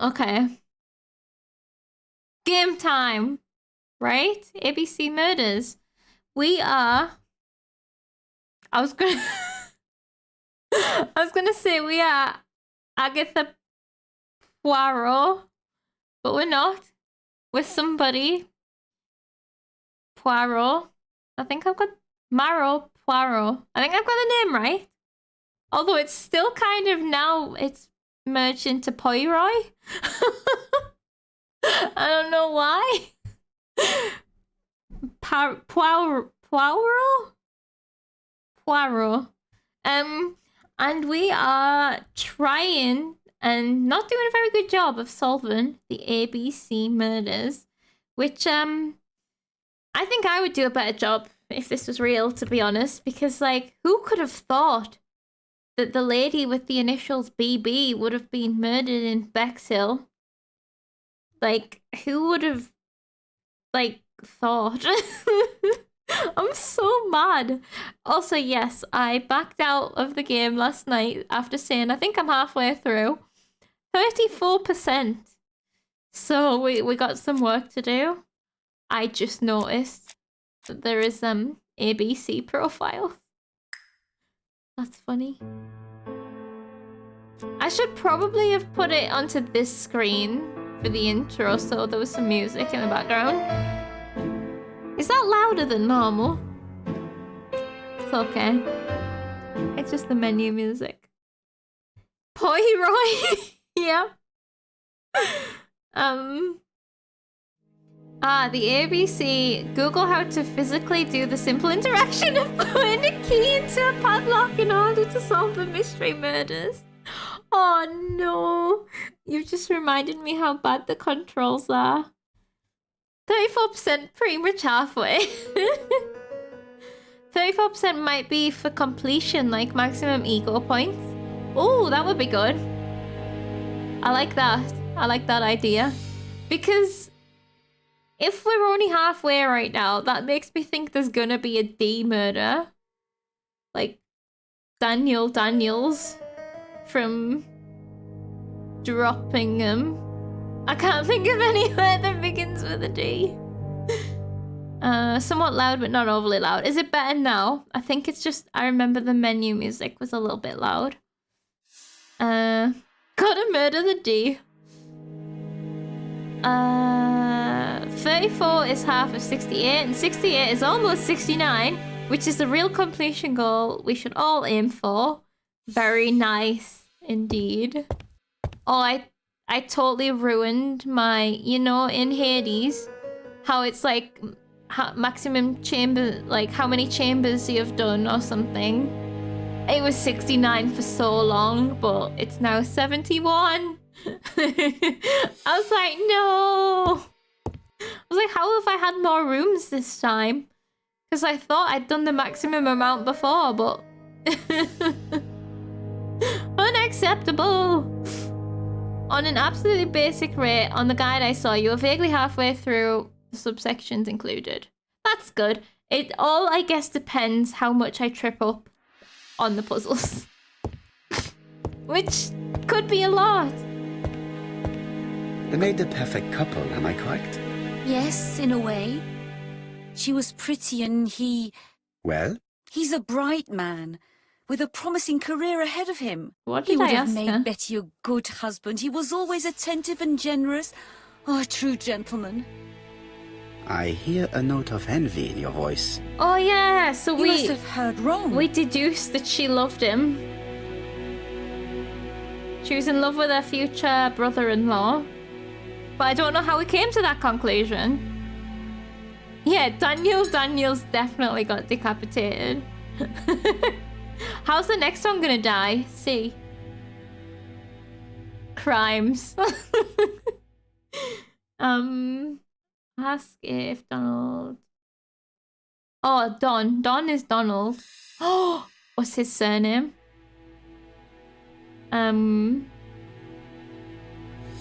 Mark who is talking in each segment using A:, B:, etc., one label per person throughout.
A: Okay. Game time. Right? ABC Murders. We are... I was gonna... I was gonna say we are Agatha Poirot, but we're not. We're somebody. Poirot. I think I've got... Maro Poirot. I think I've got the name right. Although it's still kind of now... It's merged into Poirot. I don't know why. Poirot? Poirot. And we are trying and not doing a very good job of solving the ABC murders, which I think I would do a better job if this was real, to be honest, because like who could have thought that the lady with the initials BB would have been murdered in Bexhill? Like, who would have like thought? I'm so mad. Also, yes, I backed out of the game last night after saying I think I'm halfway through. 34%. So we got some work to do. I just noticed that there is ABC profiles. That's funny. I should probably have put it onto this screen for the intro so there was some music in the background. Is that louder than normal? It's okay. It's just the menu music. Poirot. Yeah. The ABC. Google how to physically do the simple interaction of putting a key into a padlock in order to solve the mystery murders. Oh no. You've just reminded me how bad the controls are. 34%, pretty much halfway. 34% might be for completion, like maximum ego points. Oh, that would be good. I like that. I like that idea. Because if we're only halfway right now, that makes me think there's gonna be a D murder. Like Daniels from Droppingham. I can't think of anywhere that begins with a D. Somewhat loud, but not overly loud. Is it better now? I think it's just, I remember the menu music was a little bit loud. Gotta murder the D. 34 is half of 68, and 68 is almost 69, which is the real completion goal we should all aim for. Very nice indeed. Oh, I totally ruined my, you know, in Hades, how it's like maximum chamber, like how many chambers you've done or something. It was 69 for so long, but it's now 71. I was like, no. I was like, how have I had more rooms this time? Because I thought I'd done the maximum amount before, but... Unacceptable. On an absolutely basic rate, on the guide I saw, you were vaguely halfway through, the subsections included. That's good. It all, I guess, depends how much I trip up on the puzzles. Which could be a lot.
B: They made the perfect couple, am I correct?
C: Yes, in a way. She was pretty and he...
B: Well?
C: He's a bright man, with a promising career ahead of him.
A: What
C: He
A: did
C: would
A: I
C: have
A: ask
C: made
A: her?
C: Betty a good husband. He was always attentive and generous. Oh, a true gentleman.
B: I hear a note of envy in your voice.
A: Oh yeah, so
C: You must have heard wrong.
A: we deduced that she loved him. She was in love with her future brother-in-law. But I don't know how we came to that conclusion. Yeah, Daniels definitely got decapitated. How's the next one gonna die? See. Crimes. Ask if Donald... Oh, Don. Don is Donald. Oh, what's his surname?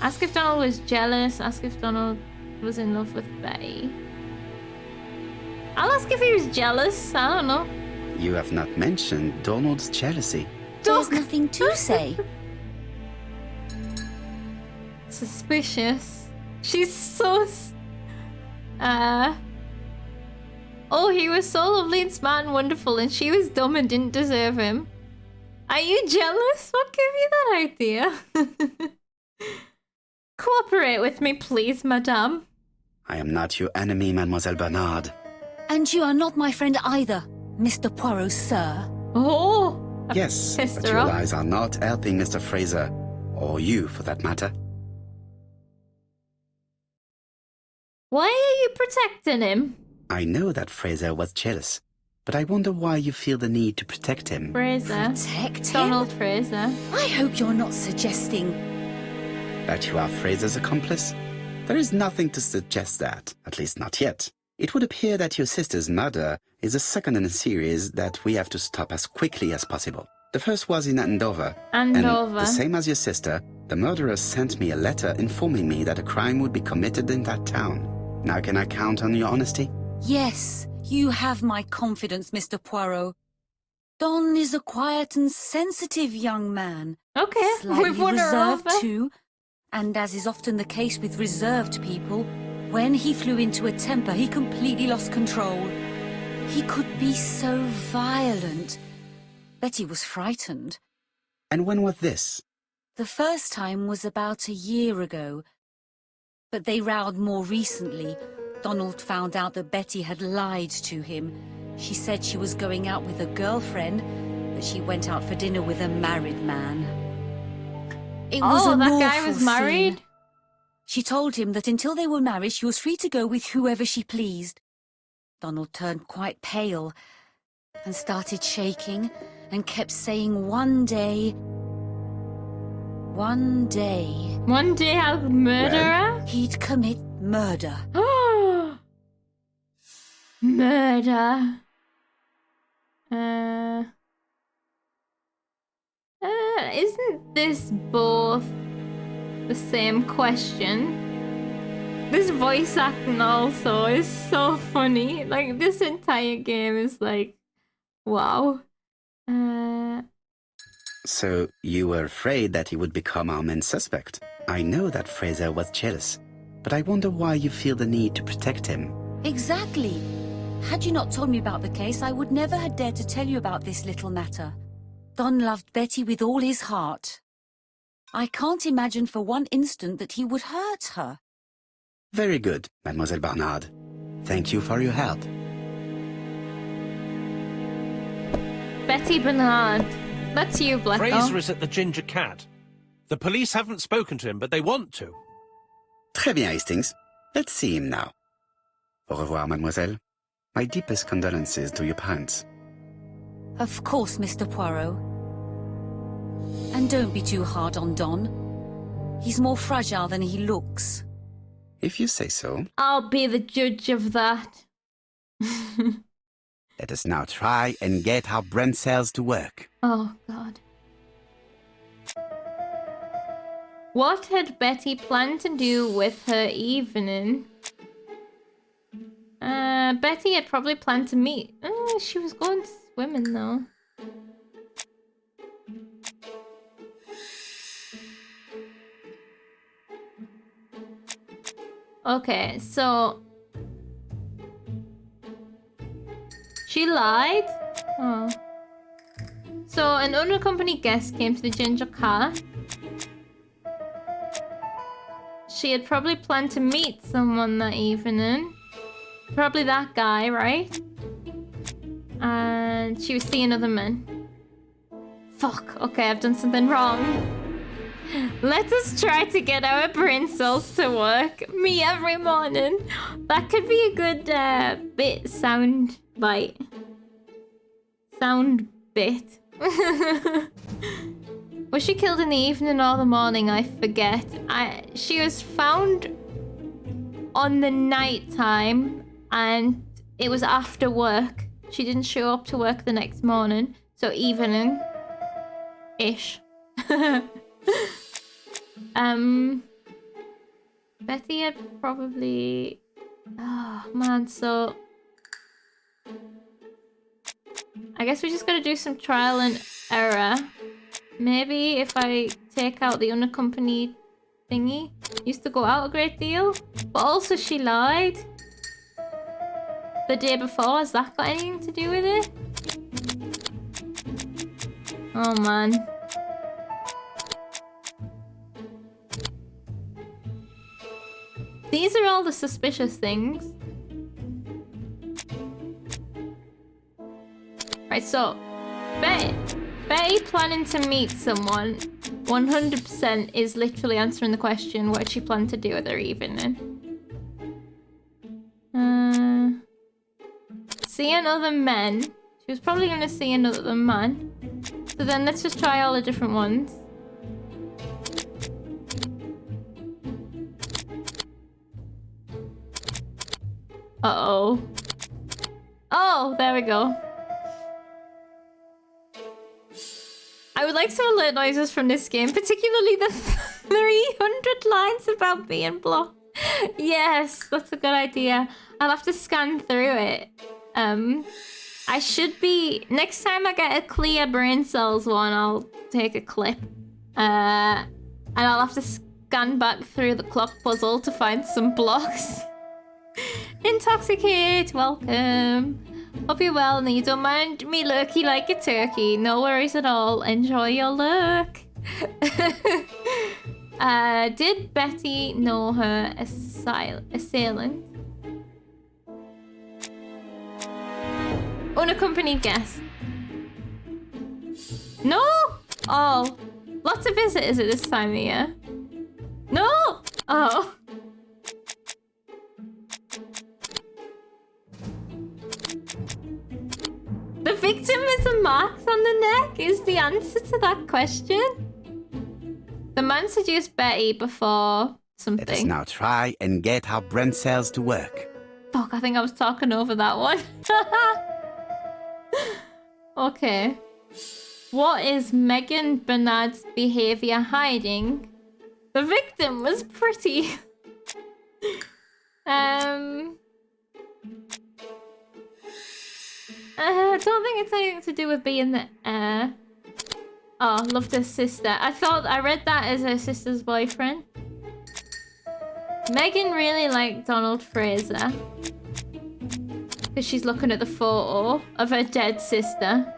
A: Ask if Donald was jealous. Ask if Donald was in love with Betty. I'll ask if he was jealous. I don't know.
B: You have not mentioned Donald's jealousy.
C: There's nothing to say.
A: suspicious. She's so... Oh, he was so lovely and smart and wonderful, and she was dumb and didn't deserve him. Are you jealous? What gave you that idea? Cooperate with me, please, madame.
B: I am not your enemy, Mademoiselle Bernard.
C: And you are not my friend either, Mr. Poirot, sir.
A: Oh!
B: Yes,
A: pissed
B: but
A: her
B: your
A: off.
B: lies are not helping Mr. Fraser. Or you, for that matter.
A: Why are you protecting him?
B: I know that Fraser was jealous, but I wonder why you feel the need to protect him.
A: Fraser.
C: Protect him?
A: Donald Fraser.
C: I hope you're not suggesting...
B: That you are Fraser's accomplice? There is nothing to suggest that, at least not yet. It would appear that your sister's murder is the second in a series that we have to stop as quickly as possible. The first was in Andover.
A: Andover.
B: And the same as your sister, the murderer sent me a letter informing me that a crime would be committed in that town. Now can I count on your honesty?
C: Yes, you have my confidence, Mr. Poirot. Don is a quiet and sensitive young man.
A: Okay,
C: Slightly
A: we've won her
C: reserved
A: over.
C: too. And as is often the case with reserved people, when he flew into a temper, he completely lost control. He could be so violent. Betty was frightened.
B: And when was this?
C: The first time was about a year ago. But they rowed more recently. Donald found out that Betty had lied to him. She said she was going out with a girlfriend, but she went out for dinner with a married man. It was an
A: that
C: awful
A: guy was married?
C: scene. She told him that until they were married, she was free to go with whoever she pleased. Donald turned quite pale and started shaking and kept saying one day... One day
A: I'll murder her?
C: he'd commit murder.
A: Murder. Isn't this both the same question? This voice acting also is so funny. Like, this entire game is like, wow.
B: So you were afraid that he would become our main suspect. I know that Fraser was jealous, but I wonder why you feel the need to protect him.
C: Exactly. Had you not told me about the case, I would never have dared to tell you about this little matter. Don loved Betty with all his heart. I can't imagine for one instant that he would hurt her.
B: Very good, Mademoiselle Bernard. Thank you for your help.
A: Betty Bernard. That's you, Blacko.
D: Fraser is at the Ginger Cat. The police haven't spoken to him, but they want to.
B: Très bien, Hastings. Let's see him now. Au revoir, mademoiselle. My deepest condolences to your parents.
C: Of course, Mr. Poirot. And don't be too hard on Don. He's more fragile than he looks.
B: If you say so.
A: I'll be the judge of that.
B: Let us now try and get our brain cells to work.
A: Oh, God. What had Betty planned to do with her evening? Betty had probably planned to meet... she was going swimming, though. Okay, so... She lied? Oh. So, an unaccompanied guest came to the Ginger Cat. She had probably planned to meet someone that evening. Probably that guy, right? And she was seeing other men. Fuck, okay, I've done something wrong. Let us try to get our brain cells to work. Me every morning. That could be a good bit sound bite. Sound bit. Was she killed in the evening or the morning? I forget. She was found on the night time and it was after work. She didn't show up to work the next morning. So evening-ish. Betty had probably... Oh, man, so... I guess we just gotta do some trial and error. Maybe if I take out the unaccompanied thingy. Used to go out a great deal. But also she lied. The day before, has that got anything to do with it? Oh man. These are all the suspicious things. Right, so Betty planning to meet someone 100% is literally answering the question, what she planned to do with her evening. See another men. She was probably going to see another man. So then let's just try all the different ones. Uh-oh. Oh, there we go. I would like some alert noises from this game, particularly the 300 lines about being blocked. Yes, that's a good idea. I'll have to scan through it. I should be... Next time I get a clear brain cells one, I'll take a clip. And I'll have to scan back through the clock puzzle to find some blocks. Intoxicate, welcome. Hope you're well and that you don't mind me lurky like a turkey. No worries at all. Enjoy your lurk. Did Betty know her assailant? Unaccompanied guest. No! Oh. Lots of visitors at this time of year. No! Oh. The victim with the marks on the neck is the answer to that question. The man seduced Betty before something.
B: Let us now try and get our brain cells to work.
A: Fuck, I think I was talking over that one. Okay. What is Megan Bernard's behavior hiding? The victim was pretty. I don't think it's anything to do with being the heir. Oh, loved her sister. I read that as her sister's boyfriend. Megan really liked Donald Fraser. Because she's looking at the photo of her dead sister.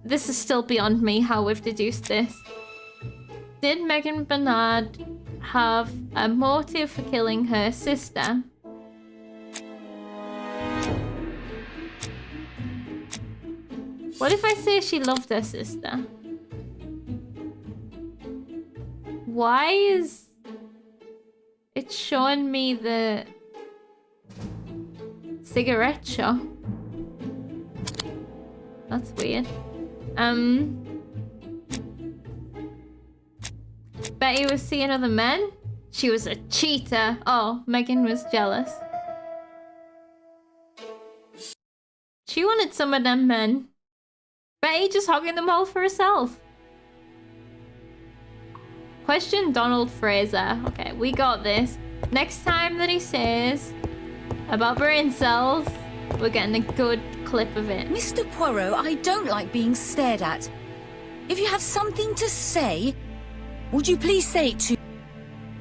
A: This is still beyond me how we've deduced this. Did Megan Bernard have a motive for killing her sister? What if I say she loved her sister? Why is it showing me the cigarette shop? That's weird. Betty was seeing other men? She was a cheater. Oh, Megan was jealous. She wanted some of them men. Betty just hogging them all for herself. Question Donald Fraser. Okay, we got this. Next time that he says about brain cells, we're getting a good clip of it.
C: Mr. Poirot, I don't like being stared at. If you have something to say, would you please say it to...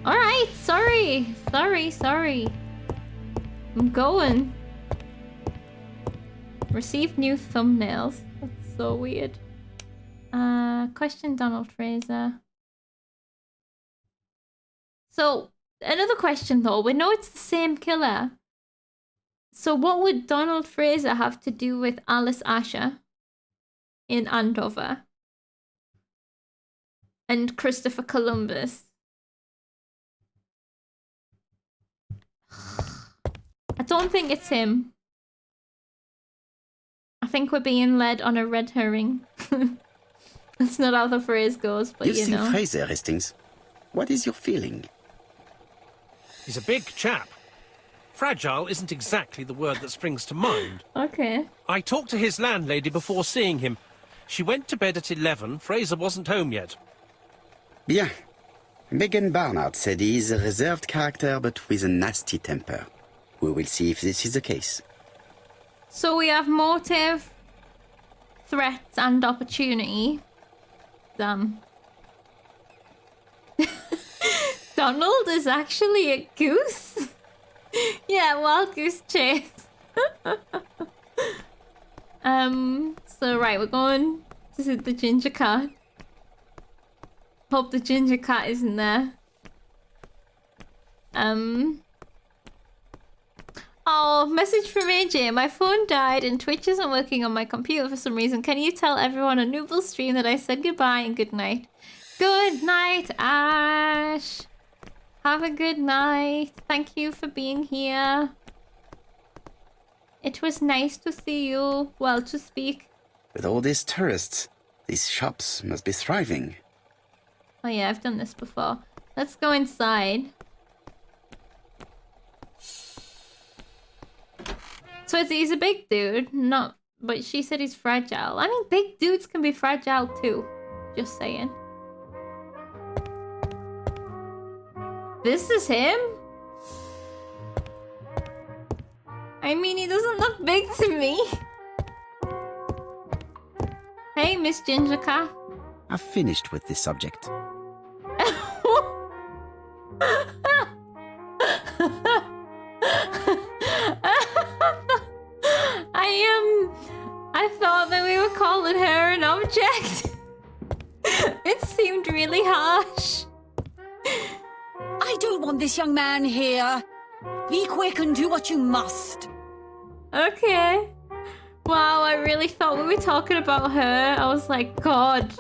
A: Alright, sorry. I'm going. Received new thumbnails. That's so weird. Question Donald Fraser. So, another question though. We know it's the same killer. So what would Donald Fraser have to do with Alice Asher in Andover? And Christopher Columbus? I don't think it's him. I think we're being led on a red herring. That's not how the phrase goes, but
B: You've
A: you
B: seen
A: know.
B: Fraser, Hastings. What is your feeling?
D: He's a big chap. Fragile isn't exactly the word that springs to mind.
A: Okay.
D: I talked to his landlady before seeing him. She went to bed at 11. Fraser wasn't home yet.
B: Bien. Megan Barnard said he is a reserved character but with a nasty temper. We will see if this is the case.
A: So we have motive, threats, and opportunity. Damn. Donald is actually a goose? Yeah, wild goose chase. So right, we're going to see the ginger cat. Hope the ginger cat isn't there. Oh, message from AJ. My phone died and Twitch isn't working on my computer for some reason. Can you tell everyone on Nooble's stream that I said goodbye and good night? Good night, Ash. Have a good night. Thank you for being here. It was nice to see you. Well, to speak.
B: With all these tourists, these shops must be thriving.
A: Oh yeah, I've done this before. Let's go inside. So he's a big dude, but she said he's fragile. I mean, big dudes can be fragile too. Just saying. This is him? I mean, he doesn't look big to me. Hey, Miss Ginger Cat.
B: I've finished with this subject.
A: I thought that we were calling her an object. It seemed really harsh.
C: I don't want this young man here. Be quick and do what you must.
A: Okay. Wow, I really thought we were talking about her. I was like, God,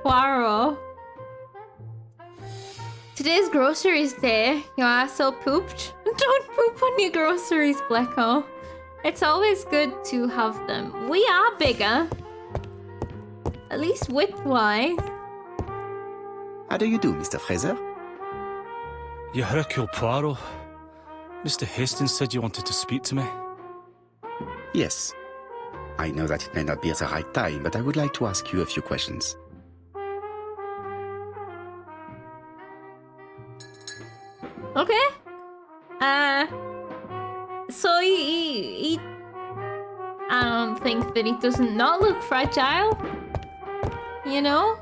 A: Poirot. Today's groceries day. Your arsehole pooped. Don't poop on your groceries, Blecko. It's always good to have them. We are bigger. At least width-wise.
B: How do you do, Mr. Fraser?
E: You Hercule Poirot. Mr. Hastings said you wanted to speak to me.
B: Yes. I know that it may not be at the right time, but I would like to ask you a few questions.
A: Okay. So he I don't think that he doesn't not look fragile. You know?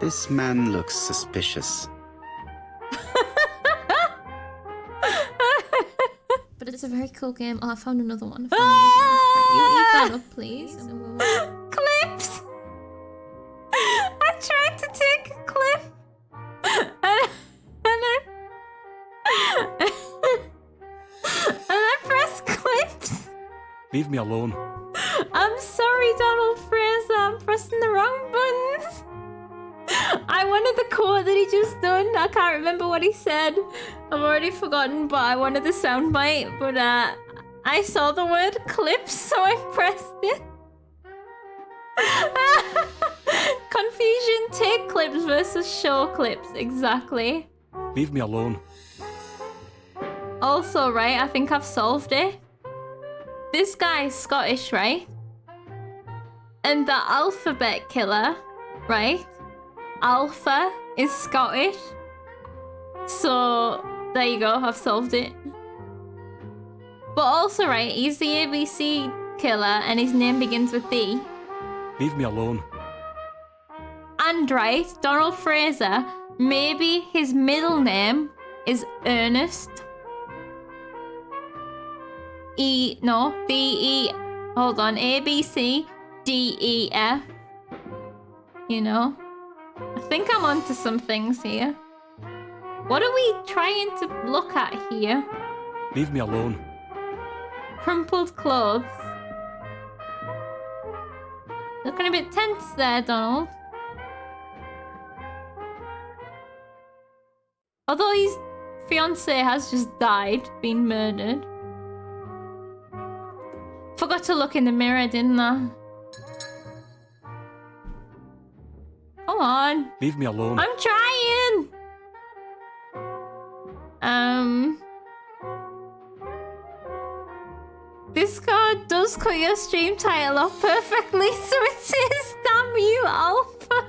B: This man looks suspicious.
A: But it's a very cool game. Oh, I found another one. Right, you eat that up, please. Clips! I tried to take a clip. And I pressed clips.
E: Leave me alone.
A: I'm sorry, Donald Fraser. I'm pressing the wrong buttons. I wanted the quote that he just done. I can't remember what he said. I've already forgotten, but I wanted the soundbite. But I saw the word clips, so I pressed it. Confusion. Take clips versus show clips. Exactly.
E: Leave me alone.
A: Also, right, I think I've solved it. This guy's Scottish, right? And the alphabet killer, right? Alpha is Scottish. So, there you go, I've solved it. But also, right, he's the ABC killer and his name begins with D.
E: Leave me alone.
A: And, right, Donald Fraser, maybe his middle name is Ernest. Hold on, A, B, C, D, E, F. You know? I think I'm onto some things here. What are we trying to look at here?
E: Leave me alone.
A: Crumpled clothes. Looking a bit tense there, Donald. Although his fiancée has just died, been murdered. Forgot to look in the mirror, didn't I? Come on.
E: Leave me alone.
A: I'm trying. This card does cut your stream title off perfectly, so it says "Damn you, Alpha."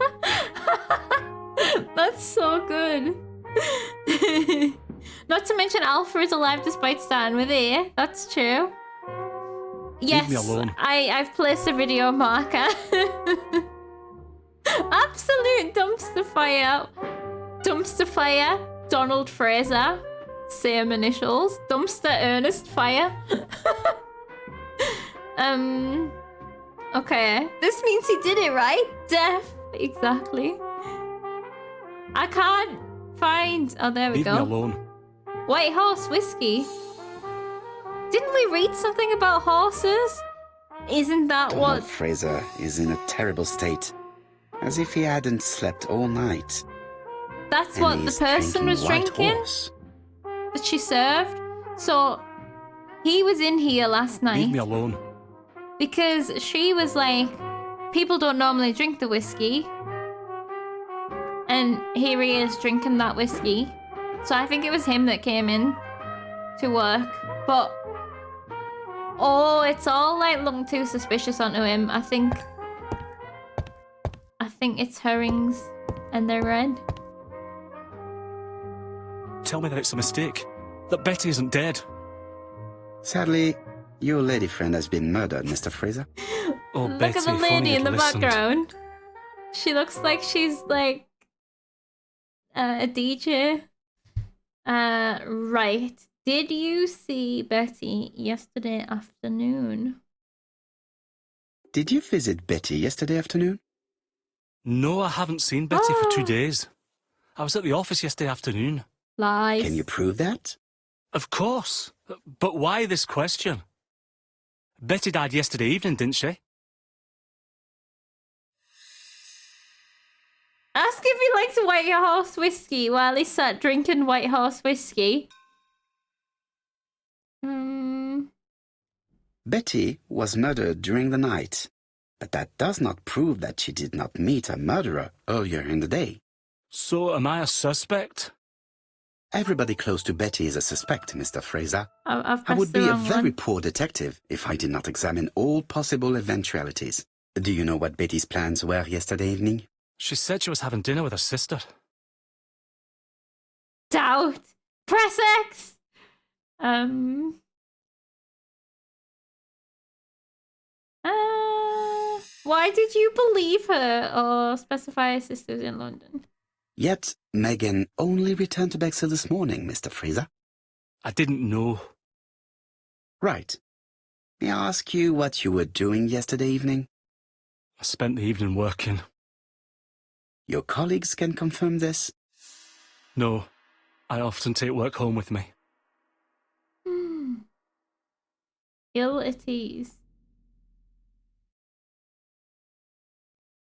A: That's so good. Not to mention Alpha is alive despite starting with A. That's true. Yes,
E: Leave me alone.
A: I've placed a video marker. Absolute dumpster fire. Dumpster fire, Donald Fraser. Same initials. Dumpster Ernest Fire. Okay. This means he did it, right? Death. Exactly. I can't find... Oh, there we
E: Leave
A: go.
E: me alone.
A: White Horse Whiskey. Didn't we read something about horses? Isn't that
B: Donald
A: what...
B: Fraser is in a terrible state, as if he hadn't slept all night.
A: That's
B: And
A: what the
B: he's
A: person was
B: White
A: drinking
B: Horse.
A: that she served. So he was in here last
E: Leave
A: night
E: me alone.
A: because she was like, people don't normally drink the whiskey. And here he is drinking that whiskey. So I think it was him that came in to work. But, oh, it's all like looking too suspicious onto him. I think it's herrings and they're red.
E: Tell me that it's a mistake. That Betty isn't dead.
B: Sadly, your lady friend has been murdered, Mr. Fraser.
E: Oh,
A: Look
E: Betty,
A: at the
E: if only
A: lady
E: you'd
A: in the
E: listened.
A: background. She looks like she's like a DJ. Right. Did you see Betty yesterday afternoon?
B: Did you visit Betty yesterday afternoon?
E: No, I haven't seen Betty for 2 days. I was at the office yesterday afternoon.
A: Lies.
B: Can you prove that?
E: Of course. But why this question? Betty died yesterday evening, didn't she?
A: Ask if he likes White Horse whiskey while he sat drinking White Horse whiskey.
B: Betty was murdered during the night, but that does not prove that she did not meet a murderer earlier in the day.
E: So am I a suspect?
B: Everybody close to Betty is a suspect, Mr. Fraser.
A: I've
B: I
A: pressed
B: would
A: the
B: be a
A: wrong
B: very
A: one.
B: poor detective if I did not examine all possible eventualities. Do you know what Betty's plans were yesterday evening?
E: She said she was having dinner with her sister.
A: Doubt. Press X. Why did you believe her or specify her sisters in London?
B: Yet, Megan only returned to Bexhill this morning, Mr. Fraser.
E: I didn't know.
B: Right. May I ask you what you were doing yesterday evening?
E: I spent the evening working.
B: Your colleagues can confirm this?
E: No, I often take work home with me.
A: Ill at ease.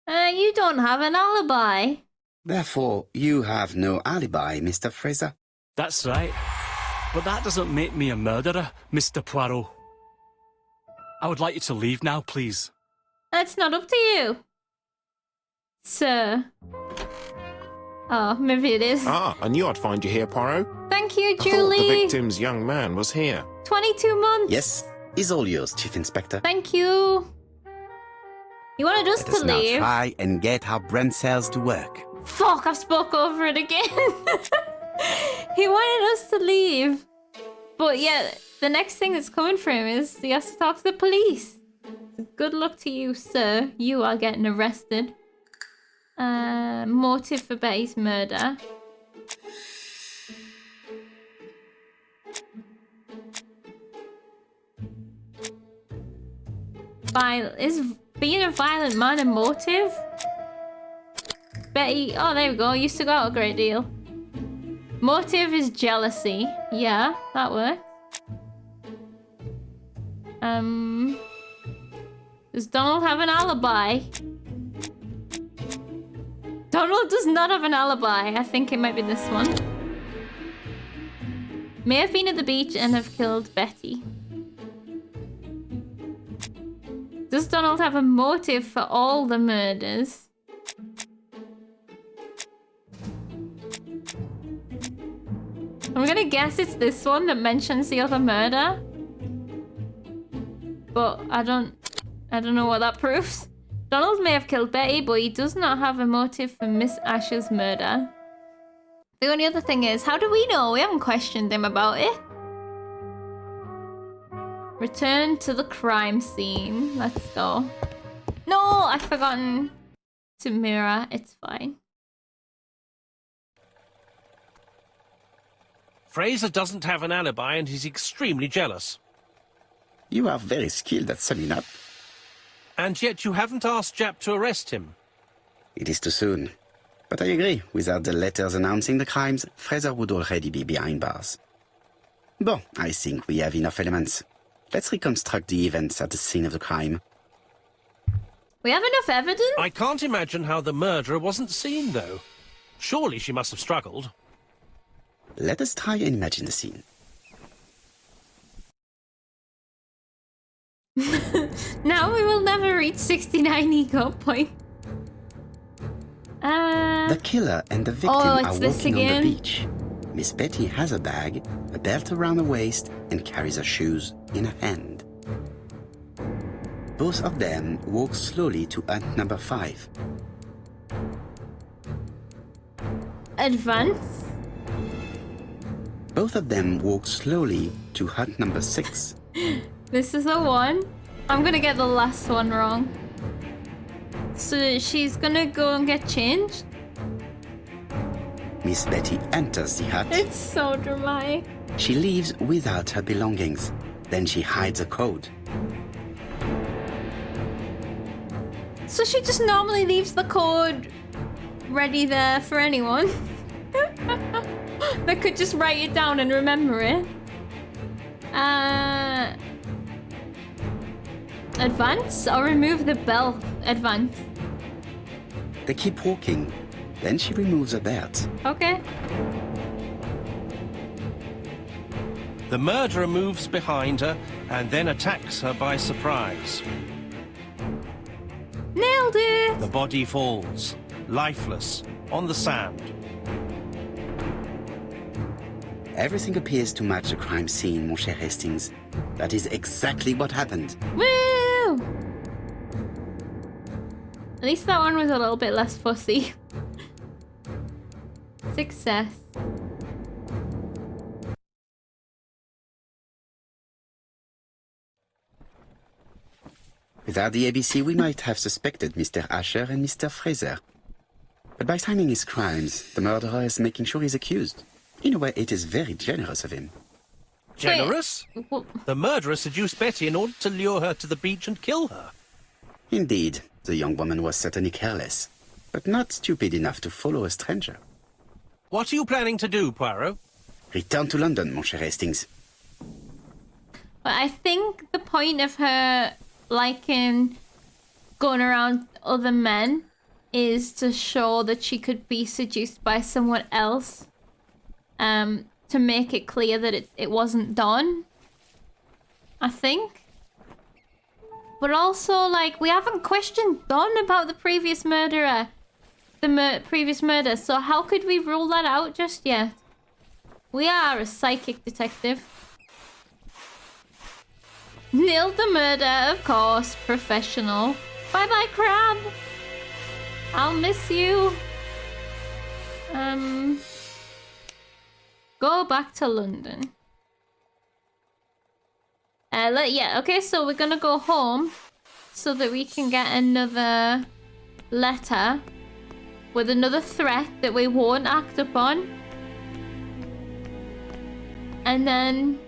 A: You don't have an alibi.
B: Therefore, you have no alibi, Mr. Fraser.
E: That's right. But that doesn't make me a murderer, Mr. Poirot. I would like you to leave now, please.
A: That's not up to you, sir. Oh, maybe it is.
F: Ah, I knew I'd find you here, Poirot.
A: Thank you,
F: I thought the
A: Julie.
F: victim's young man was here.
A: 22 months.
B: Yes, is all yours, Chief Inspector.
A: Thank you. You wanted us
B: Let us
A: to
B: now
A: leave.
B: try and get our brain cells to work.
A: Fuck, I've spoke over it again. He wanted us to leave. But yeah, the next thing that's coming for him is he has to talk to the police. Good luck to you, sir. You are getting arrested. Motive for Betty's murder. Is being a violent man a motive? Betty, oh there we go, used to go out a great deal. Motive is jealousy. Yeah, that works. Does Donald have an alibi? Donald does not have an alibi. I think it might be this one. May have been at the beach and have killed Betty. Does Donald have a motive for all the murders? I'm gonna guess it's this one that mentions the other murder. But I don't know what that proves. Donald may have killed Betty, but he does not have a motive for Miss Ash's murder. The only other thing is, how do we know? We haven't questioned him about it. Return to the crime scene. Let's go. No, I've forgotten to mirror. It's fine.
D: Fraser doesn't have an alibi and he's extremely jealous.
B: You are very skilled at summing up.
D: And yet you haven't asked Jap to arrest him.
B: It is too soon. But I agree, without the letters announcing the crimes, Fraser would already be behind bars. Bon, I think we have enough elements. Let's reconstruct the events at the scene of the crime.
A: We have enough evidence?
D: I can't imagine how the murderer wasn't seen, though. Surely she must have struggled.
B: Let us try and imagine the scene.
A: Now we will never reach 69 ego point.
B: The killer and the victim are
A: it's this
B: walking on
A: again?
B: the beach. Miss Betty has a bag, a belt around her waist, and carries her shoes in her hand. Both of them walk slowly to hut number 5.
A: Advance?
B: Both of them walk slowly to hut number 6.
A: This is the one. I'm gonna get the last one wrong. So she's gonna go and get changed?
B: Miss Betty enters the hut.
A: It's so dramatic.
B: She leaves without her belongings. Then she hides a code.
A: So she just normally leaves the code ready there for anyone that could just write it down and remember it. Advance or remove the belt? Advance.
B: They keep walking. Then she removes her belt.
A: Okay.
D: The murderer moves behind her and then attacks her by surprise.
A: Nailed it!
D: The body falls, lifeless, on the sand.
B: Everything appears to match the crime scene, mon cher Hastings. That is exactly what happened.
A: Woo! At least that one was a little bit less fussy. Success.
B: Without the ABC, we might have suspected Mr. Asher and Mr. Fraser. But by signing his crimes, the murderer is making sure he's accused. In a way, it is very generous of him.
D: Generous?
A: Wait,
D: The murderer seduced Betty in order to lure her to the beach and kill her.
B: Indeed, the young woman was certainly careless, but not stupid enough to follow a stranger.
D: What are you planning to do, Poirot?
B: Return to London, mon cher Hastings.
A: But I think the point of her liking going around other men is to show that she could be seduced by someone else. To make it clear that it wasn't done. I think. But also, like, we haven't questioned Don about the previous murderer. Previous murder, so how could we rule that out just yet? We are a psychic detective. Nailed the murder, of course. Professional. Bye-bye, Crab. I'll miss you. Go back to London. Yeah, okay, so we're gonna go home so that we can get another letter with another threat that we won't act upon. And then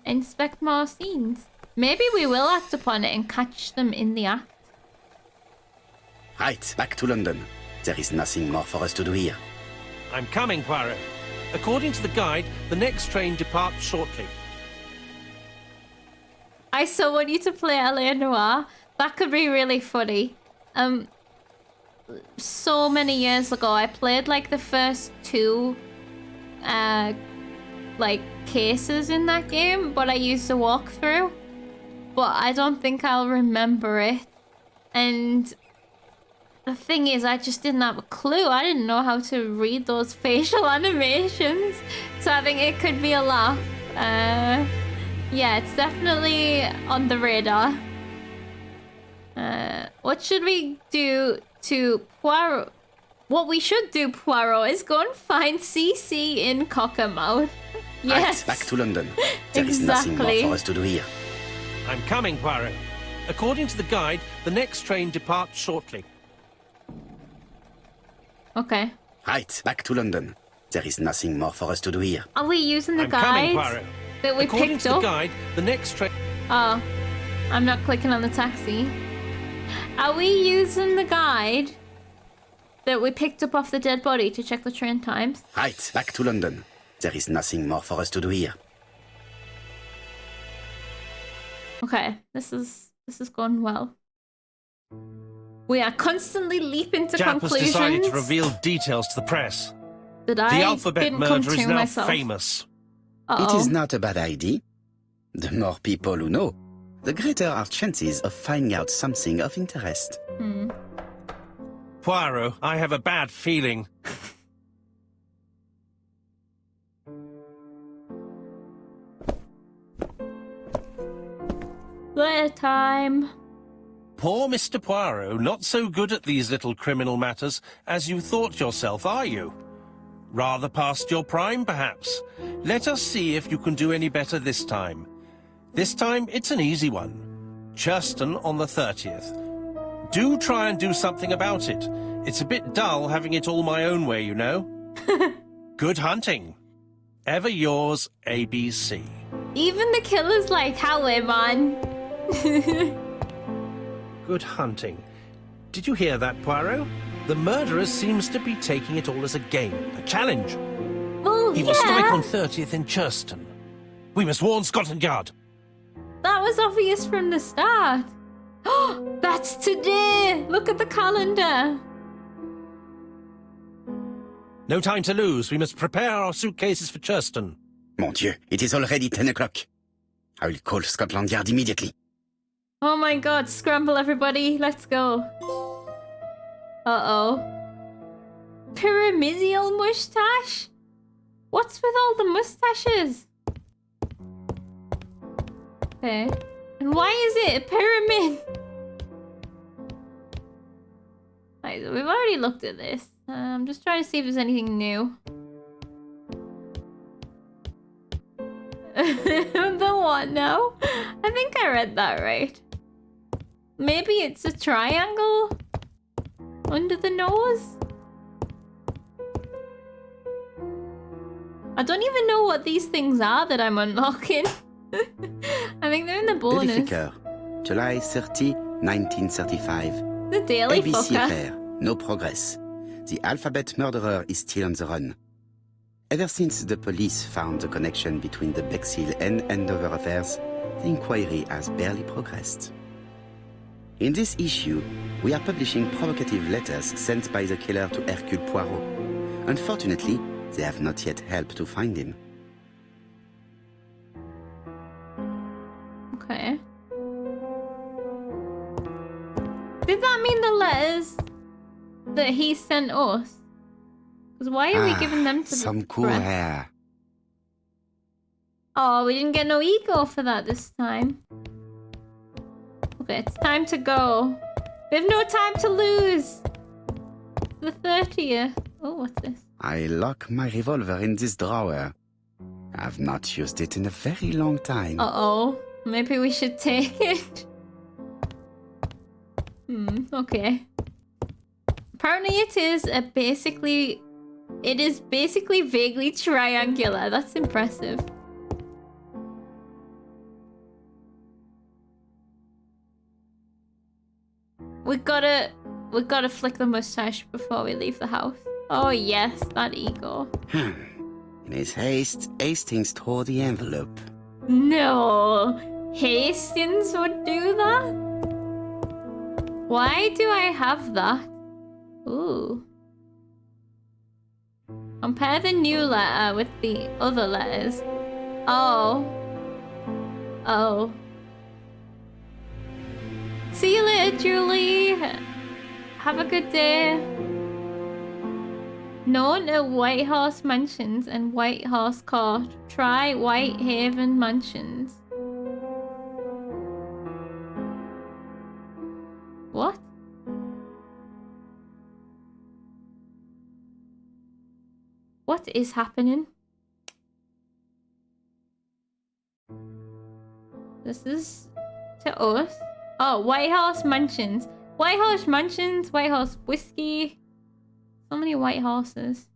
A: inspect more scenes. Maybe we will act upon it and catch them in the act.
B: Right, back to London. There is nothing more for us to do here.
D: I'm coming, Poirot. According to the guide, the next train departs shortly.
A: I so want you to play L.A. Noire. That could be really funny. So many years ago, I played like the first 2 like cases in that game, but I used a walkthrough. But I don't think I'll remember it. And the thing is, I just didn't have a clue. I didn't know how to read those facial animations. So I think it could be a laugh. Yeah, it's definitely on the radar. What should we do to Poirot? What we should do, Poirot, is go and find CC in Cockermouth. Yes.
B: Right, back to London. There is nothing more
A: Exactly.
B: for us to do here.
D: I'm coming, Poirot. According to the guide, the next train departs shortly.
A: Okay.
B: Right, back to London. There is nothing more for us to do here.
A: Are we using the
D: I'm coming,
A: guide
D: Poirot.
A: that we
D: According
A: picked
D: to the
A: up?
D: guide, the next train...
A: Oh, I'm not clicking on the taxi. Are we using the guide that we picked up off the dead body to check the train times?
B: Right, back to London. There is nothing more for us to do here.
A: Okay, this is going well. We are constantly leaping to
D: Jap has
A: conclusions.
D: decided to reveal details to the press.
A: that
D: The
A: I
D: alphabet
A: didn't come
D: murder is
A: to
D: now
A: myself.
D: famous.
B: It is not a bad idea. The more people who know, the greater our chances of finding out something of interest.
D: Poirot, I have a bad feeling.
A: Letter time.
D: Poor Mr. Poirot, not so good at these little criminal matters as you thought yourself, are you? Rather past your prime, perhaps. Let us see if you can do any better this time. This time, it's an easy one. Churston on the 30th. Do try and do something about it. It's a bit dull having it all my own way, you know. Good hunting. Ever yours, ABC.
A: Even the killer's like, how man?
D: Good hunting. Did you hear that, Poirot? The murderer seems to be taking it all as a game, a challenge.
A: Well,
D: He will strike on 30th in Churston. We must warn Scotland Yard.
A: that was obvious from the start. That's today. Look at the calendar.
D: No time to lose. We must prepare our suitcases for Churston.
B: Mon Dieu, it is already 10 o'clock. I will call Scotland Yard immediately.
A: Oh my god, scramble everybody. Let's go. Uh-oh. Pyramidal mustache? What's with all the mustaches? Okay. And why is it a pyramid? Right, so we've already looked at this. I'm just trying to see if there's anything new. The what now? I think I read that right. Maybe it's a triangle under the nose? I don't even know what these things are that I'm unlocking. I think they're in the
B: Daily
A: bonus.
B: Flicker, July 30, 1935.
A: The Daily
B: ABC
A: Fucker.
B: affair, no progress. The alphabet murderer is still on the run. Ever since the police found the connection between the Bexhill and Andover affairs, the inquiry has barely progressed. In this issue, we are publishing provocative letters sent by the killer to Hercule Poirot. Unfortunately, they have not yet helped to find him.
A: Okay. Did that mean the letters that he sent us? Because why are we giving them to
B: Some
A: the
B: cool
A: press?
B: hair.
A: Oh, we didn't get no ego for that this time. Okay, it's time to go. We have no time to lose. The 30th. Oh, what's this?
B: I lock my revolver in this drawer. I've not used it in a very long time.
A: Uh-oh. Maybe we should take it. Okay. Apparently it is basically vaguely triangular. That's impressive. We gotta flick the mustache before we leave the house. Oh yes, that ego.
B: In his haste, Hastings tore the envelope.
A: No, Hastings would do that? Why do I have that? Ooh. Compare the new letter with the other letters. Oh. Oh. See you later, Julie. Have a good day. Known at White Horse Mansions and White Horse Court. Try Whitehaven Mansions. What? What is happening? This is to us. Oh, White Horse Mansions. White Horse Mansions, White Horse Whiskey. So many white horses.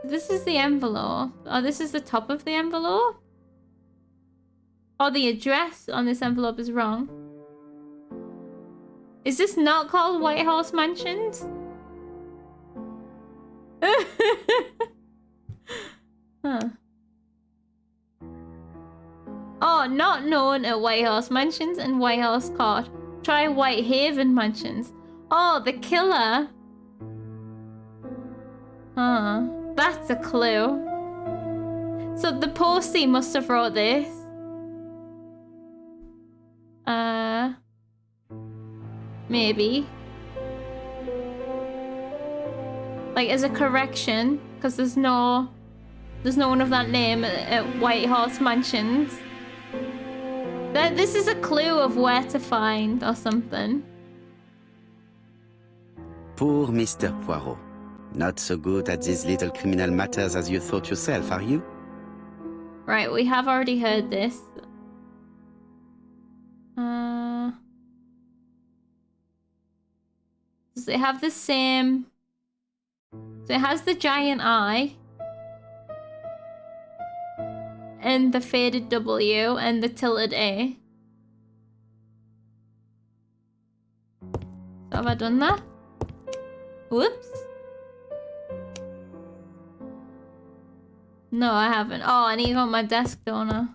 A: This is the envelope. Oh, this is the top of the envelope? Oh, the address on this envelope is wrong. Is this not called White Horse Mansions? Huh. Oh, not known at White Horse Mansions and White Horse Court. Try Whitehaven Mansions. Oh, the killer. Huh. That's a clue. So the postie must have wrote this. Maybe. Like as a correction, because there's no one of that name at White Horse Mansions. This is a clue of where to find or something.
B: Poor Mr. Poirot. Not so good at these little criminal matters as you thought yourself, are you?
A: Right, we have already heard this. Does it have the same... So it has the giant eye. And the faded W and the tilted A. So have I done that? Whoops. No, I haven't. Oh, I need it on my desk, don't I?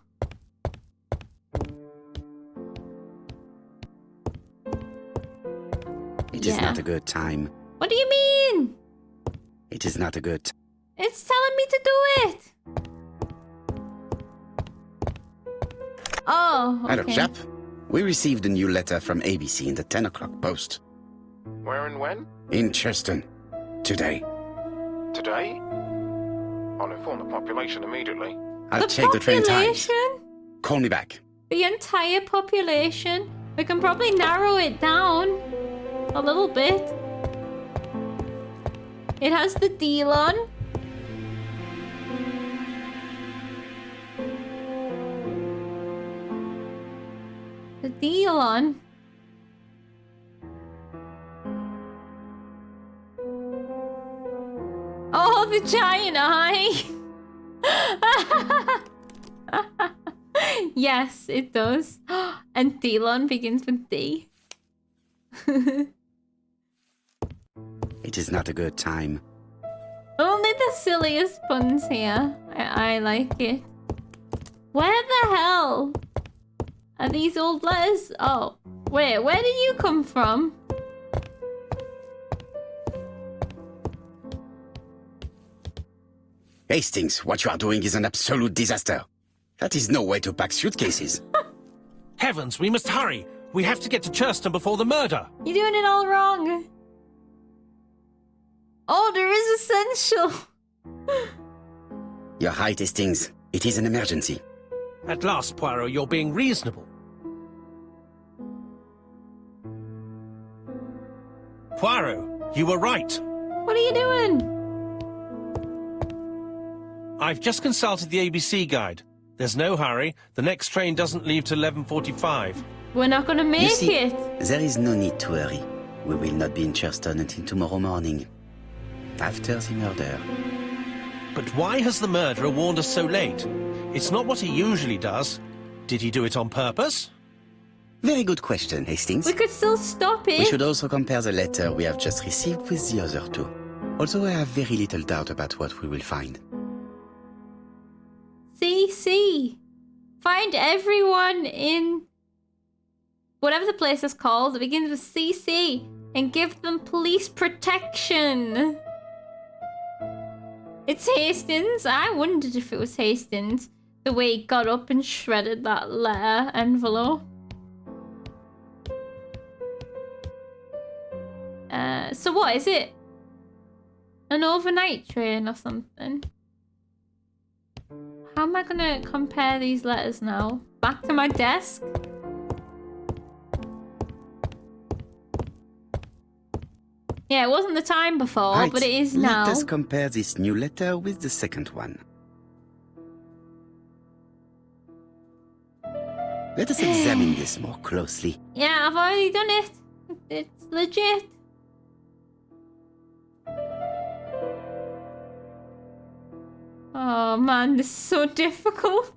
B: It is not a good time.
A: What do you mean?
B: It is not a good...
A: It's telling me to do it. Oh, okay.
B: Hello, chap. We received a new letter from ABC in the 10 o'clock post.
F: Where and when?
B: In Cheston. Today.
F: Today? I'll inform the population immediately.
B: I'll check the train times.
A: Population?
B: Call me back.
A: The entire population? We can probably narrow it down a little bit. It has the deal on. The deal on. Oh, the giant eye. Yes, it does. And Delon begins with D.
B: It is not a good time.
A: Only the silliest puns here. I like it. Where the hell are these old letters? Oh, wait, where did you come from?
B: Hastings, what you are doing is an absolute disaster. That is no way to pack suitcases.
D: Heavens, we must hurry. We have to get to Churston before the murder.
A: You're doing it all wrong. Order is essential.
B: You're right, Hastings. It is an emergency.
D: At last, Poirot, you're being reasonable. Poirot, you were right.
A: What are you doing?
D: I've just consulted the ABC guide. There's no hurry. The next train doesn't leave till 11:45.
A: We're not gonna make
B: You see,
A: it.
B: there is no need to hurry. We will not be in Churston until tomorrow morning. After the murder.
D: But why has the murderer warned us so late? It's not what he usually does. Did he do it on purpose?
B: Very good question, Hastings.
A: We could still stop it.
B: We should also compare the letter we have just received with the other two. Although I have very little doubt about what we will find.
A: CC. Find everyone in whatever the place is called that begins with CC and give them police protection. It's Hastings. I wondered if it was Hastings. The way he got up and shredded that letter envelope. So what is it? An overnight train or something? How am I gonna compare these letters now? Back to my desk? Yeah, it wasn't the time before,
B: Right,
A: but it is now.
B: Let us compare this new letter with the second one. Let us examine this more closely.
A: Yeah, I've already done it. It's legit. Oh man, this is so difficult.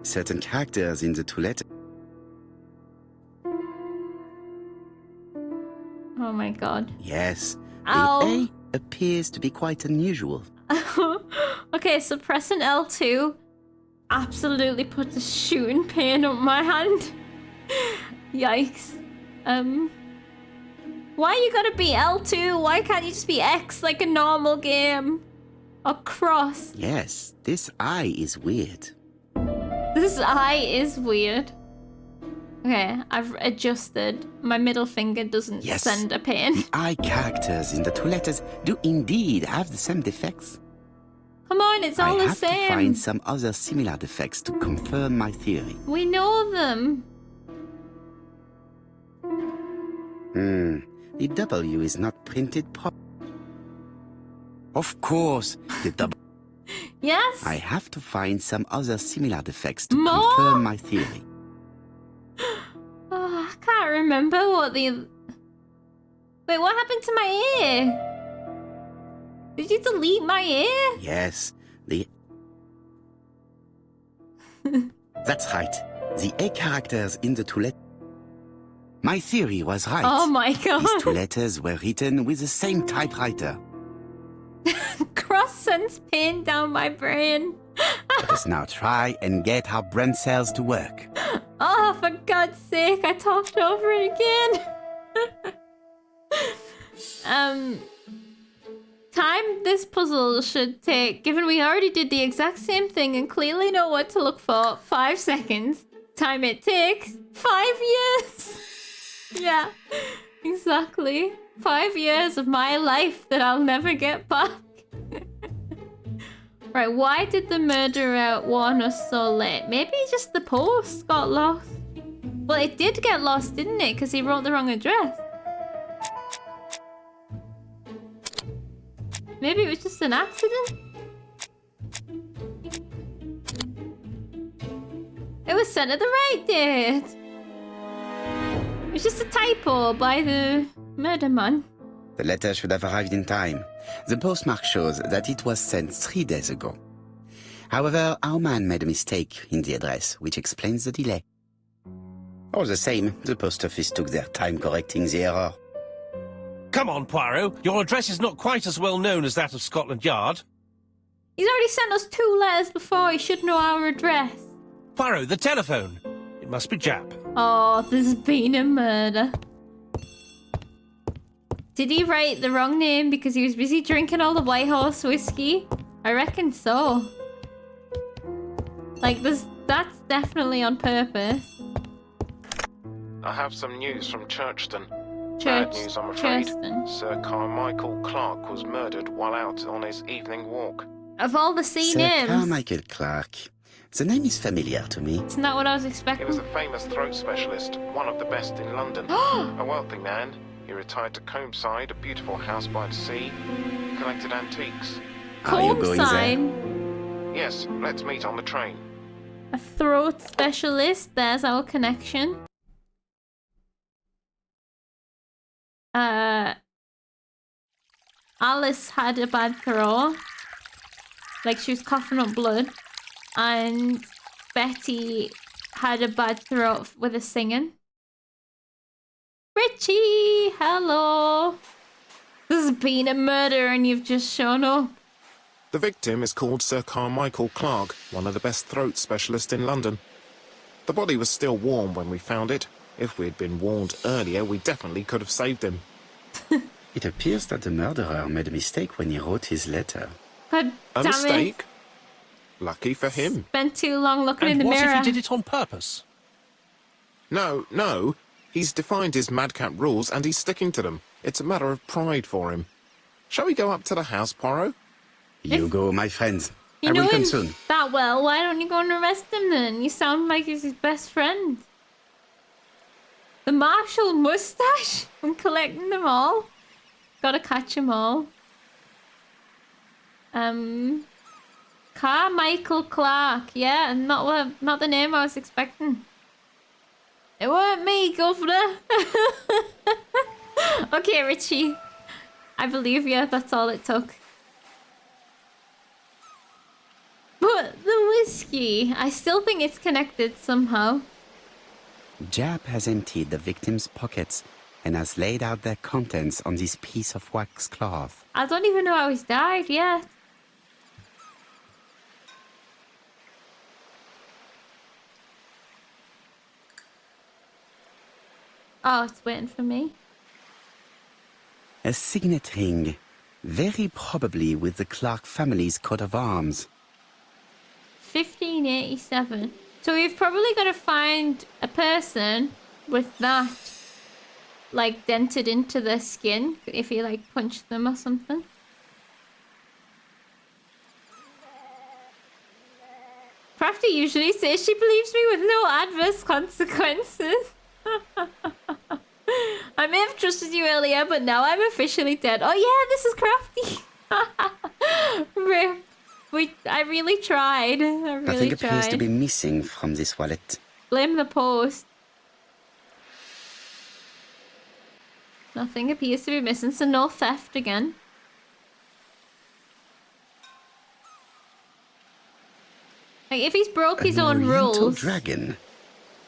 B: Certain characters in the two letters.
A: Oh my god.
B: Yes, the
A: Ow.
B: A appears to be quite unusual.
A: Okay, so pressing L2 absolutely puts a shooting pain up my hand. Yikes. Why you gotta be L2? Why can't you just be X like a normal game? Or cross?
B: Yes, this I is weird.
A: This I is weird. Okay, I've adjusted. My middle finger doesn't
B: Yes.
A: send a pain.
B: The I characters in the two letters do indeed have the same defects.
A: Come on, it's all
B: I
A: the
B: have to
A: same.
B: find some other similar defects to confirm my theory.
A: We know them.
B: The W is not printed properly. Of course, the W.
A: Yes?
B: I have to find some other similar defects to
A: More?
B: confirm my theory.
A: Oh, I can't remember what the... Wait, what happened to my ear? Did you delete my ear?
B: Yes, the... That's right. The A characters in the two letters. My theory was right.
A: Oh my god.
B: These two letters were written with the same typewriter.
A: Cross sends pain down my brain.
B: Let us now try and get our brain cells to work.
A: Oh, for God's sake, I talked over it again. Time this puzzle should take, given we already did the exact same thing and clearly know what to look for, 5 seconds. Time it takes 5 years. Yeah, exactly. 5 years of my life that I'll never get back. Right, why did the murderer warn us so late? Maybe just the post got lost. Well, it did get lost, didn't it? Because he wrote the wrong address. Maybe it was just an accident. It was sent at the right date. It was just a typo by the murder man.
B: The letter should have arrived in time. The postmark shows that it was sent 3 days ago. However, our man made a mistake in the address, which explains the delay. All the same, the post office took their time correcting the error.
D: Come on, Poirot. Your address is not quite as well known as that of Scotland Yard.
A: He's already sent us 2 letters before. He should know our address.
D: Poirot, the telephone. It must be Jap.
A: Oh, there's been a murder. Did he write the wrong name because he was busy drinking all the White Horse whiskey? I reckon so. Like, that's definitely on purpose.
F: I have some news from Churchton. Bad news, I'm afraid.
A: Churston.
F: Sir Carmichael Clark was murdered while out on his evening walk.
A: Of all the C
B: Sir
A: names,
B: Carmichael Clark. The name is familiar to me.
A: it's not what I was
F: He
A: expecting.
F: was a famous throat specialist, one of the best in London. A wealthy man. He retired to Combside, a beautiful house by the sea. Collected antiques.
B: Are you
A: Comb
B: going there?
A: sign.
F: Yes, let's meet on the train.
A: A throat specialist. There's our connection. Alice had a bad throat. Like she was coughing up blood. And Betty had a bad throat with the singing. Richie, hello. There's been a murder and you've just shown up.
F: The victim is called Sir Carmichael Clark, one of the best throat specialists in London. The body was still warm when we found it. If we'd been warned earlier, we definitely could have saved him.
B: It appears that the murderer made a mistake when he wrote his letter.
A: God
F: A
A: damn
F: mistake?
A: it.
F: Lucky for him.
A: Spent too long looking in
D: And
A: the
D: what
A: mirror.
D: if he did it on purpose?
F: No. He's defined his madcap rules and he's sticking to them. It's a matter of pride for him. Shall we go up to the house, Poirot?
B: You go, my friend.
A: You
B: I
A: know
B: will come
A: him
B: soon.
A: that well. Why don't you go and arrest him then? You sound like he's his best friend. The Marshall mustache. I'm collecting them all. Gotta catch them all. Carmichael Clark. Yeah, not the name I was expecting. It weren't me, governor. Okay, Richie. I believe you. That's all it took. risky. I still think it's connected somehow.
B: Jab has emptied the victim's pockets and has laid out their contents on this piece of wax cloth.
A: I don't even know how he's died yet. Oh, it's waiting for me.
B: A signet ring, very probably with the Clark family's coat of arms.
A: 1587. So we've probably got to find a person with that, like, dented into their skin, if you, like, punch them or something. Crafty usually says she believes me with no adverse consequences. I may have trusted you earlier, but now I'm officially dead. Oh yeah, this is Crafty. Rip. I really tried.
B: Nothing appears to be missing from this wallet.
A: Blame the post. Nothing appears to be missing, so no theft again. Like, if he's broke his own rules...
B: dragon.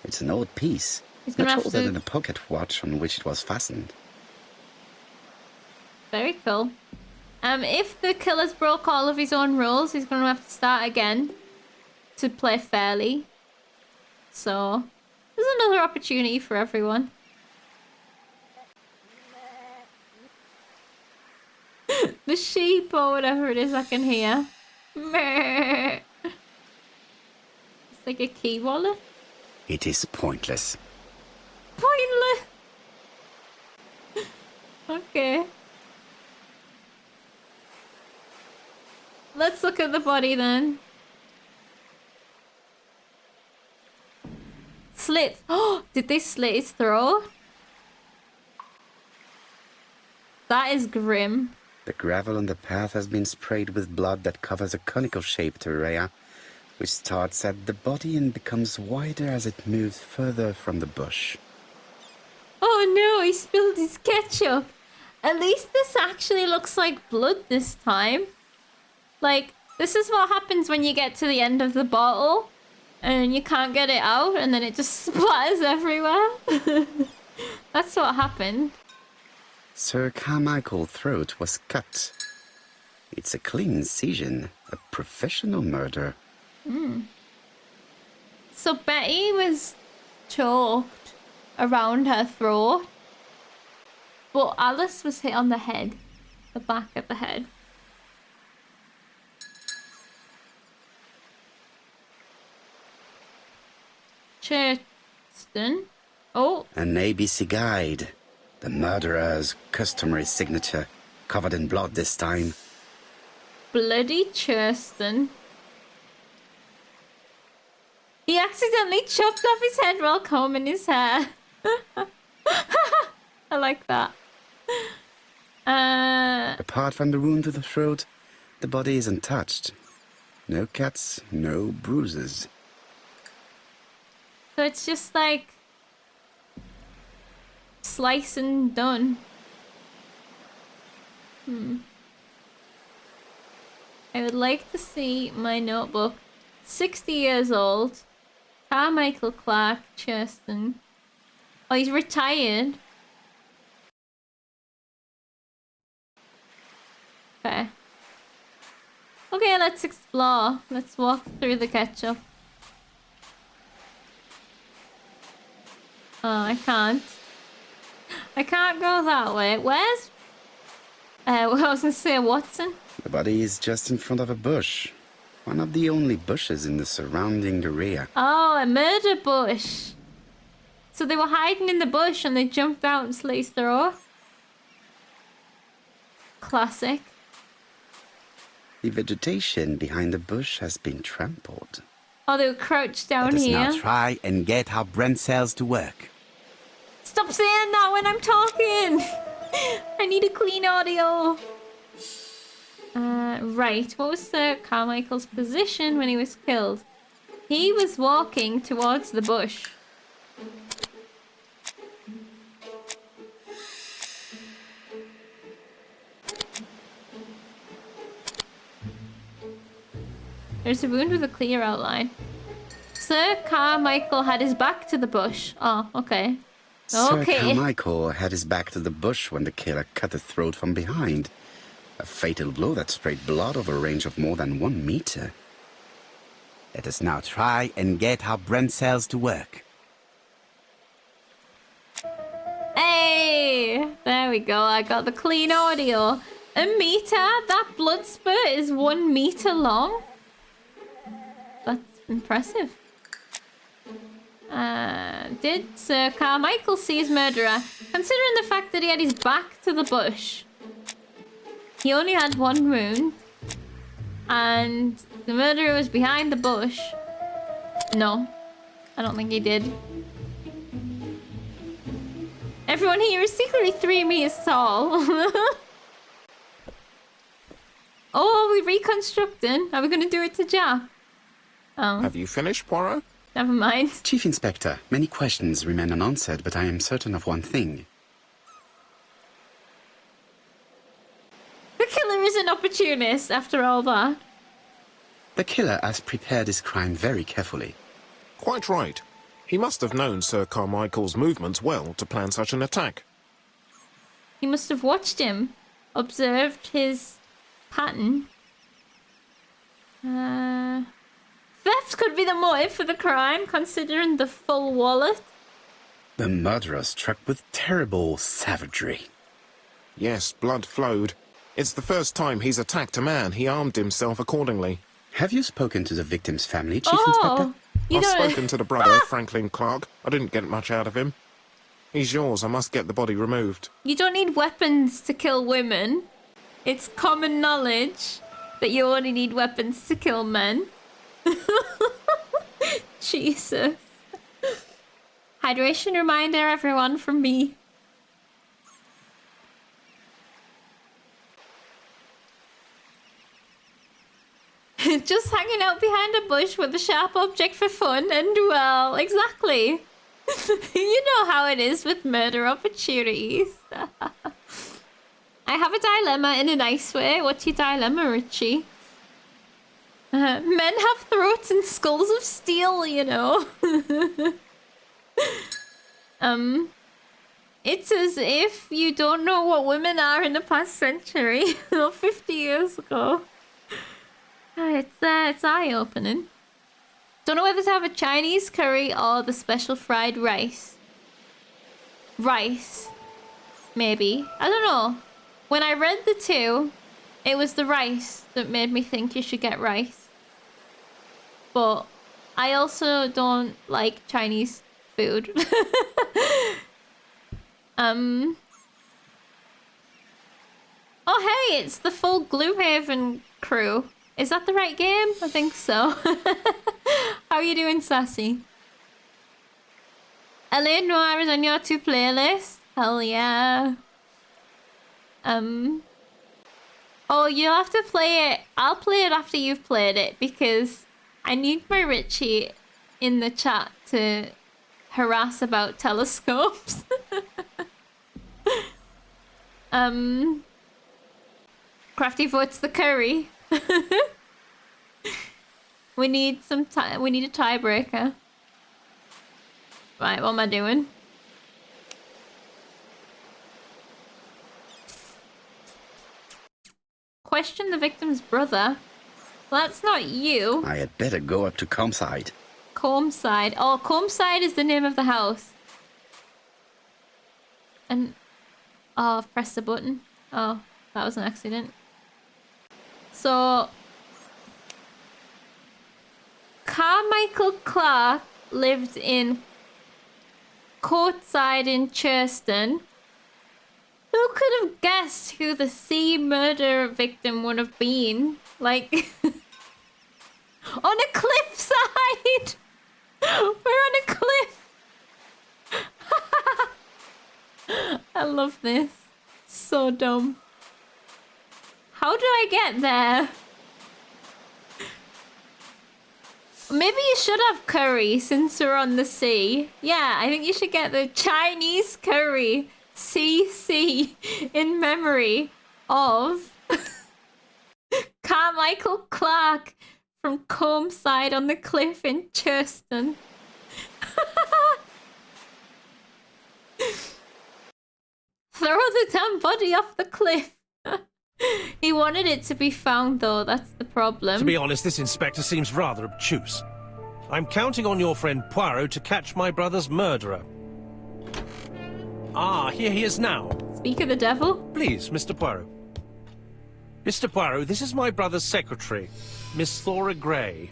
B: It's an old piece.
A: He's gonna have
B: older
A: to...
B: than a pocket watch on which it was fastened.
A: Very cool. If the killer's broke all of his own rules, he's gonna have to start again to play fairly. So, there's another opportunity for everyone. The sheep or whatever it is I can hear. It's like a key wallet.
B: It is pointless.
A: Pointless. Okay. Let's look at the body then. Slit. Oh, did they slit his throat? That is grim.
B: The gravel on the path has been sprayed with blood that covers a conical-shaped area, which starts at the body and becomes wider as it moves further from the bush.
A: Oh no, he spilled his ketchup. At least this actually looks like blood this time. Like, this is what happens when you get to the end of the bottle and you can't get it out and then it just splatters everywhere. That's what happened.
B: Sir Carmichael's throat was cut. It's a clean incision, a professional murder.
A: So Betty was choked around her throat, but Alice was hit on the head, the back of the head. Churston. Oh.
B: An ABC guide. The murderer's customary signature, covered in blood this time.
A: Bloody Churston. He accidentally chopped off his head while combing his hair. I like that.
B: Apart from the wound to the throat, the body is untouched. No cuts, no bruises.
A: So it's just like slice and done. I would like to see my notebook. 60 years old. Carmichael Clark Churston. Oh, he's retired. Okay. Okay, let's explore. Let's walk through the ketchup. Oh, I can't. I can't go that way. Where's... I was gonna say Watson.
B: The body is just in front of a bush. One of the only bushes in the surrounding area.
A: Oh, a murder bush. So they were hiding in the bush and they jumped out and slit his throat. Classic.
B: The vegetation behind the bush has been trampled.
A: Oh, they were crouched down
B: Let us
A: here.
B: now try and get our brain cells to work.
A: Stop saying that when I'm talking! I need a clean audio. Right, what was Sir Carmichael's position when he was killed? He was walking towards the bush. There's a wound with a clear outline. Sir Carmichael had his back to the bush. Oh, okay.
B: Sir
A: Okay.
B: Carmichael had his back to the bush when the killer cut the throat from behind. A fatal blow that sprayed blood over a range of more than 1 meter. Let us now try and get our brain cells to work.
A: Hey! There we go. I got the clean audio. A meter? That blood spurt is 1 meter long? That's impressive. Did Sir Carmichael see his murderer? Considering the fact that he had his back to the bush. He only had 1 wound. And the murderer was behind the bush. No. I don't think he did. Everyone here is secretly 3 meters tall. Oh, are we reconstructing? Are we going to do it to Jack? Oh.
F: Have you finished, Poirot?
A: Never mind.
B: Chief Inspector, many questions remain unanswered, but I am certain of one thing.
A: The killer is an opportunist after all that.
B: The killer has prepared his crime very carefully.
F: Quite right. He must have known Sir Carmichael's movements well to plan such an attack.
A: He must have watched him, observed his pattern. Theft could be the motive for the crime, considering the full wallet.
B: The murderer struck with terrible savagery.
F: Yes, blood flowed. It's the first time he's attacked a man. He armed himself accordingly.
B: Have you spoken to the victim's family, Chief Inspector?
A: You
F: I've
A: don't...
F: spoken to the brother, Franklin Clark. I didn't get much out of him. He's yours. I must get the body removed.
A: You don't need weapons to kill women. It's common knowledge that you only need weapons to kill men. Jesus. Hydration reminder, everyone, from me. Just hanging out behind a bush with a sharp object for fun, and well, exactly. You know how it is with murder opportunities. I have a dilemma in a nice way. What's your dilemma, Richie? Men have throats and skulls of steel, you know. It's as if you don't know what women are in the past century or 50 years ago. It's eye-opening. Don't know whether to have a Chinese curry or the special fried rice. Rice. Maybe. I don't know. When I read the two, it was the rice that made me think you should get rice. But I also don't like Chinese food. Oh, hey, it's the full Gloomhaven crew. Is that the right game? I think so. How are you doing, Sassy? LA Noir is on your 2 playlist? Hell yeah. Oh, you'll have to play it. I'll play it after you've played it because I need my Richie in the chat to harass about telescopes. Crafty votes the curry. We need some time. We need a tiebreaker. Right, what am I doing? Question the victim's brother. Well, that's not you.
B: I had better go up to Comside.
A: Comside. Oh, Comside is the name of the house. And... oh, I've pressed the button. Oh, that was an accident. So... Carmichael Clark lived in Courtside in Churston. Who could have guessed who the C murder victim would have been? Like... on a cliffside! We're on a cliff! I love this. So dumb. How do I get there? Maybe you should have curry since we're on the sea. Yeah, I think you should get the Chinese curry CC in memory of Carmichael Clark from Comeside on the cliff in Churston. Throw the damn body off the cliff. He wanted it to be found, though. That's the problem.
D: To be honest, this inspector seems rather obtuse. I'm counting on your friend Poirot to catch my brother's murderer. Ah, here he is now.
A: Speak of the devil.
D: Please, Mr. Poirot. Mr. Poirot, this is my brother's secretary, Miss Thora Gray.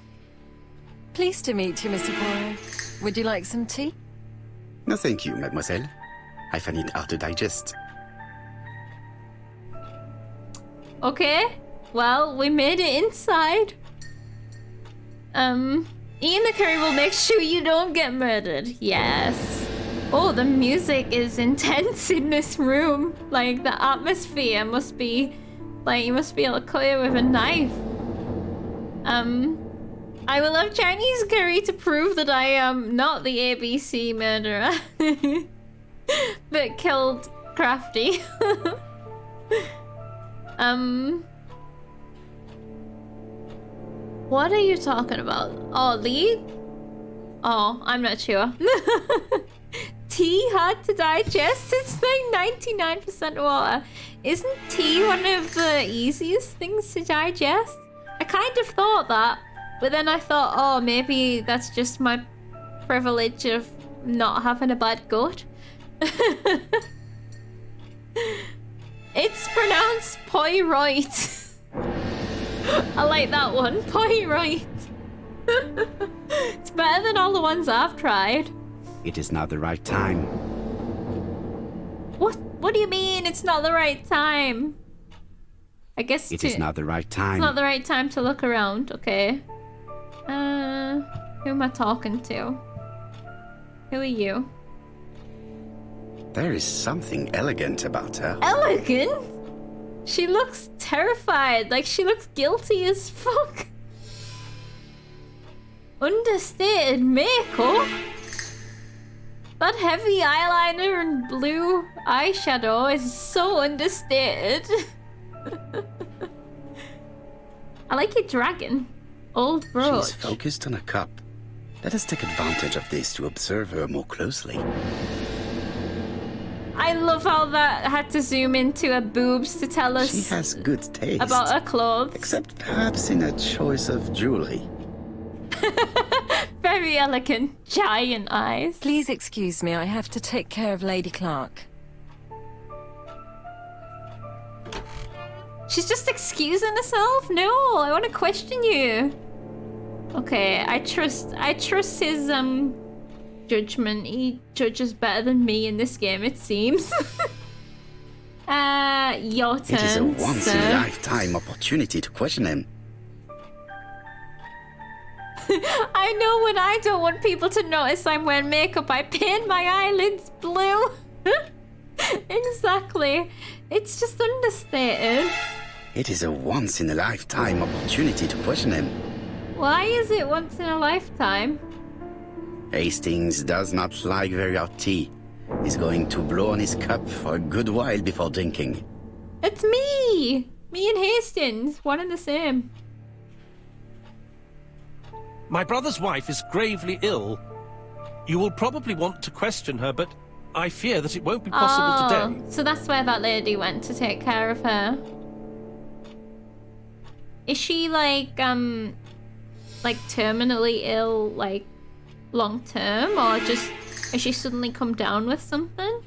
G: Pleased to meet you, Mr. Poirot. Would you like some tea?
B: No, thank you, mademoiselle. I find it hard to digest.
A: Okay, well, we made it inside. Ian the Curry will make sure you don't get murdered. Yes. Oh, the music is intense in this room. Like, the atmosphere must be... Like, you must be able to cut it with a knife. I will have Chinese curry to prove that I am not the ABC murderer that killed Crafty. What are you talking about? Oh, Lee? Oh, I'm not sure. Tea hard to digest? It's like 99% water. Isn't tea one of the easiest things to digest? I kind of thought that, but then I thought, oh, maybe that's just my privilege of not having a bad gut. It's pronounced Poirot. I like that one, Poirot. It's better than all the ones I've tried.
B: It is not the right time.
A: What do you mean it's not the right time? I guess
B: it is not the right time.
A: It's not the right time to look around, okay. Who am I talking to? Who are you?
B: There is something elegant about her.
A: Elegant? She looks terrified, like she looks guilty as fuck. Understated makeup? That heavy eyeliner and blue eyeshadow is so understated. I like your dragon. Old brooch.
B: She's focused on a cup. Let us take advantage of this to observe her more closely.
A: I love how that had to zoom into her boobs to tell us
B: she has good taste.
A: About her clothes.
B: Except perhaps in her choice of jewelry.
A: Very elegant, giant eyes.
G: Please excuse me, I have to take care of Lady Clark.
A: She's just excusing herself? No, I want to question you. Okay, I trust his judgment. He judges better than me in this game, it seems. Your turn,
B: It is a once-in-a-lifetime
A: sir.
B: opportunity to question him.
A: I know when I don't want people to notice I'm wearing makeup, I paint my eyelids blue. Exactly. It's just understated.
B: It is a once-in-a-lifetime opportunity to question him.
A: Why is it once in a lifetime?
B: Hastings does not like very hot tea. He's going to blow on his cup for a good while before drinking.
A: It's me! Me and Hastings, one and the same.
D: My brother's wife is gravely ill. You will probably want to question her, but I fear that it won't be possible today.
A: So that's where that lady went to take care of her. Is she like terminally ill, like long term, or just has she suddenly come down with something?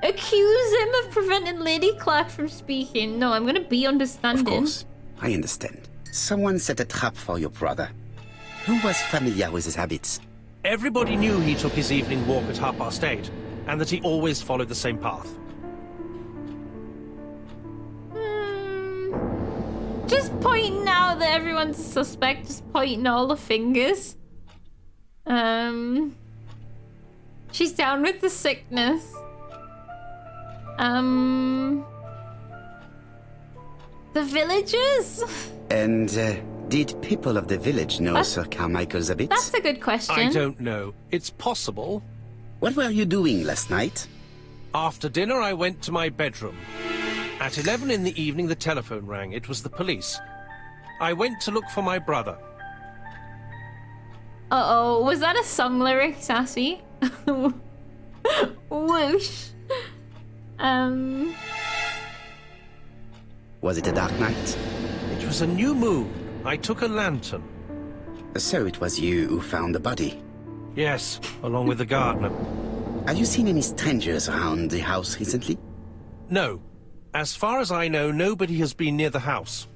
A: Accuse him of preventing Lady Clark from speaking. No, I'm gonna be understanding.
B: Of course, I understand. Someone set a trap for your brother. Who was familiar with his habits?
D: Everybody knew he took his evening walk at 8:30, and that he always followed the same path.
A: Just pointing out that everyone's a suspect, just pointing all the fingers. She's down with the sickness. The villagers?
B: And did people of the village know Sir Carmichael's habits?
A: That's a good question.
D: I don't know. It's possible.
B: What were you doing last night?
D: After dinner, I went to my bedroom. At 11 in the evening, the telephone rang. It was the police. I went to look for my brother.
A: Uh-oh, was that a song lyric, Sassy? Whoosh.
B: Was it a dark night?
D: It was a new moon. I took a lantern.
B: So it was you who found the body.
D: Yes, along with the gardener.
B: Have you seen any strangers around the house recently?
D: No. As far as I know, nobody has been near the house.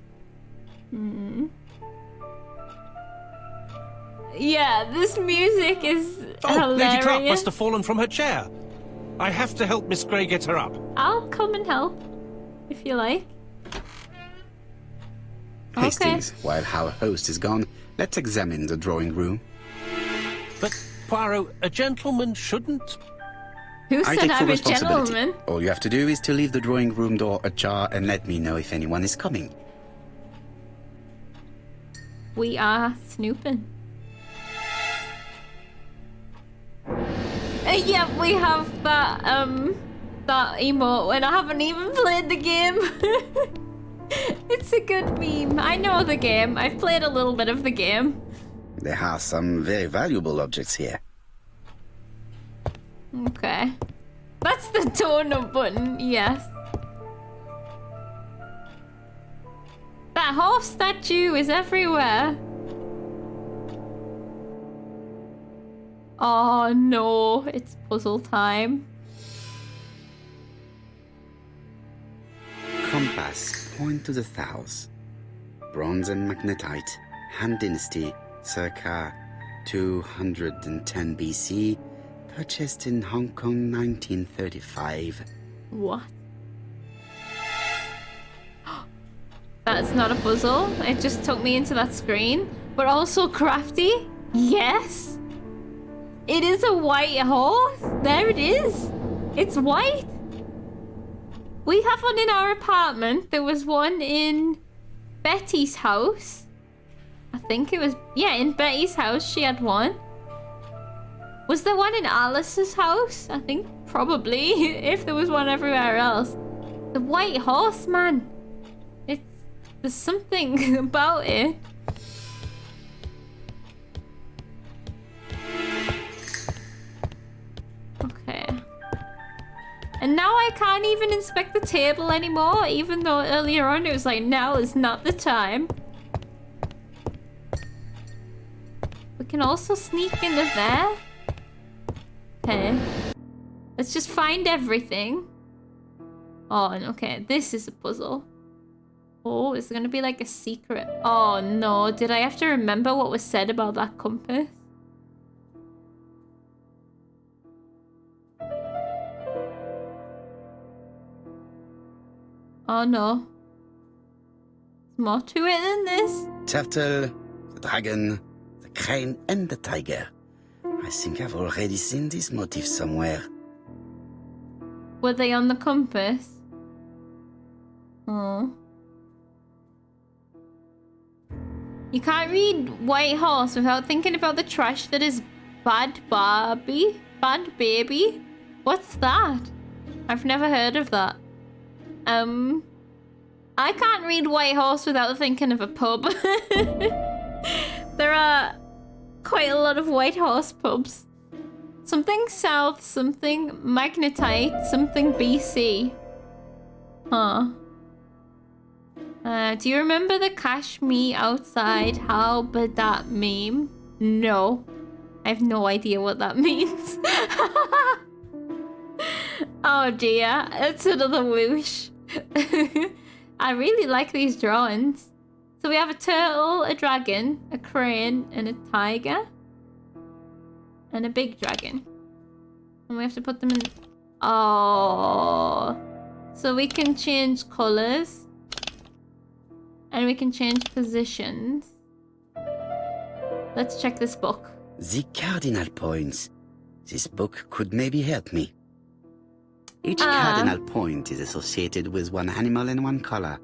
A: Yeah, this music is hilarious.
D: Lady Clark must have fallen from her chair. I have to help Miss Grey get her up.
A: I'll come and help, if you like.
B: Hastings, while our host is gone, let's examine the drawing room.
D: But, Poirot, a gentleman shouldn't...
A: Who
B: I
A: said
B: take full
A: I'm a
B: responsibility.
A: gentleman?
B: All you have to do is to leave the drawing room door ajar and let me know if anyone is coming.
A: We are snooping. Yeah, we have that emote and I haven't even played the game. It's a good meme. I know the game. I've played a little bit of the game.
B: There are some very valuable objects here.
A: Okay. That's the donut button, yes. That horse statue is everywhere. Oh no, it's puzzle time.
B: Compass, point to the south. Bronze and magnetite, Han Dynasty, circa 210 BC, purchased in Hong Kong 1935.
A: What? That's not a puzzle. It just took me into that screen. But also crafty? Yes! It is a white horse. There it is. It's white. We have one in our apartment. There was one in Betty's house. I think it was... Yeah, in Betty's house she had one. Was there one in Alice's house? I think probably. If there was one everywhere else. The white horse, man. There's something about it. Okay. And now I can't even inspect the table anymore, even though earlier on it was like, now is not the time. We can also sneak into there. Okay. Let's just find everything. Oh, okay. This is a puzzle. Oh, is there gonna be like a secret? Oh no, did I have to remember what was said about that compass? Oh no. There's more to it than this.
B: Turtle, the dragon, the crane and the tiger. I think I've already seen this motif somewhere.
A: Were they on the compass? Oh. You can't read White Horse without thinking about the trash that is Bad Barbie? Bad Baby? What's that? I've never heard of that. I can't read White Horse without thinking of a pub. There are quite a lot of White Horse pubs. Something South, something Magnetite, something BC. Huh. Do you remember the Cash Me Outside? How about that meme? No. I have no idea what that means. Oh dear. It's another whoosh. I really like these drawings. So we have a turtle, a dragon, a crane, and a tiger. And a big dragon. And we have to put them in... Oh. So we can change colours. And we can change positions. Let's check this book.
B: The cardinal points. This book could maybe help me. Each cardinal point is associated with one animal and one color.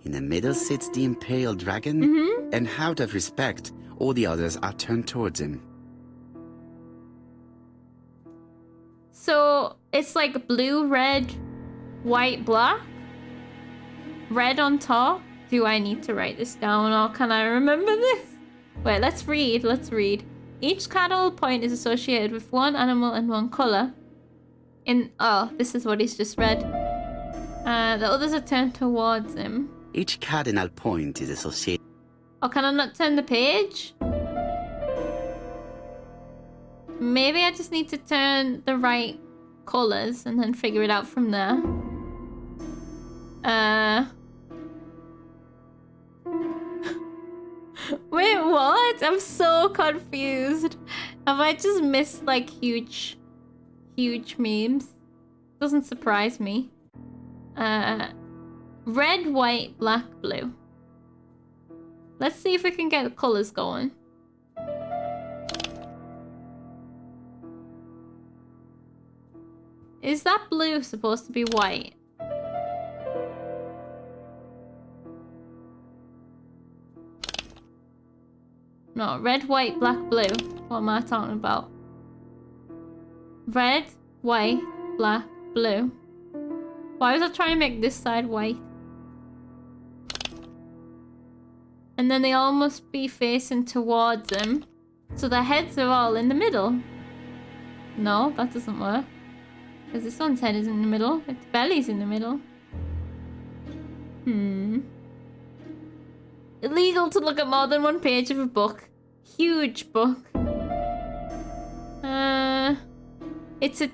B: In the middle sits the imperial dragon, and out of respect, all the others are turned towards him.
A: So it's like blue, red, white, black? red on top. Do I need to write this down or can I remember this? Wait, let's read. Let's read. Each cardinal point is associated with one animal and one color. Oh, this is what he's just read. The others are turned towards him.
B: Each cardinal point is associated.
A: Oh, can I not turn the page? Maybe I just need to turn the right colors and then figure it out from there. Wait, what? I'm so confused. Have I just missed like huge memes? Doesn't surprise me. Red, white, black, blue. Let's see if we can get the colors going. Is that blue supposed to be white? No, red, white, black, blue. What am I talking about? Red, white, black, blue. Why was I trying to make this side white? And then they all must be facing towards him. So their heads are all in the middle. No, that doesn't work. Because this one's head is in the middle. Its belly's in the middle. Illegal to look at more than one page of a book. Huge book. It's a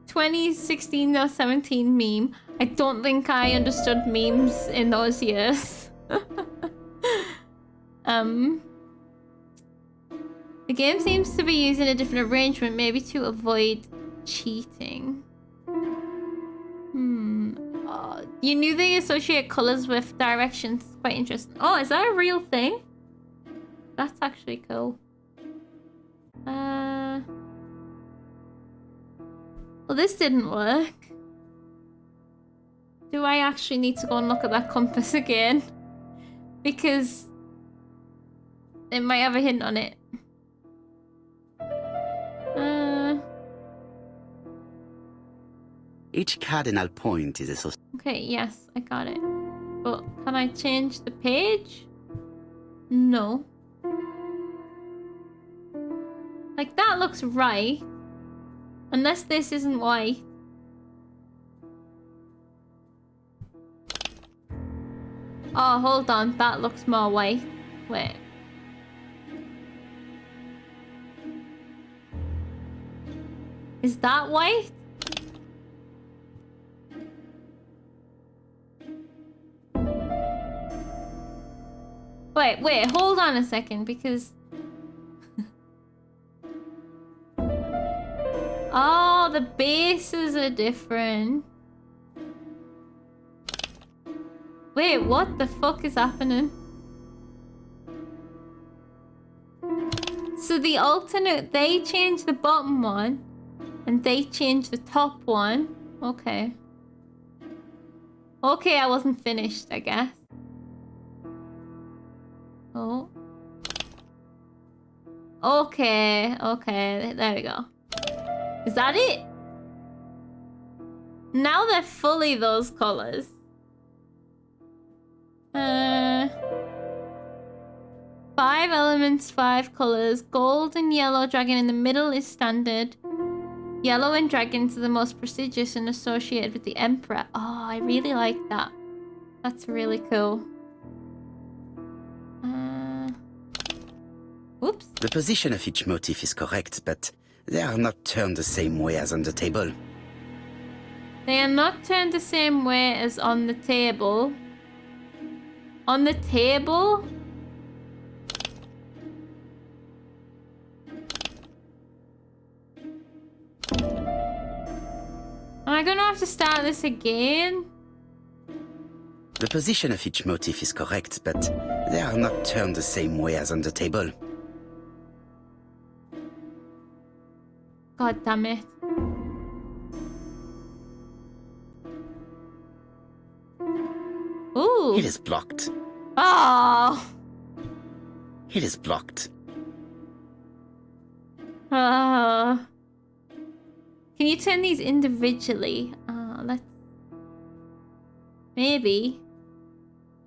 A: 2016 or 17 meme. I don't think I understood memes in those years. The game seems to be using a different arrangement, maybe to avoid cheating. You knew they associate colors with directions. It's quite interesting. Oh, is that a real thing? That's actually cool. Well, this didn't work. Do I actually need to go and look at that compass again? Because it might have a hint on it.
B: Each cardinal point is associated.
A: Okay, yes, I got it. But can I change the page? No. Like, that looks right. Unless this isn't white. Oh, hold on. That looks more white. Wait. Is that white? Wait, hold on a second, because... Oh, the bases are different. Wait, what the fuck is happening? So the alternate, they changed the bottom one, and they changed the top one. Okay. Okay, I wasn't finished, I guess. Oh. Okay, there we go. Is that it? Now they're fully those colors. 5 elements, 5 colors. Gold and yellow dragon in the middle is standard. Yellow and dragons are the most prestigious and associated with the emperor. Oh, I really like that. That's really cool. Oops.
B: The position of each motif is correct, but they are not turned the same way as on the table.
A: They are not turned the same way as on the table. On the table? Am I gonna have to start this again?
B: The position of each motif is correct, but they are not turned the same way as on the table.
A: God damn it. Ooh.
B: It is blocked.
A: Oh.
B: It is blocked.
A: Can you turn these individually? Let's... Maybe.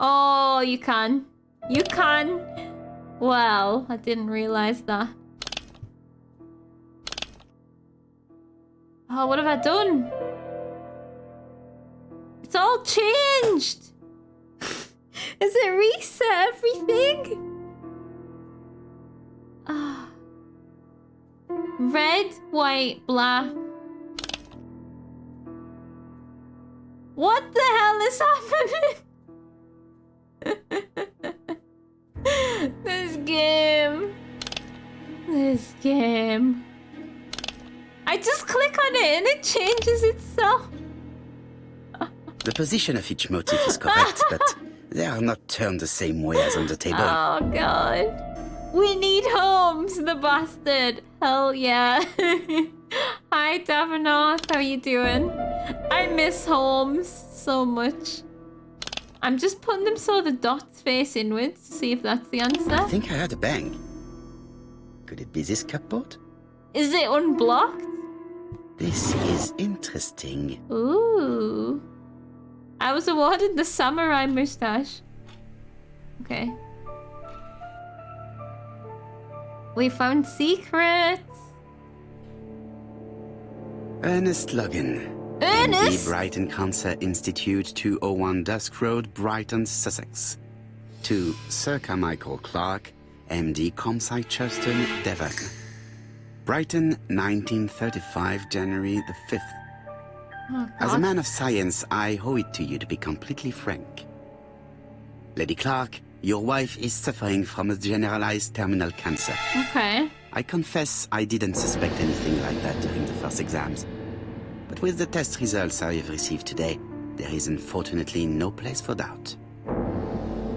A: Oh, you can. You can. Well, I didn't realize that. Oh, what have I done? It's all changed. Is it reset everything? Ah. Red, white, black. What the hell is happening? This game. This game. I just click on it and it changes itself.
B: The position of each motif is correct, but they are not turned the same way as on the table.
A: Oh god. We need Holmes, the bastard. Hell yeah. Hi Davenant, how you doing? I miss Holmes so much. I'm just putting them so the dots face inwards to see if that's the answer.
B: I think I heard a bang. Could it be this cupboard?
A: Is it unblocked?
B: This is interesting.
A: Ooh. I was awarded the samurai mustache. Okay. We found secrets.
B: Ernest Logan.
A: Ernest?
B: MD, Brighton Cancer Institute, 201 Dusk Road, Brighton, Sussex. To Sir Carmichael Clark, MD, Comside Churston, Devon. Brighton, 1935, January the 5th.
A: Oh,
B: As a
A: God.
B: man of science, I owe it to you to be completely frank. Lady Clark, your wife is suffering from a generalized terminal cancer.
A: Okay.
B: I confess I didn't suspect anything like that during the first exams. But with the test results I have received today, there is unfortunately no place for doubt.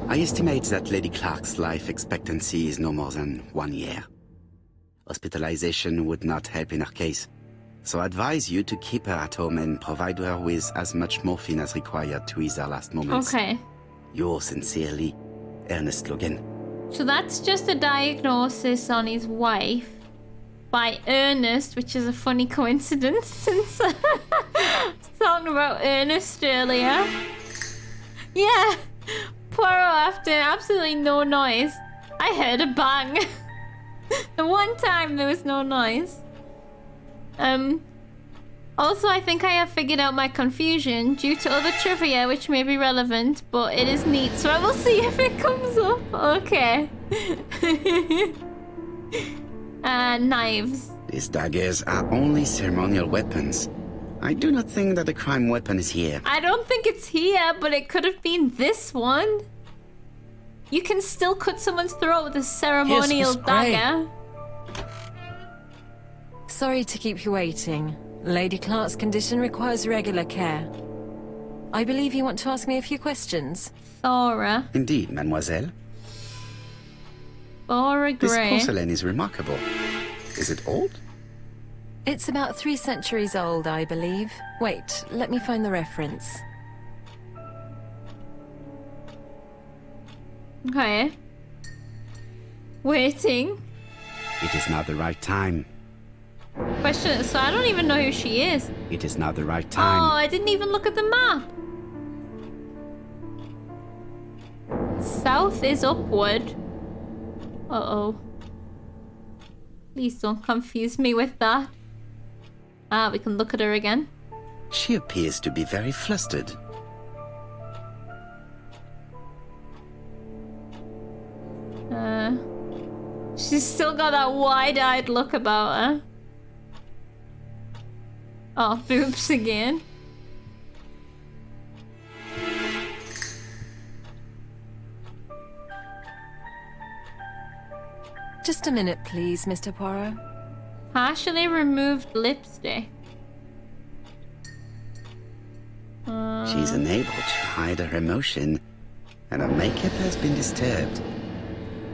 B: I estimate that Lady Clark's life expectancy is no more than 1 year. Hospitalization would not help in her case, so I advise you to keep her at home and provide her with as much morphine as required to ease her last moments.
A: Okay.
B: Yours sincerely, Ernest Logan.
A: So that's just a diagnosis on his wife by Ernest, which is a funny coincidence since I was talking about Ernest earlier. Yeah, Poirot, after absolutely no noise, I heard a bang. The one time there was no noise. Also, I think I have figured out my confusion due to other trivia which may be relevant, but it is neat, so I will see if it comes up. Okay. Knives.
B: These daggers are only ceremonial weapons. I do not think that the crime weapon is here.
A: I don't think it's here, but it could have been this one. You can still cut someone's throat with a ceremonial
G: Miss Gray.
A: dagger.
G: Sorry to keep you waiting. Lady Clark's condition requires regular care. I believe you want to ask me a few questions.
A: Thora.
B: Indeed, mademoiselle.
A: Thora
B: This
A: Grey.
B: porcelain is remarkable. Is it old?
G: It's about 3 centuries old, I believe. Wait, let me find the reference.
A: Okay. Waiting.
B: It is not the right time.
A: Question. So I don't even know who she is.
B: It is not the right
A: Oh,
B: time.
A: I didn't even look at the map. South is upward. Uh-oh. Please don't confuse me with that. Ah, we can look at her again.
B: She appears to be very flustered.
A: She's still got that wide-eyed look about her. Oh, boobs again.
G: Just a minute, please, Mr. Poirot.
A: Partially removed lipstick.
B: She's unable to hide her emotion, and her makeup has been disturbed.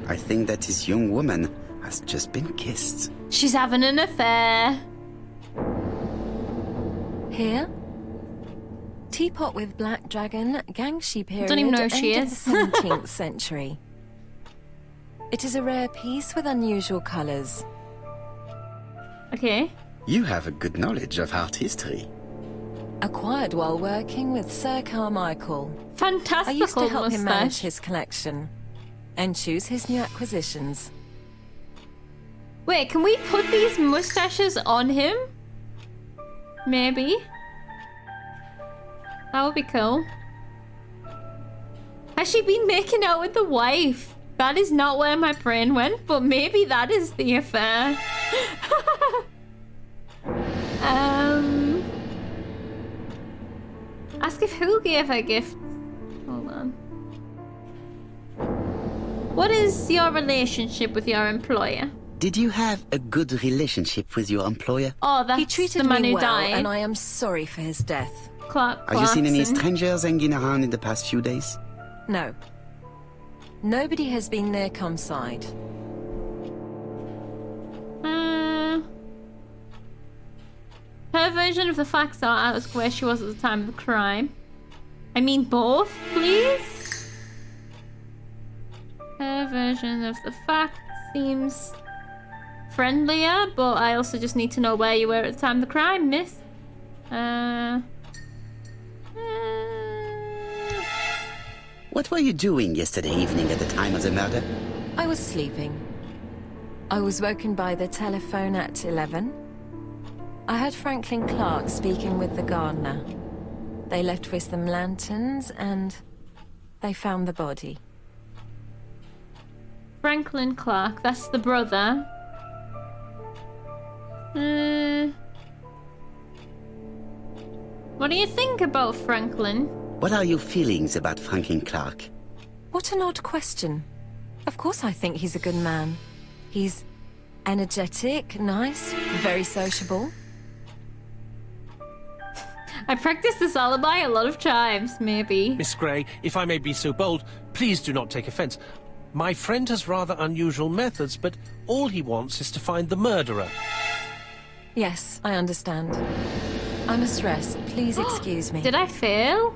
B: I think that this young woman has just been kissed.
A: She's having an affair.
G: Here? Teapot with black dragon, Gangshi period,
A: Don't even know who she
G: end of
A: is.
G: the 17th century. It is a rare piece with unusual colours.
A: Okay.
B: You have a good knowledge of art history.
G: Acquired while working with Sir Carmichael.
A: Fantastical
G: I used to help him manage
A: moustache.
G: his collection and choose his new acquisitions.
A: Wait, can we put these mustaches on him? Maybe. That would be cool. Has she been making out with the wife? That is not where my brain went, but maybe that is the affair. Ask if who gave her gift. Hold on. What is your relationship with your employer?
B: Did you have a good relationship with your employer?
A: Oh, that's
G: He treated
A: the man
G: me
A: who
G: well,
A: died.
G: and I am sorry for his death.
B: Have you seen any strangers hanging around in the past few days?
G: No. Nobody has been near Comside.
A: Her version of the facts are ask where she was at the time of the crime. I mean both, please? Her version of the facts seems friendlier, but I also just need to know where you were at the time of the crime, miss.
B: What were you doing yesterday evening at the time of the murder?
G: I was sleeping. I was woken by the telephone at 11. I heard Franklin Clark speaking with the gardener. They left with some lanterns and they found the body.
A: Franklin Clark, that's the brother. What do you think about Franklin?
B: What are your feelings about Franklin Clark?
G: What an odd question. Of course I think he's a good man. He's energetic, nice, very sociable.
A: I practiced this alibi a lot of times, maybe.
D: Miss Grey, if I may be so bold, please do not take offence. My friend has rather unusual methods, but all he wants is to find the murderer.
G: Yes, I understand. I must rest. Please excuse me.
A: Did I fail?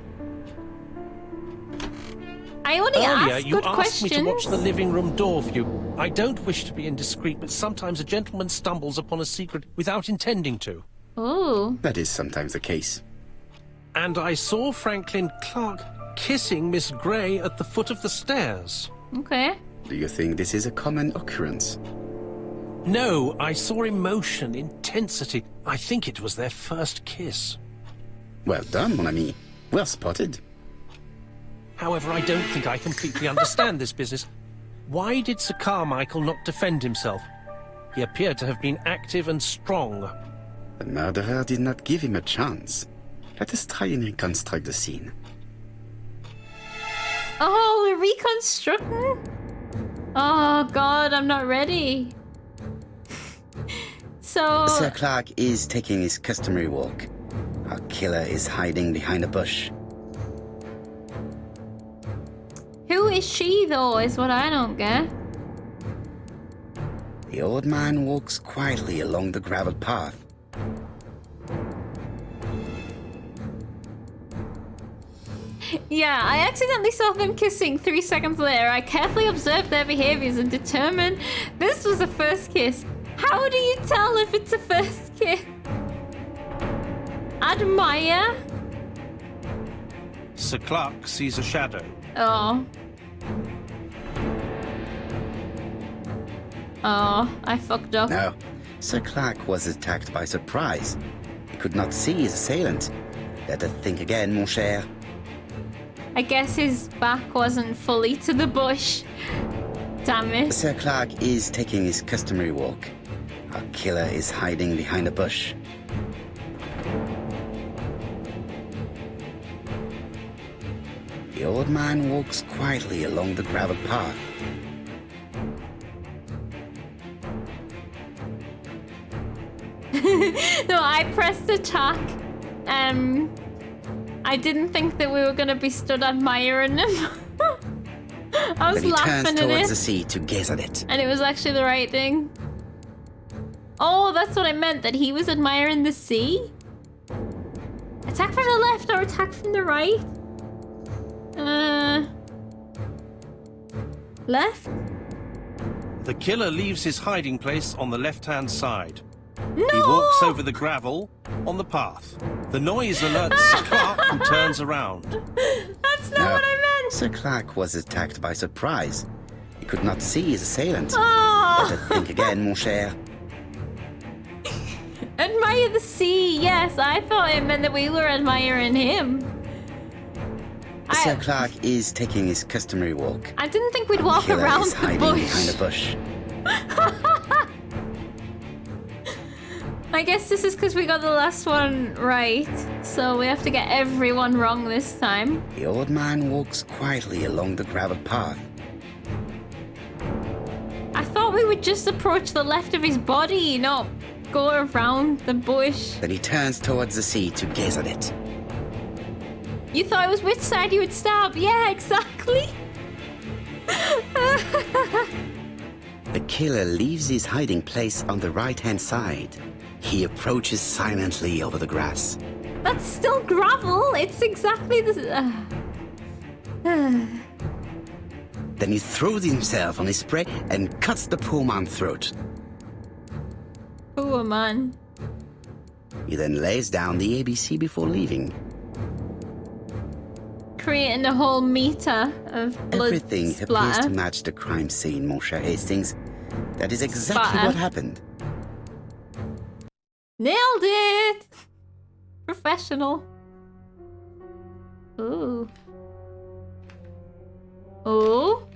A: I only
D: Earlier,
A: asked
D: you
A: good
D: asked
A: questions.
D: me to watch the living room door for you. I don't wish to be indiscreet, but sometimes a gentleman stumbles upon a secret without intending to.
A: Oh.
B: That is sometimes the case.
D: And I saw Franklin Clark kissing Miss Grey at the foot of the stairs.
A: Okay.
B: Do you think this is a common occurrence?
D: No, I saw emotion, intensity. I think it was their first kiss.
B: Well done, mon ami. Well spotted.
D: However, I don't think I completely understand this business. Why did Sir Carmichael not defend himself? He appeared to have been active and strong.
B: The murderer did not give him a chance. Let us try and reconstruct the scene.
A: Oh, we're reconstructing? Oh god, I'm not ready. So...
B: Sir Clark is taking his customary walk. Our killer is hiding behind a bush.
A: Who is she, though, is what I don't get.
B: The old man walks quietly along the gravel path.
A: Yeah, I accidentally saw them kissing 3 seconds later. I carefully observed their behaviors and determined this was a first kiss. How do you tell if it's a first kiss? Admire?
D: Sir Clark sees a shadow.
A: Oh. Oh, I fucked up.
B: No, Sir Clark was attacked by surprise. He could not see his assailant. Let us think again, mon cher.
A: I guess his back wasn't fully to the bush. Damn it.
B: Sir Clark is taking his customary walk. Our killer is hiding behind a bush. The old man walks quietly along the gravel path.
A: No, I pressed attack. I didn't think that we were gonna be stood admiring him. I was
B: Then he turns
A: laughing at
B: towards the
A: it,
B: sea to gaze at it.
A: and it was actually the right thing. Oh, that's what I meant, that he was admiring the sea? Attack from the left or attack from the right? Left?
D: The killer leaves his hiding place on the left-hand side.
A: No!
D: He walks over the gravel on the path. The noise alerts Sir Clark, who turns around.
A: That's not what I meant!
B: Sir Clark was attacked by surprise. He could not see his assailant.
A: Oh!
B: Better think again, mon cher.
A: Admire the sea, yes. I thought it meant that we were admiring him.
B: Sir Clark is taking his customary walk.
A: I didn't think we'd walk
B: Killer
A: around
B: is
A: the
B: hiding
A: bush.
B: behind a bush.
A: I guess this is because we got the last one right, so we have to get everyone wrong this time.
B: The old man walks quietly along the gravel path.
A: I thought we would just approach the left of his body, not go around the bush.
B: Then he turns towards the sea to gaze at it.
A: You thought it was which side you would stab? Yeah, exactly.
B: The killer leaves his hiding place on the right-hand side. He approaches silently over the grass.
A: That's still gravel. It's exactly the...
B: Then he throws himself on his prey and cuts the poor man's throat.
A: Poor man.
B: He then lays down the ABC before leaving.
A: Creating a whole meter of blood
B: Everything appears
A: splatter.
B: to match the crime scene, mon cher Hastings. That is exactly
A: Splatter.
B: what happened.
A: Nailed it! Professional. Ooh. Oh.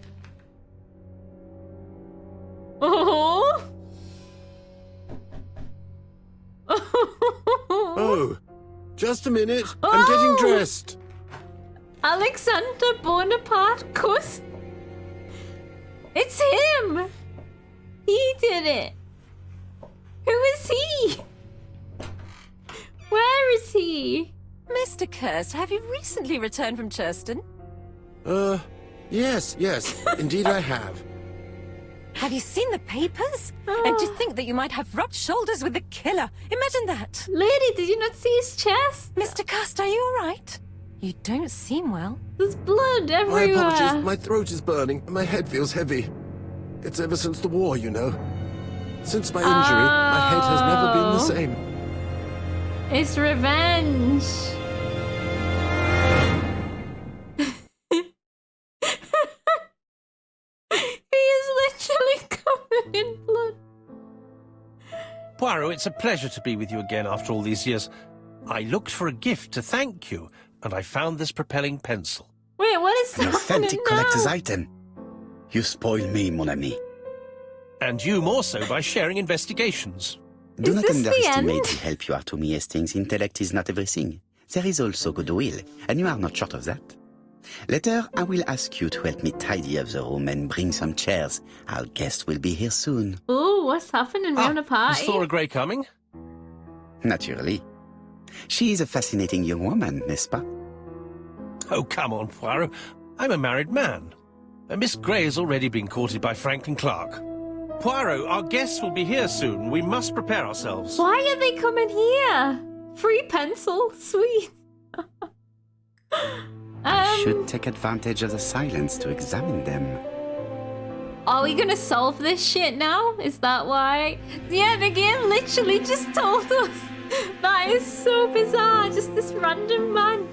A: Oh.
H: Oh, just a minute.
A: Oh!
H: I'm getting dressed.
A: Alexander Bonaparte Cust. It's him! He did it! Who is he? Where is he?
G: Mr. Kirst, have you recently returned from Churston?
H: Yes, indeed I have.
G: Have you seen the papers? And to think that you might have rubbed shoulders with the killer. Imagine that.
A: Lady, did you not see his chest?
G: Mr. Kirst, are you all right? You don't seem well.
A: There's blood
H: My
A: everywhere.
H: apologies, my throat is burning and my head feels heavy. It's ever since the war, you know. Since my injury, my head has never been the same.
A: It's revenge. He is literally covered in blood.
D: Poirot, it's a pleasure to be with you again after all these years. I looked for a gift to thank you, and I found this propelling pencil.
A: Wait, what is
B: An
A: that?
B: authentic collector's item. You spoil me, mon ami.
D: And you more so by sharing investigations.
B: Do
A: Is
B: not
A: this the
B: underestimate
A: end?
B: the help you are to me, Hastings. Intellect is not everything. There is also goodwill, and you are not short of that. Later, I will ask you to help me tidy up the room and bring some chairs. Our guest will be here soon.
A: Oh, what's happening? We're on a
D: Is
A: party.
D: Thora Grey coming?
B: Naturally. She is a fascinating young woman, n'est-ce pas?
D: Oh, come on, Poirot. I'm a married man. And Miss Grey has already been courted by Franklin Clark. Poirot, our guests will be here soon. We must prepare ourselves.
A: Why are they coming here? Free pencil? Sweet.
B: Should take advantage of the silence to examine them.
A: Are we gonna solve this shit now? Is that why? Yeah, the game literally just told us. That is so bizarre. Just this random man.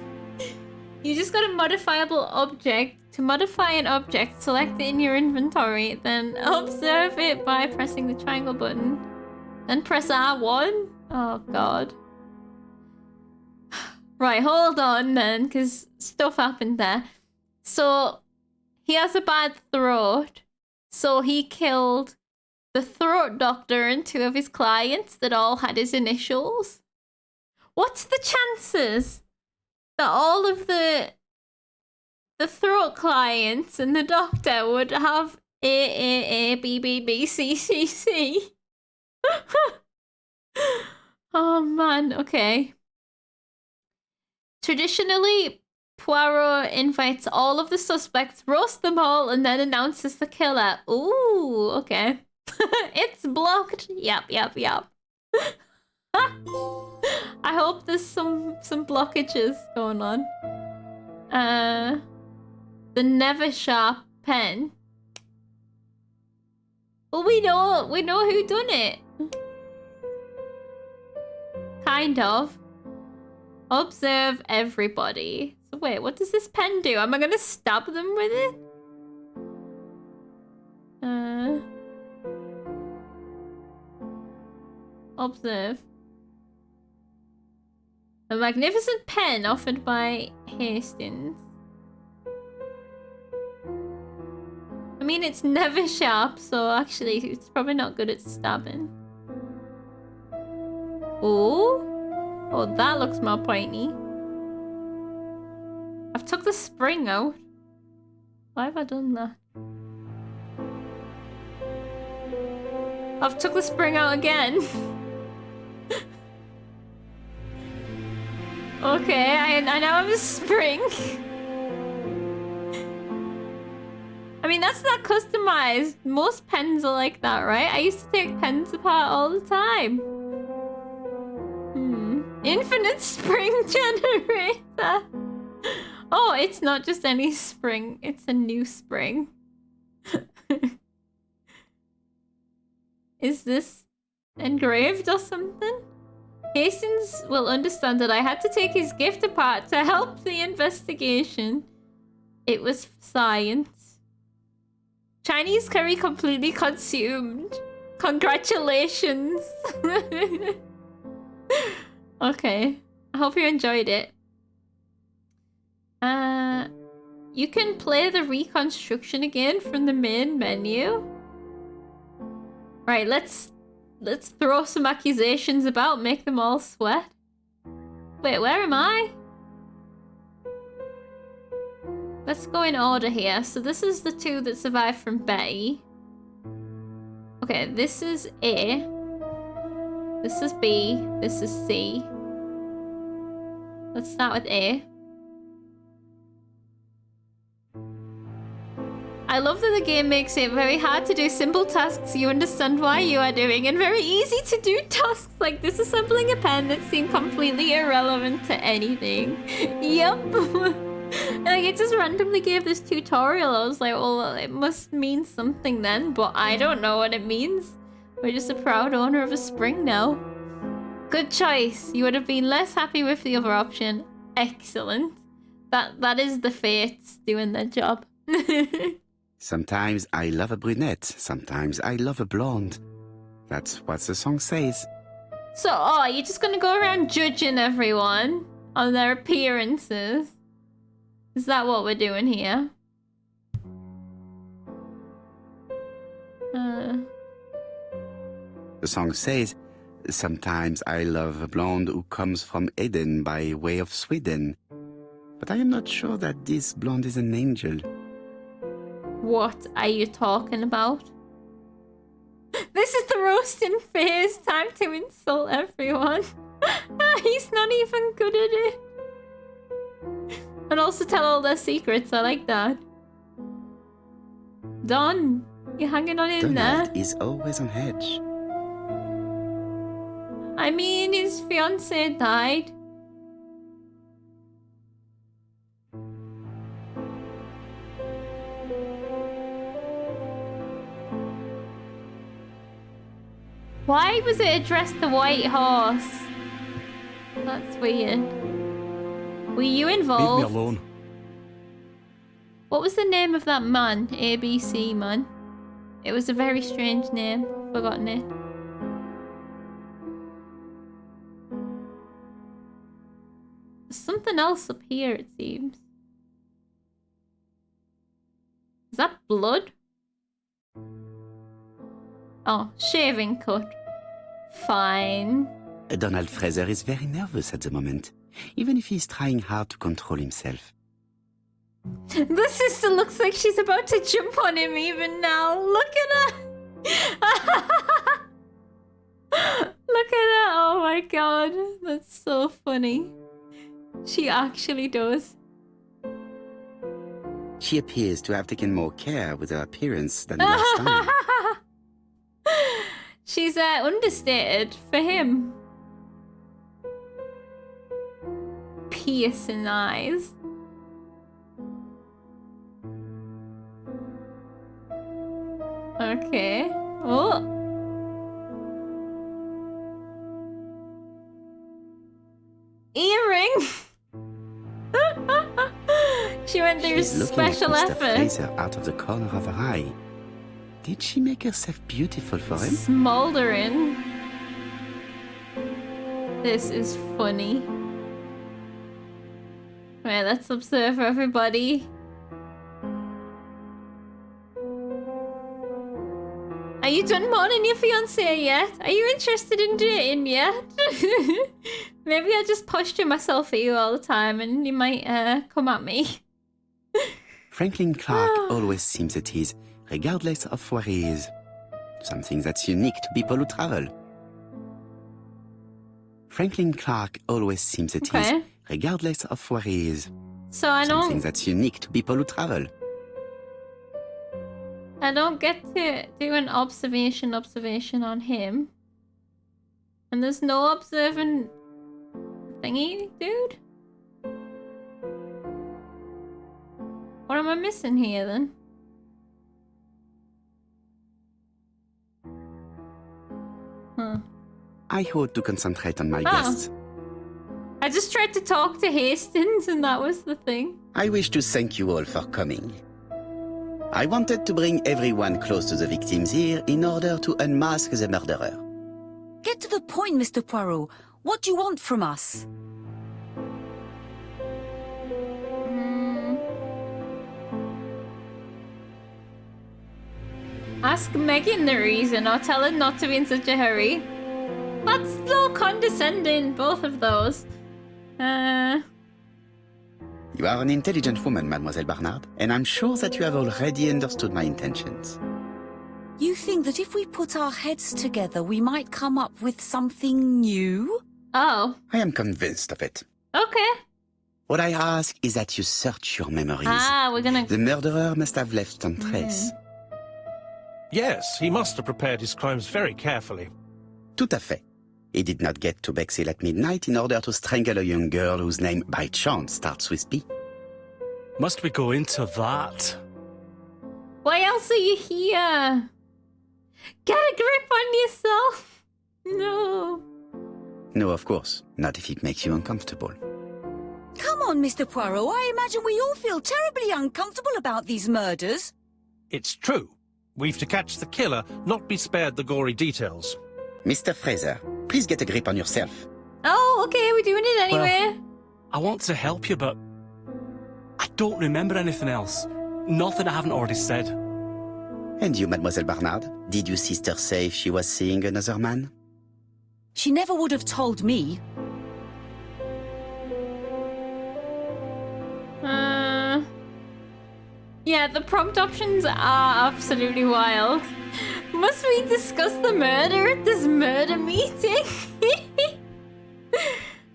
A: You just got a modifiable object. To modify an object, select it in your inventory, then observe it by pressing the triangle button. Then press R1. Oh, God. Right, hold on then, because stuff happened there. So, he has a bad throat. So he killed the throat doctor and two of his clients that all had his initials. What's the chances that all of the throat clients and the doctor would have A, B, B, B, C, C, C? Oh man, okay. Traditionally, Poirot invites all of the suspects, roasts them all, and then announces the killer. Ooh, okay. It's blocked. Yep. I hope there's some blockages going on. The never sharp pen. Well, we know who done it. kind of. Observe everybody. So wait, what does this pen do? Am I gonna stab them with it? Observe. A magnificent pen offered by Hastings. I mean, it's never sharp, so actually it's probably not good at stabbing. Oh, that looks more pointy. I've took the spring out. Why have I done that? I've took the spring out again. Okay, I now have a spring. I mean, that's not customized. Most pens are like that, right? I used to take pens apart all the time. Infinite spring generator. Oh, it's not just any spring. It's a new spring. Is this engraved or something? Hastings will understand that I had to take his gift apart to help the investigation. It was science. Chinese curry completely consumed. Congratulations. Okay. I hope you enjoyed it. You can play the reconstruction again from the main menu. Right, let's throw some accusations about, make them all sweat. Wait, where am I? Let's go in order here. So this is the two that survived from Betty. Okay, this is A. This is B. This is C. Let's start with A. I love that the game makes it very hard to do simple tasks you understand why you are doing, and very easy to do tasks like disassembling a pen that seem completely irrelevant to anything. Yep. Like, it just randomly gave this tutorial. I was like, well, it must mean something then, but I don't know what it means. We're just a proud owner of a spring now. Good choice. You would have been less happy with the other option. Excellent. That is the fates doing their job.
B: Sometimes I love a brunette, sometimes I love a blonde. That's what the song says.
A: So, you're just gonna go around judging everyone on their appearances? Is that what we're doing here?
B: The song says, sometimes I love a blonde who comes from Eden by way of Sweden. But I am not sure that this blonde is an angel.
A: What are you talking about? This is the roasting phase. Time to insult everyone. He's not even good at it. And also tell all their secrets. I like that. Don, you're hanging on in there.
B: Donald is always on edge.
A: I mean, his fiance died. Why was it addressed to White Horse? That's weird. Were you involved?
E: Leave me alone.
A: What was the name of that man? ABC man. It was a very strange name. Forgotten it. There's something else up here, it seems. Is that blood? Oh, shaving cut. Fine.
B: Donald Fraser is very nervous at the moment, even if he's trying hard to control himself.
A: The sister looks like she's about to jump on him even now. Look at her. Look at her. Oh my god. That's so funny. She actually does.
B: She appears to have taken more care with her appearance than last time.
A: She's understated for him. Piercing eyes. Okay. Oh. thing. She went through
B: She's looking at
A: special
B: Mr.
A: effort.
B: Fraser out of the corner of her eye. Did she make herself beautiful for him?
A: Smoldering. This is funny. Right, let's observe everybody. Are you done mourning your fiancé yet? Are you interested in dating yet? Maybe I just posture myself at you all the time and you might come at me.
B: Franklin Clark always seems at ease, regardless of where he is. Something that's unique to people who travel. Franklin Clark always seems at ease, regardless of where he is.
A: So I
B: Something
A: don't
B: that's unique to people who travel.
A: get to do an observation on him. And there's no observant thingy, dude? What am I missing here then? Huh.
B: I ought to concentrate on my guests.
A: I just tried to talk to Hastings and that was the thing.
B: I wish to thank you all for coming. I wanted to bring everyone close to the victims here in order to unmask the murderer.
C: Get to the point, Mr. Poirot. What do you want from us?
A: Ask Megan the reason or tell her not to be in such a hurry. That's so condescending, both of those.
B: You are an intelligent woman, Mademoiselle Barnard, and I'm sure that you have already understood my intentions.
C: You think that if we put our heads together, we might come up with something new?
A: Oh.
B: I am convinced of it.
A: Okay.
B: What I ask is that you search your memories.
A: We're gonna...
B: The murderer must have left some trace.
D: Yes, he must have prepared his crimes very carefully.
B: Tout à fait. He did not get to Bexhill at midnight in order to strangle a young girl whose name by chance starts with P.
E: Must we go into that?
A: Why else are you here? Get a grip on yourself. No.
B: No, of course. Not if it makes you uncomfortable.
C: Come on, Mr. Poirot. I imagine we all feel terribly uncomfortable about these murders.
D: It's true. We've to catch the killer, not be spared the gory details.
B: Mr. Fraser, please get a grip on yourself.
A: Oh, okay, we're doing it anyway.
E: Well, I want to help you, but I don't remember anything else. Nothing I haven't already said.
B: And you, Mademoiselle Barnard, did your sister say if she was seeing another man?
C: She never would have told me.
A: Yeah, the prompt options are absolutely wild. Must we discuss the murder at this murder meeting?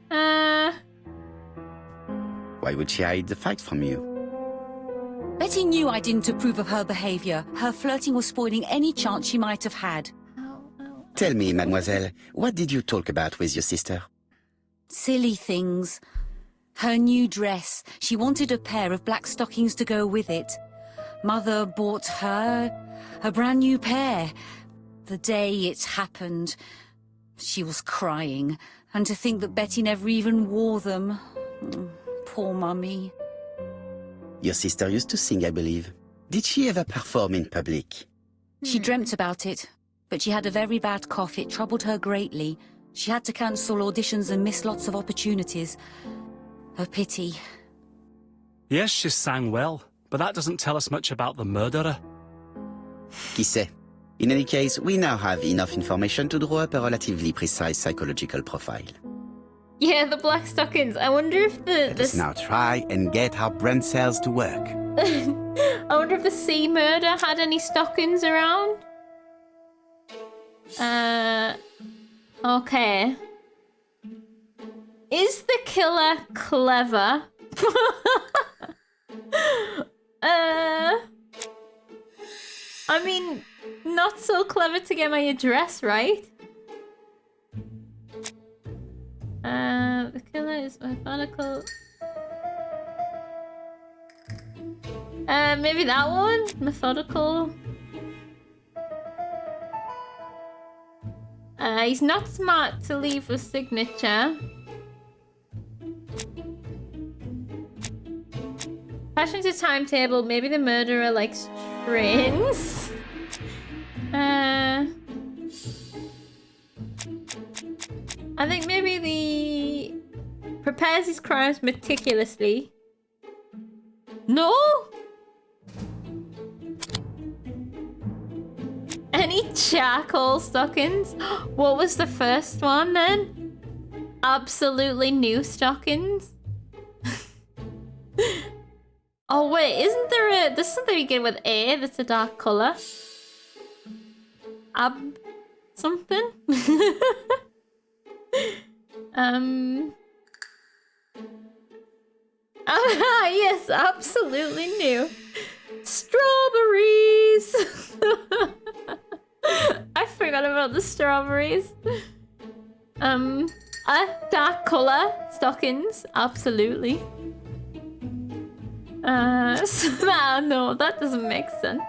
B: Why would she hide the fact from you?
C: Betty knew I didn't approve of her behavior. Her flirting was spoiling any chance she might have had.
B: Tell me, mademoiselle, what did you talk about with your sister?
C: Silly things. Her new dress. She wanted a pair of black stockings to go with it. Mother bought her a brand new pair. The day it happened, she was crying. And to think that Betty never even wore them. Poor Mummy.
B: Your sister used to sing, I believe. Did she ever perform in public?
C: She dreamt about it, but she had a very bad cough. It troubled her greatly. She had to cancel auditions and miss lots of opportunities. A pity.
E: Yes, she sang well, but that doesn't tell us much about the murderer.
B: Qui sait? In any case, we now have enough information to draw up a relatively precise psychological profile.
A: Yeah, the black stockings. I wonder if
B: Let us now try and get our brain cells to work.
A: I wonder if the sea murder had any stockings around. Okay. Is the killer clever? I mean, not so clever to get my address right. The killer is methodical. Maybe that one? Methodical. He's not smart to leave a signature. Passion to timetable. Maybe the murderer likes trains. I think maybe the prepares his crimes meticulously. No? Any charcoal stockings? What was the first one then? Absolutely new stockings? Oh wait, isn't there there's something we get with A that's a dark colour? Something? Yes, absolutely new. Strawberries! I forgot about the strawberries. A dark colour stockings, absolutely. No, that doesn't make sense.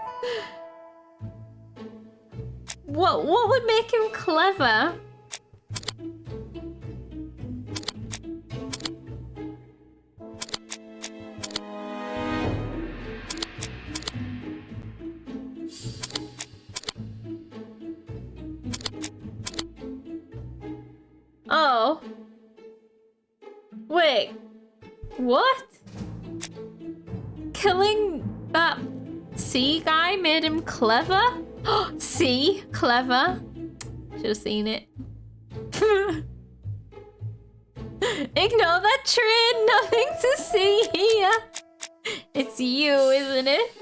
A: What would make him clever? Oh. Wait. What? Killing that C guy made him clever? C, clever. Should have seen it. Ignore that train, nothing to see here. It's you, isn't it?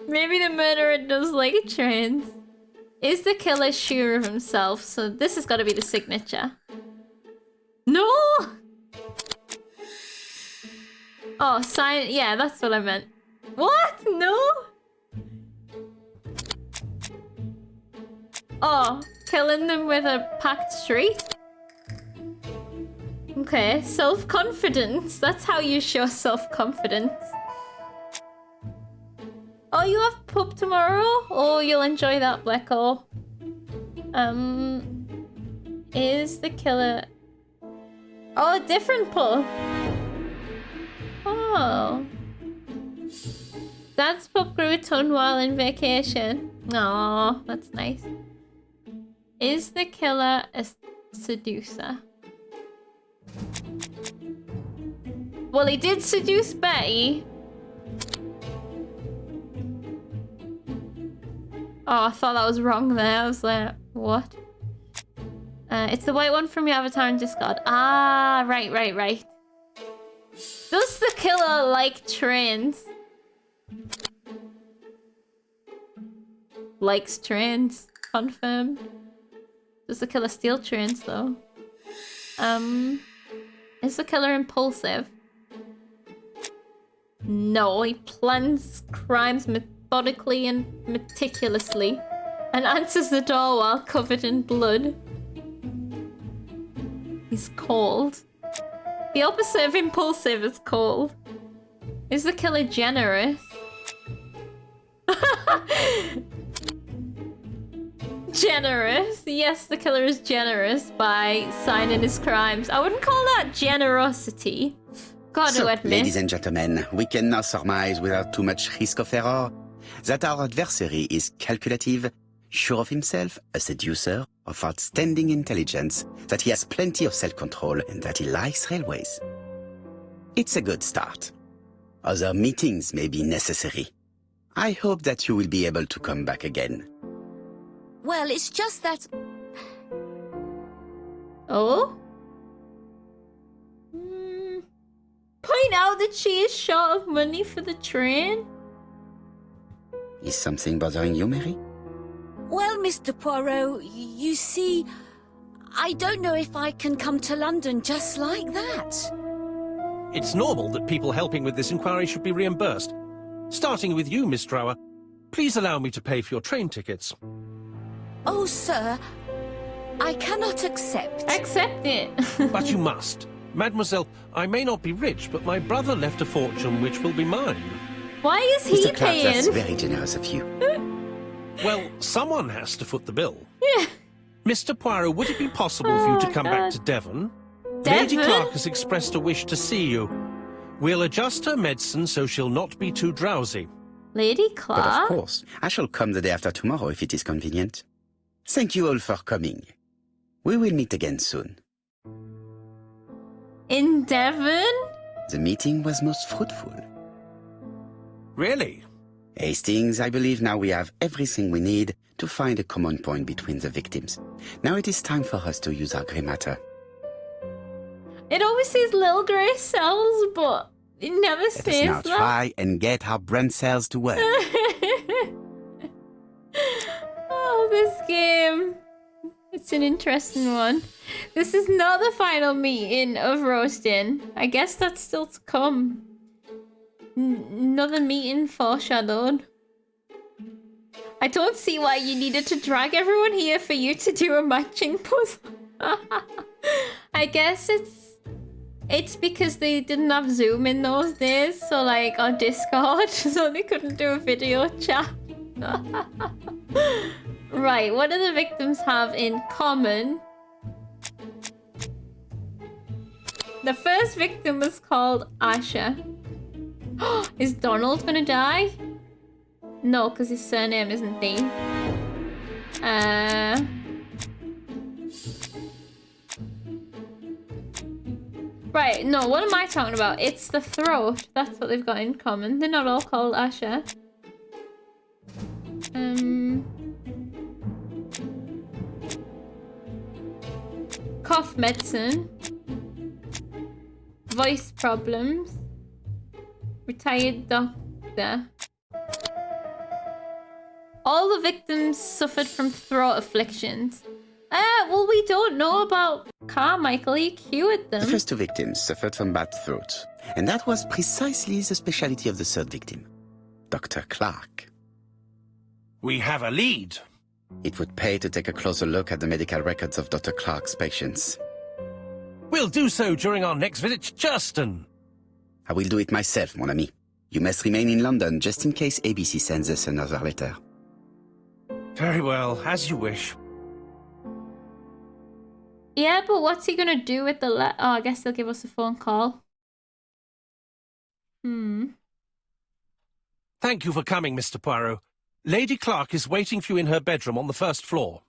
A: Maybe the murderer does like trains. Is the killer sure of himself? So this has got to be the signature. No! Oh, sign. Yeah, that's what I meant. What? No? Oh, killing them with a packed street? Okay, self-confidence. That's how you show self-confidence. Oh, you have pub tomorrow? Oh, you'll enjoy that, Blacko. Is the killer... Oh, a different pub. Oh. Dad's pub grew a ton while in vacation. Aw, that's nice. Is the killer a seducer? Well, he did seduce Betty. Oh, I thought that was wrong there. I was like, what? It's the white one from your avatar and Discord. Ah, right. Does the killer like trains? Likes trains. Confirmed. Does the killer steal trains, though? Is the killer impulsive? No, he plans crimes methodically and meticulously and answers the door while covered in blood. He's cold. The opposite of impulsive is cold. Is the killer generous? Generous? Yes, the killer is generous by signing his crimes. I wouldn't call that generosity. Gotta admit.
B: Ladies and gentlemen, we can now surmise without too much risk of error that our adversary is calculative, sure of himself, a seducer, of outstanding intelligence, that he has plenty of self-control, and that he likes railways. It's a good start. Other meetings may be necessary. I hope that you will be able to come back again.
C: Well, it's just that...
A: Oh? Point out that she is short of money for the train?
B: Is something bothering you, Mary?
C: Well, Mr. Poirot, you see, I don't know if I can come to London just like that.
D: It's normal that people helping with this inquiry should be reimbursed. Starting with you, Miss Drower. Please allow me to pay for your train tickets.
C: Oh, sir, I cannot accept.
A: Accept it.
D: But you must. Mademoiselle, I may not be rich, but my brother left a fortune which will be mine.
A: Why is he
B: Mr. Clark, that's
A: paying?
B: very generous of you.
D: Well, someone has to foot the bill.
A: Yeah.
D: Mr. Poirot, would it be possible for you to come back to Devon?
A: Devon?
D: Lady Clark has expressed a wish to see you. We'll adjust her medicine so she'll not be too drowsy.
A: Lady
B: But
A: Clark?
B: of course, I shall come the day after tomorrow if it is convenient. Thank you all for coming. We will meet again soon.
A: In Devon?
B: The meeting was most fruitful.
D: Really?
B: Hastings, I believe now we have everything we need to find a common point between the victims. Now it is time for us to use our grey matter.
A: It always says little grey cells, but it never
B: Let us
A: says
B: now
A: that.
B: try and get our brain cells to work.
A: Oh, this game. It's an interesting one. This is not the final meeting of roasting. I guess that's still to come. Another meeting foreshadowed. I don't see why you needed to drag everyone here for you to do a matching puzzle. I guess it's because they didn't have Zoom in those days, so like on Discord, so they couldn't do a video chat. Right, what do the victims have in common? The first victim was called Asha. Is Donald gonna die? No, because his surname isn't Dean. Right, no, what am I talking about? It's the throat. That's what they've got in common. They're not all called Asha. Cough medicine. Voice problems. Retired doctor. All the victims suffered from throat afflictions. Well, we don't know about Carmichael. He cured them.
B: The first two victims suffered from bad throats, and that was precisely the specialty of the third victim, Dr. Clark.
D: We have a lead.
B: It would pay to take a closer look at the medical records of Dr. Clark's patients.
D: We'll do so during our next visit to Churston.
B: I will do it myself, mon ami. You must remain in London just in case ABC sends us another letter.
D: Very well, as you wish.
A: Yeah, but what's he gonna do with the Oh, I guess they'll give us a phone call.
D: Thank you for coming, Mr. Poirot. Lady Clark is waiting for you in her bedroom on the first floor.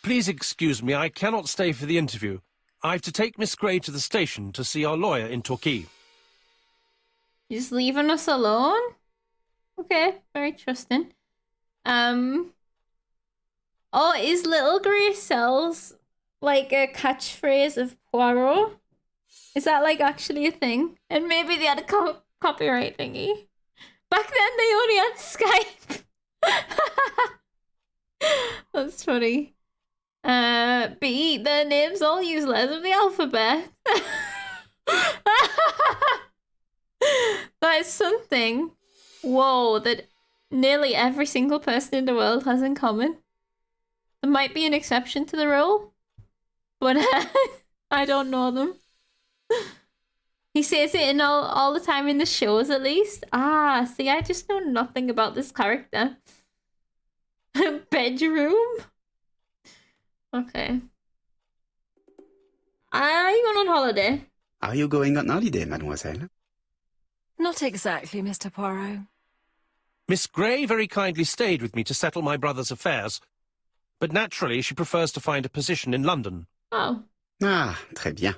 D: Please excuse me, I cannot stay for the interview. I've to take Miss Gray to the station to see our lawyer in Torquay.
A: You're just leaving us alone? Okay, very trusting. Oh, is Little Grey Cells like a catchphrase of Poirot? Is that like actually a thing? And maybe they had a copyright thingy. Back then they only had Skype. That's funny. B, their names all use letters of the alphabet. That is something, whoa, that nearly every single person in the world has in common. There might be an exception to the rule, but I don't know them. He says it in all the time in the shows, at least. Ah, see, I just know nothing about this character. Bedroom? Okay. Are you going on holiday?
B: Are you going on holiday, mademoiselle?
G: Not exactly, Mr. Poirot.
D: Miss Gray very kindly stayed with me to settle my brother's affairs, but naturally she prefers to find a position in London.
A: Oh.
B: Ah, très bien.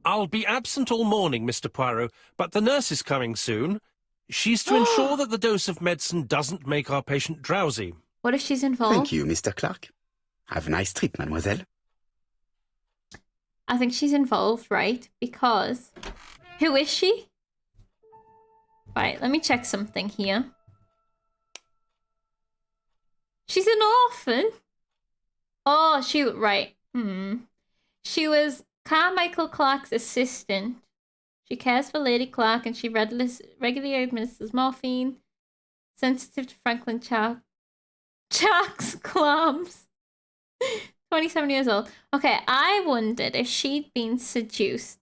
D: I'll be absent all morning, Mr. Poirot, but the nurse is coming soon. She's to ensure that the dose of medicine doesn't make our patient drowsy.
A: What if she's involved?
B: Thank you, Mr. Clark. Have a nice trip, mademoiselle.
A: I think she's involved, right? Because... Who is she? Right, let me check something here. She's an orphan? Oh, right. She was Carmichael Clark's assistant. She cares for Lady Clark and she regularly administers morphine. Sensitive to Franklin Chark's clams. 27 years old. Okay, I wondered if she'd been seduced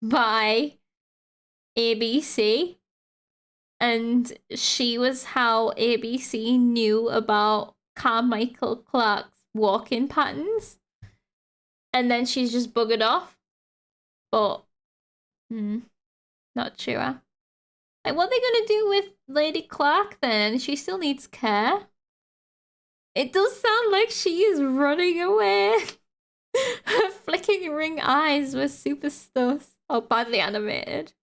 A: by ABC. And she was how ABC knew about Carmichael Clark's walking patterns. And then she's just buggered off. But, Not sure. Like, what are they gonna do with Lady Clark then? She still needs care. It does sound like she is running away. Her flickering eyes were super sus or badly animated.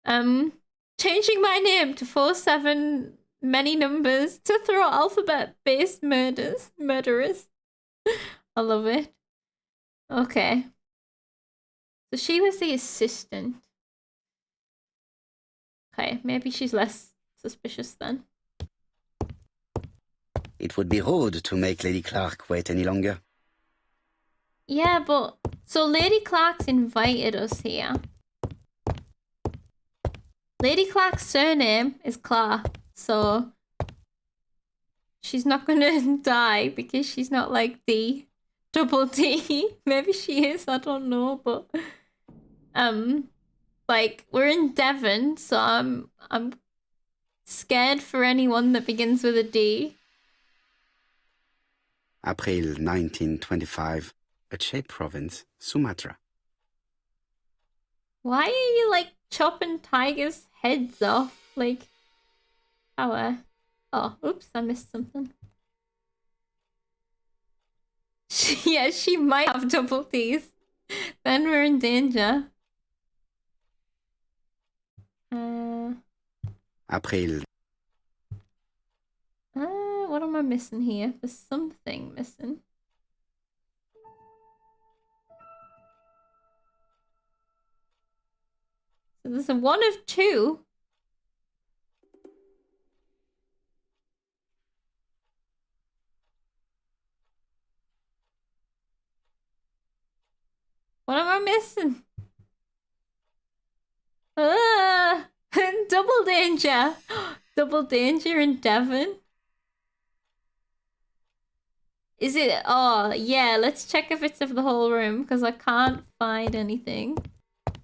A: Changing my name to 47 many numbers to throw alphabet-based murderers. I love it. Okay. So she was the assistant. Okay, maybe she's less suspicious then.
B: It would be rude to make Lady Clark wait any longer.
A: Yeah, but... So Lady Clark's invited us here. Lady Clark's surname is Clark, so... She's not gonna die because she's not like D. Double D. Maybe she is, I don't know, but... Like, we're in Devon, so I'm scared for anyone that begins with a D.
B: April 1925, Aceh Province, Sumatra.
A: Why are you, like, chopping tigers' heads off? Like, how, Oh, oops, I missed something. Yeah, she might have double D's. Then we're in danger.
B: April.
A: What am I missing here? There's something missing. So there's a 1 of 2. What am I missing? Double danger. Double danger in Devon. Is it? Oh, yeah. Let's check if it's of the whole room because I can't find anything.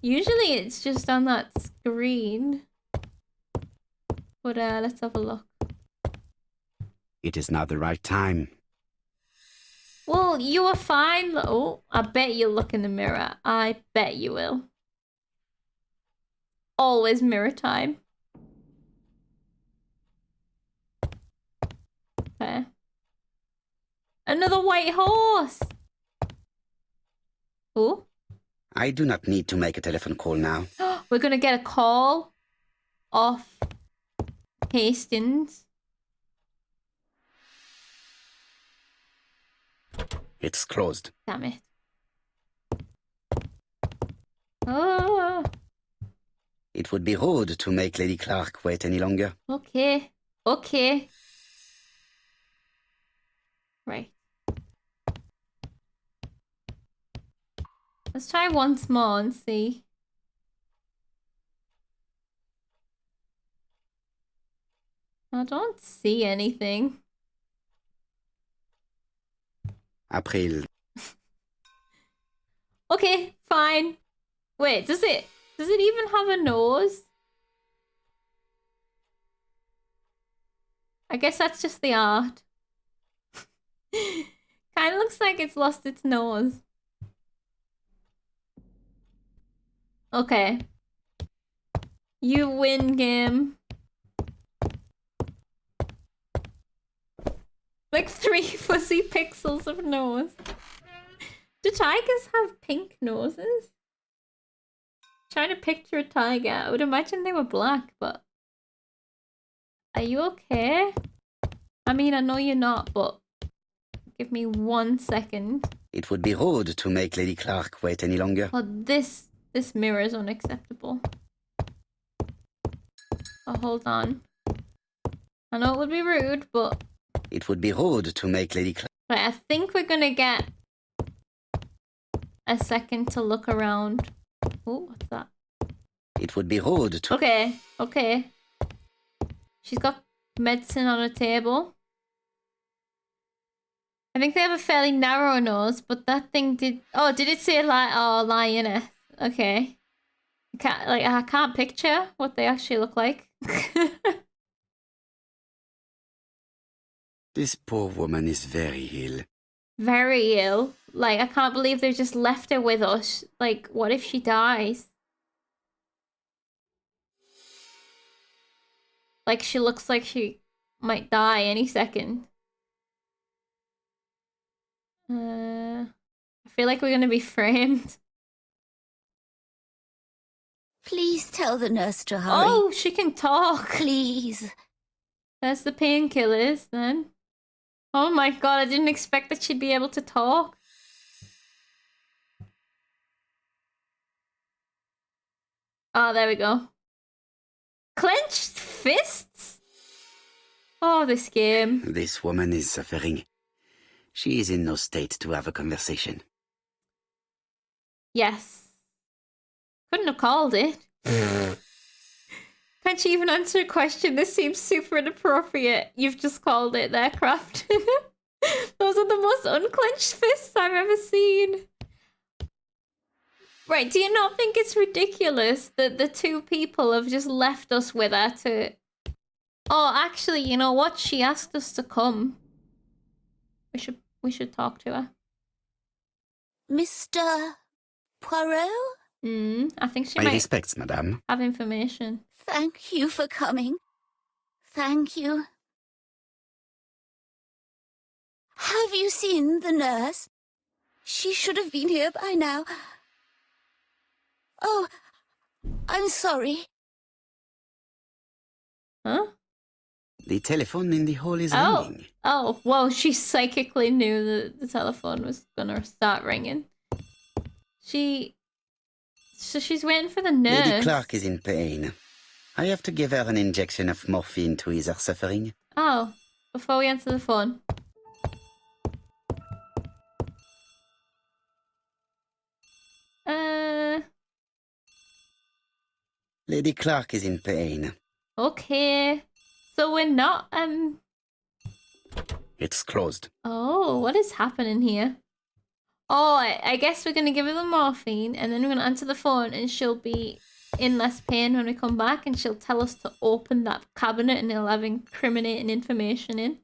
A: Usually it's just on that screen. But let's have a look.
B: It is not the right time.
A: Well, you are fine. Oh, I bet you'll look in the mirror. I bet you will. Always mirror time. Okay. Another white horse! Oh?
B: I do not need to make a telephone call now.
A: We're gonna get a call off Hastings.
B: It's closed.
A: Damn it. Oh.
B: It would be rude to make Lady Clark wait any longer.
A: Okay. Okay. Right. Let's try once more and see. I don't see anything.
B: April.
A: Okay, fine. Wait, does it even have a nose? I guess that's just the art. Kind of looks like it's lost its nose. Okay. You win, game. Like 3 fuzzy pixels of nose. Do tigers have pink noses? Trying to picture a tiger. I would imagine they were black, but... Are you okay? I mean, I know you're not, but... Give me 1 second.
B: It would be rude to make Lady Clark wait any longer.
A: Oh, this mirror is unacceptable. Oh, hold on. I know it would be rude, but...
B: It would be rude to make Lady Clark...
A: Right, I think we're gonna get a second to look around. Oh, what's that?
B: It would be rude to...
A: Okay, okay. She's got medicine on a table. I think they have a fairly narrow nose, but that thing did... Oh, did it say lioness? Okay. I can't picture what they actually look like.
B: This poor woman is very ill.
A: Very ill. Like, I can't believe they just left her with us. Like, what if she dies? Like, she looks like she might die any second. I feel like we're gonna be framed.
C: Please tell the nurse to hurry.
A: Oh, she can talk.
C: Please.
A: There's the painkillers then. Oh my god, I didn't expect that she'd be able to talk. Oh, there we go. Clenched fists? Oh, this game.
B: This woman is suffering. She is in no state to have a conversation.
A: Yes. Couldn't have called it. Can't you even answer a question? This seems super inappropriate. You've just called it there, Craft. Those are the most unclenched fists I've ever seen. Right, do you not think it's ridiculous that the two people have just left us with her to... Oh, actually, you know what? She asked us to come. We should talk to her.
C: Mr. Poirot?
A: I think she
B: My
A: might
B: respects, madame.
A: have information.
C: Thank you for coming. Thank you. Have you seen the nurse? She should have been here by now. Oh, I'm sorry.
A: Huh?
B: The telephone in the hall is ringing.
A: Oh, well, she psychically knew that the telephone was gonna start ringing. So she's waiting for the nurse.
B: Lady Clark is in pain. I have to give her an injection of morphine to ease her suffering.
A: Oh, before we answer the phone.
B: Lady Clark is in pain.
A: Okay. So we're not,
B: It's closed.
A: Oh, what is happening here? Oh, I guess we're gonna give her the morphine, and then we're gonna answer the phone, and she'll be in less pain when we come back, and she'll tell us to open that cabinet, and it'll have incriminating information in.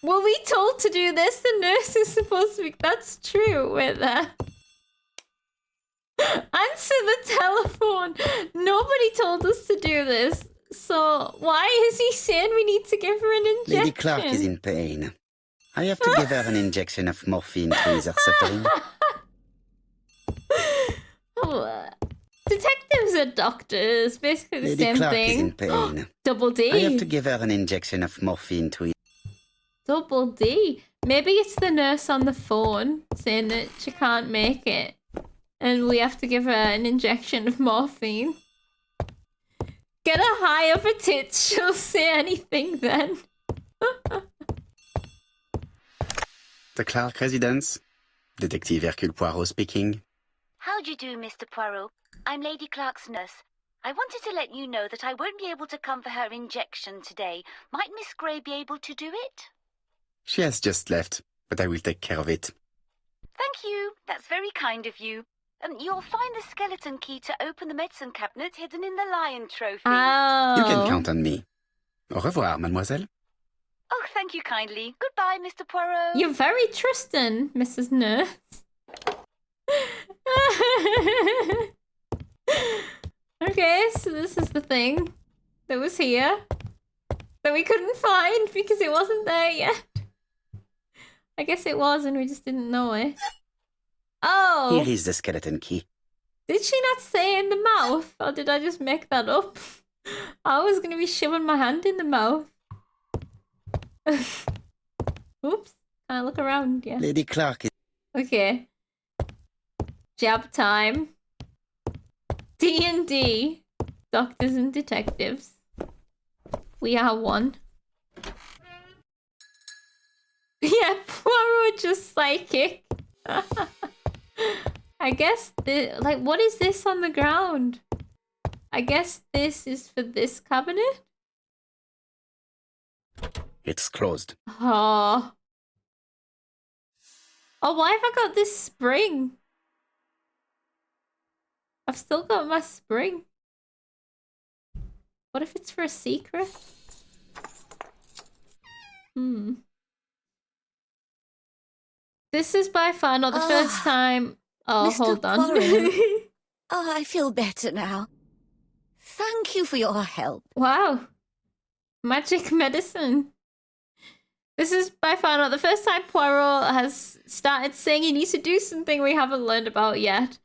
A: Were we told to do this? The nurse is supposed to be... That's true. Wait there. Answer the telephone. Nobody told us to do this. So why is he saying we need to give her an injection?
B: Lady Clark is in pain. I have to give her an injection of morphine to ease her suffering.
A: Detectives are doctors. Basically the
B: Lady
A: same
B: Clark
A: thing.
B: is in pain.
A: Double D.
B: I have to give her an injection of morphine to ease...
A: Double D. Maybe it's the nurse on the phone saying that she can't make it. And we have to give her an injection of morphine. Get her high of her tits. She'll say anything then.
B: The Clark residence. Detective Hercule Poirot speaking.
I: How do you do, Mr. Poirot? I'm Lady Clark's nurse. I wanted to let you know that I won't be able to come for her injection today. Might Miss Grey be able to do it?
B: She has just left, but I will take care of it.
I: Thank you. That's very kind of you. You'll find the skeleton key to open the medicine cabinet hidden in the lion trophy.
A: Oh.
B: You can count on me. Au revoir, mademoiselle.
I: Oh, thank you kindly. Goodbye, Mr. Poirot.
A: You're very trusting, Mrs. Nurse. Okay, so this is the thing that was here that we couldn't find because it wasn't there yet. I guess it was and we just didn't know it. Oh!
B: Here is the skeleton key.
A: Did she not say in the mouth? Or did I just make that up? I was going to be shoving my hand in the mouth. Oops. Can I look around? Yeah.
B: Lady Clark is...
A: Okay. Jab time. D&D. Doctors and detectives. We are one. Yeah, Poirot just psychic. I guess like, what is this on the ground? I guess this is for this cabinet?
B: It's closed.
A: Oh. Oh, why have I got this spring? I've still got my spring. What if it's for a secret? This is by far not the first time. Oh,
C: Mr.
A: hold on.
C: Oh, I feel better now. Thank you for your help.
A: Wow. Magic medicine. This is by far not the first time Poirot has started saying he needs to do something we haven't learned about yet.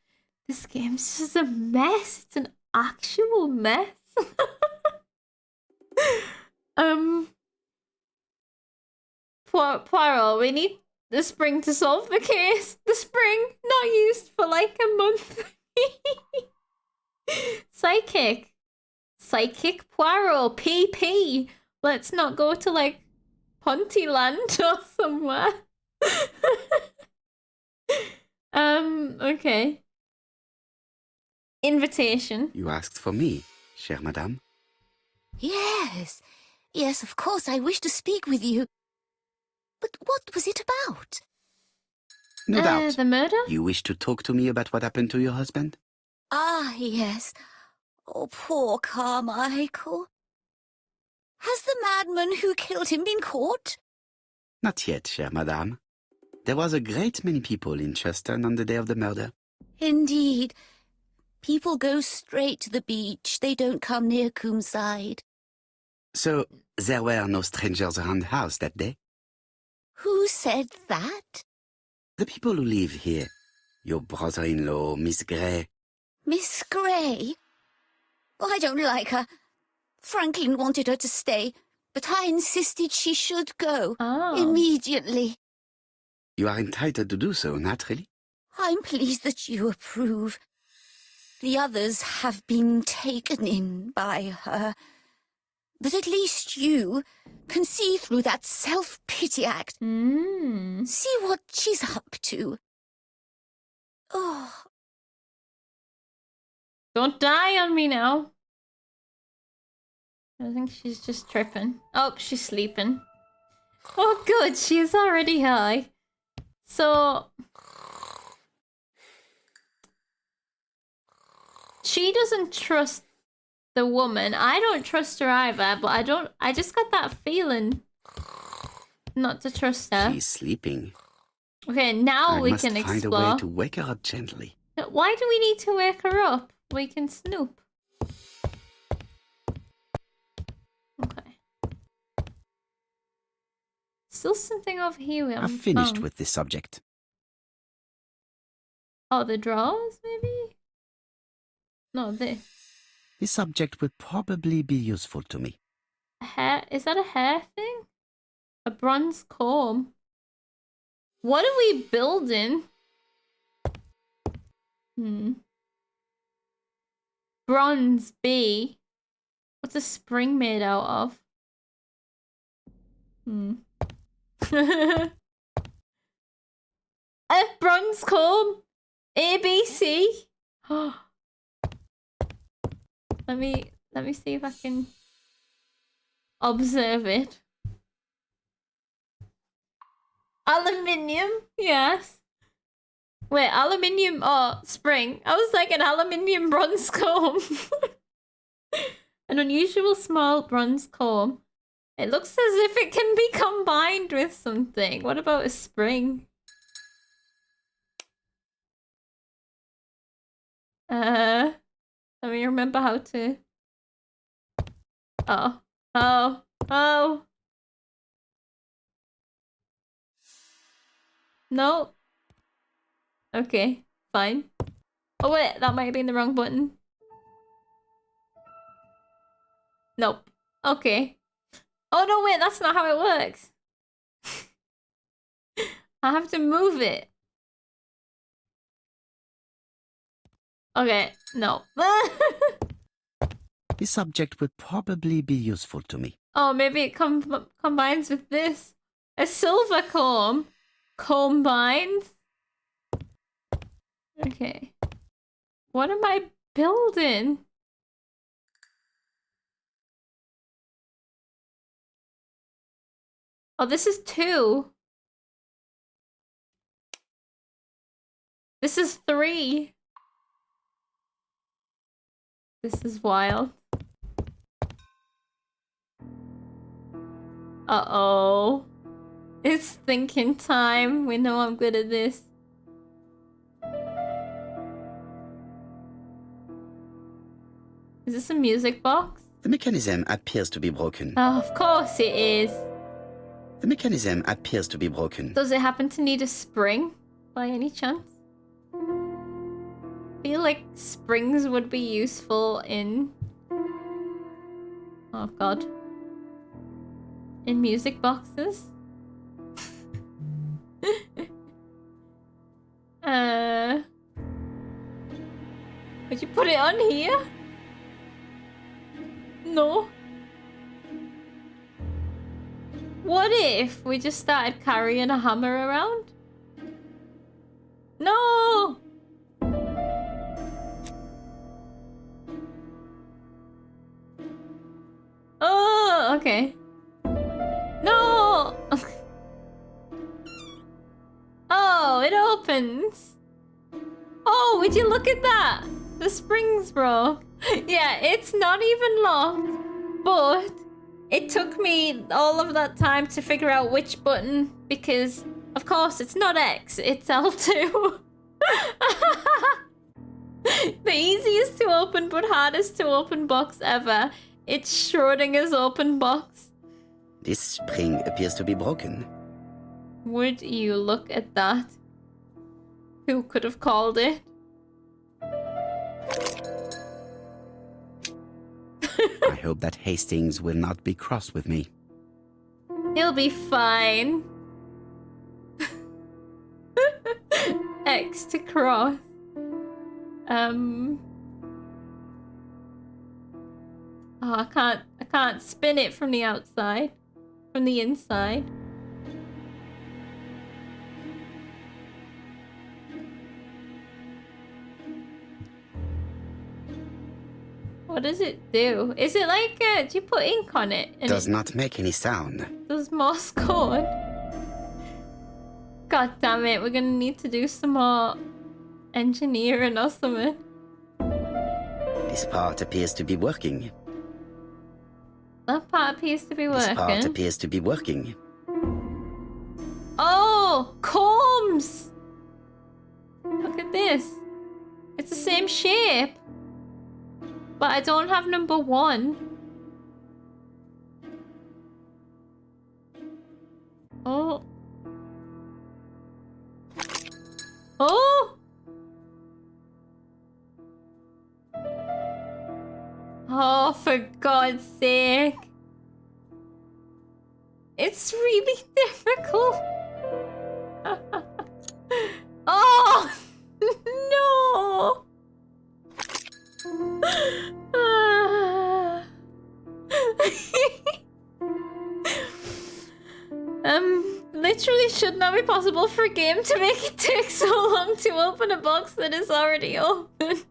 A: This game's just a mess. It's an actual mess. Poirot, we need the spring to solve the case. The spring, not used for like a month. Psychic. Psychic Poirot, PP. Let's not go to like Pontyland or somewhere. Okay. Invitation.
B: You asked for me, chère madame.
C: Yes, yes, of course, I wish to speak with you. But what was it about?
B: No doubt.
A: The murder?
B: You wish to talk to me about what happened to your husband?
C: Ah, yes. Oh, poor Carmichael. Has the madman who killed him been caught?
B: Not yet, chère madame. There was a great many people in Cheston on the day of the murder.
C: Indeed. People go straight to the beach. They don't come near Coomside.
B: So, there were no strangers around the house that day?
C: Who said that?
B: The people who live here. Your brother-in-law, Miss Gray.
C: Miss Gray? Oh, I don't like her. Franklin wanted her to stay, but I insisted she should go. Immediately.
B: You are entitled to do so, naturally.
C: I'm pleased that you approve. The others have been taken in by her. But at least you can see through that self-pity act. See what she's up to. Oh.
A: Don't die on me now. I think she's just tripping. Oh, she's sleeping. Oh, good. She is already high. So... she doesn't trust the woman. I don't trust her either, but I just got that feeling not to trust her.
B: She's sleeping.
A: Okay, now we can explore.
B: I must find a way to wake her up gently.
A: Why do we need to wake her up? We can snoop. Okay. Still something over here we
B: I've
A: haven't
B: finished
A: found.
B: with this subject.
A: Oh, the drawers, maybe? No, this.
B: This subject will probably be useful to me.
A: A hair? Is that a hair thing? A bronze comb? What are we building? Bronze B. What's a spring made out of? A bronze comb. ABC. Let me see if I can observe it. Aluminium, yes. Wait, aluminium or spring? I was like an aluminium bronze comb. An unusual small bronze comb. It looks as if it can be combined with something. What about a spring? Let me remember how to... Oh. No. Okay, fine. Oh wait, that might have been the wrong button. Nope. Okay. Oh no, wait, that's not how it works. I have to move it. Okay, no.
B: This subject will probably be useful to me.
A: Oh, maybe it combines with this. A silver comb. Combines. Okay. What am I building? Oh, this is 2. This is 3. This is wild. Uh-oh. It's thinking time. We know I'm good at this. Is this a music box?
B: The mechanism appears to be broken.
A: Oh, of course it is.
B: The mechanism appears to be broken.
A: Does it happen to need a spring by any chance? I feel like springs would be useful in... Oh god. In music boxes? Would you put it on here? No. What if we just started carrying a hammer around? No! Oh, okay. No! Oh, it opens. Oh, would you look at that? The springs broke. Yeah, it's not even locked, but it took me all of that time to figure out which button, because of course it's not X, it's L2. The easiest to open but hardest to open box ever. It's Schrodinger's open box.
B: This spring appears to be broken.
A: Would you look at that? Who could have called it?
B: I hope that Hastings will not be cross with me.
A: He'll be fine. X to cross. Oh, I can't spin it from the outside. From the inside. What does it do? Is it like, do you put ink on it? And
B: Does
A: it
B: not make any sound.
A: does Morse code? God damn it, we're gonna need to do some more engineering or something.
B: This part appears to be working.
A: That part appears to be
B: This part
A: working.
B: appears to be working.
A: Oh, combs! Look at this. It's the same shape. But I don't have number 1. Oh. Oh! Oh, for God's sake. It's really difficult. Oh! No! Literally should not be possible for a game to make it take so long to open a box that is already open.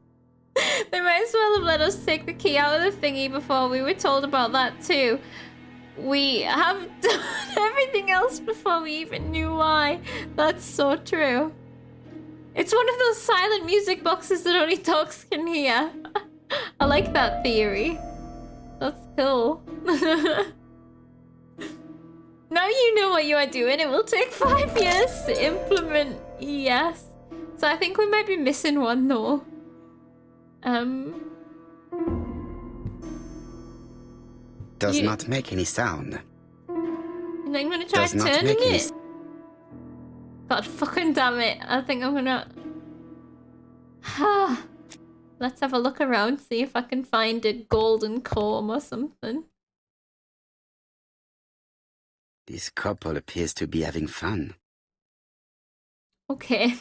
A: They might as well have let us take the key out of the thingy before. We were told about that too. We have done everything else before we even knew why. That's so true. It's one of those silent music boxes that only dogs can hear. I like that theory. That's cool. Now you know what you are doing. It will take 5 years to implement. Yes. So I think we might be missing one though.
B: Does not make any sound.
A: And I'm gonna try
B: Does not
A: turning
B: make any
A: it. God fucking damn it. I think I'm gonna... Let's have a look around, see if I can find a golden comb or something.
B: This couple appears to be having fun.
A: Okay.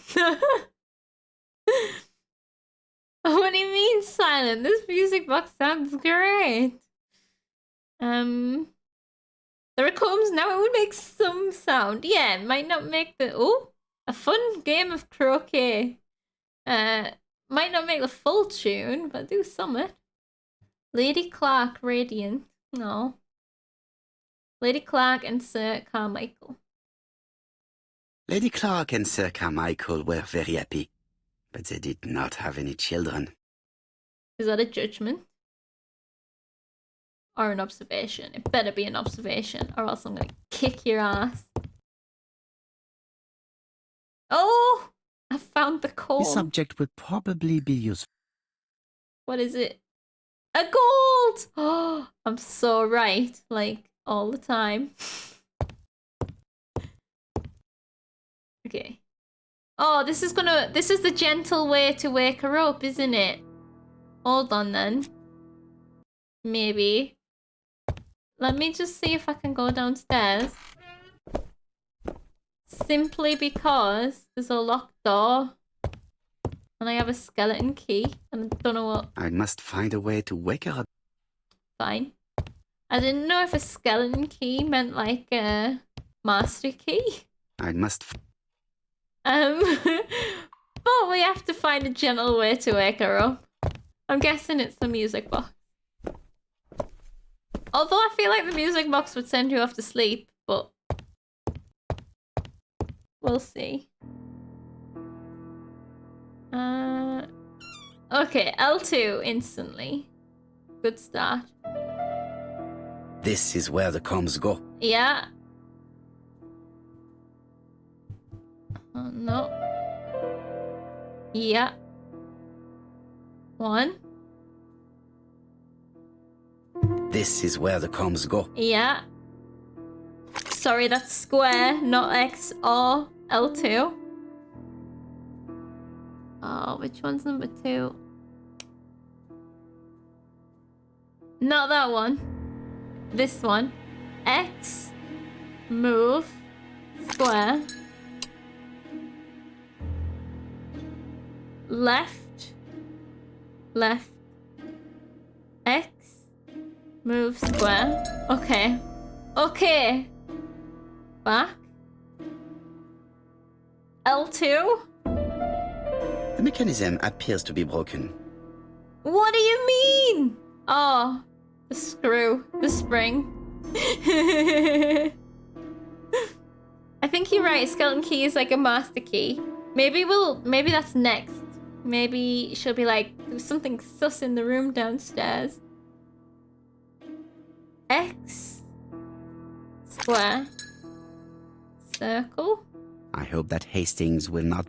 A: What do you mean silent? This music box sounds great. There are combs now. It would make some sound. Yeah, it might not make the... Oh, a fun game of croquet. Might not make the full tune, but do something. Lady Clark Radiant. No. Lady Clark and Sir Carmichael.
B: Lady Clark and Sir Carmichael were very happy, but they did not have any children.
A: Is that a judgment? Or an observation? It better be an observation, or else I'm gonna kick your ass. Oh! I found the comb.
B: This object would probably be useful.
A: What is it? A gold! Oh, I'm so right. Like, all the time. Okay. Oh, this is the gentle way to wake her up, isn't it? Hold on then. Maybe. Let me just see if I can go downstairs. Simply because there's a locked door. And I have a skeleton key. And I don't know what...
B: I must find a way to wake her up.
A: Fine. I didn't know if a skeleton key meant like a master key.
B: I must...
A: But we have to find a gentle way to wake her up. I'm guessing it's the music box. Although I feel like the music box would send you off to sleep, but... we'll see. Okay, L2 instantly. Good start.
B: This is where the comms go.
A: Yeah. Oh, no. Yeah. 1.
B: This is where the comms go.
A: Yeah. Sorry, that's square, not X or L2. Oh, which one's number 2? Not that one. This one. X. Move. Square. Left. Left. X. Move square. Okay. Okay. Back. L2.
B: The mechanism appears to be broken.
A: What do you mean? Oh, the screw. The spring. I think you're right. Skeleton key is like a master key. Maybe that's next. Maybe she'll be like, there's something sus in the room downstairs. X. Square. Circle.
B: I hope that Hastings will not...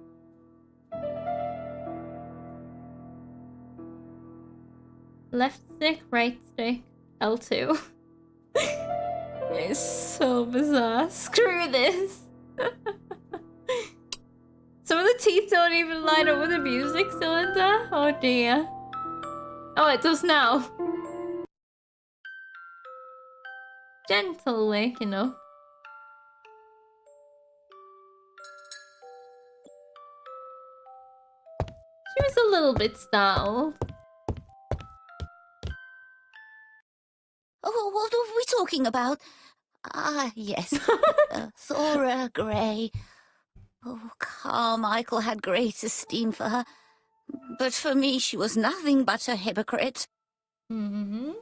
A: Left stick, right stick, L2. It's so bizarre. Screw this. Some of the teeth don't even line up with the music cylinder. Oh dear. Oh, it does now. Gentle waking up. She was a little bit startled.
C: Oh, what are we talking about? Ah, yes. Thora Grey. Oh, Carmichael had great esteem for her. But for me, she was nothing but a hypocrite.
A: Mm-hmm.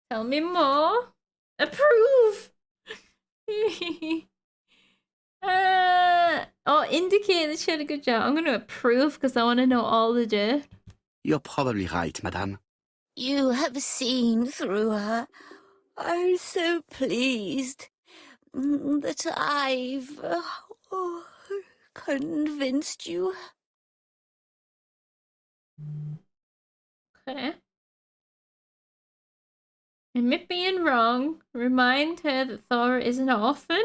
A: Tell me more. Approve. Indicate that she had a good job. I'm going to approve because I want to know all the dirt.
B: You're probably right, madame.
C: You have seen through her. I'm so pleased that I've convinced you.
A: Okay. Admit being wrong. Remind her that Thora is an orphan.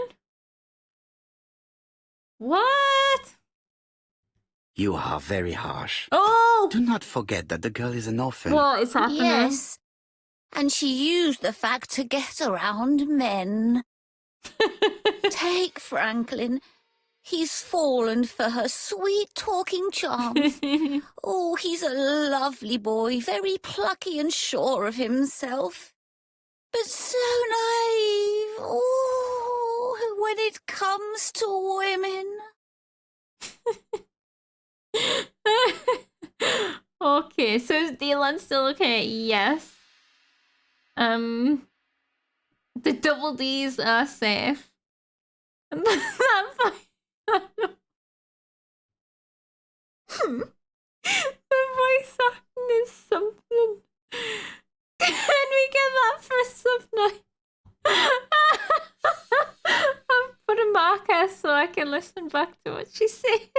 A: What?
B: You are very harsh.
A: Oh!
B: Do not forget that the girl is an orphan.
A: What is happening?
C: Yes. And she used the fact to get around men. Take Franklin. He's fallen for her sweet talking charms. Oh, he's a lovely boy, very plucky and sure of himself. But so naive. Oh, when it comes to women.
A: Okay, so is Dylan still okay? Yes. The double D's are safe. And that the voice acting is something. Can we get that for sub night? I've put a marker so I can listen back to what she said.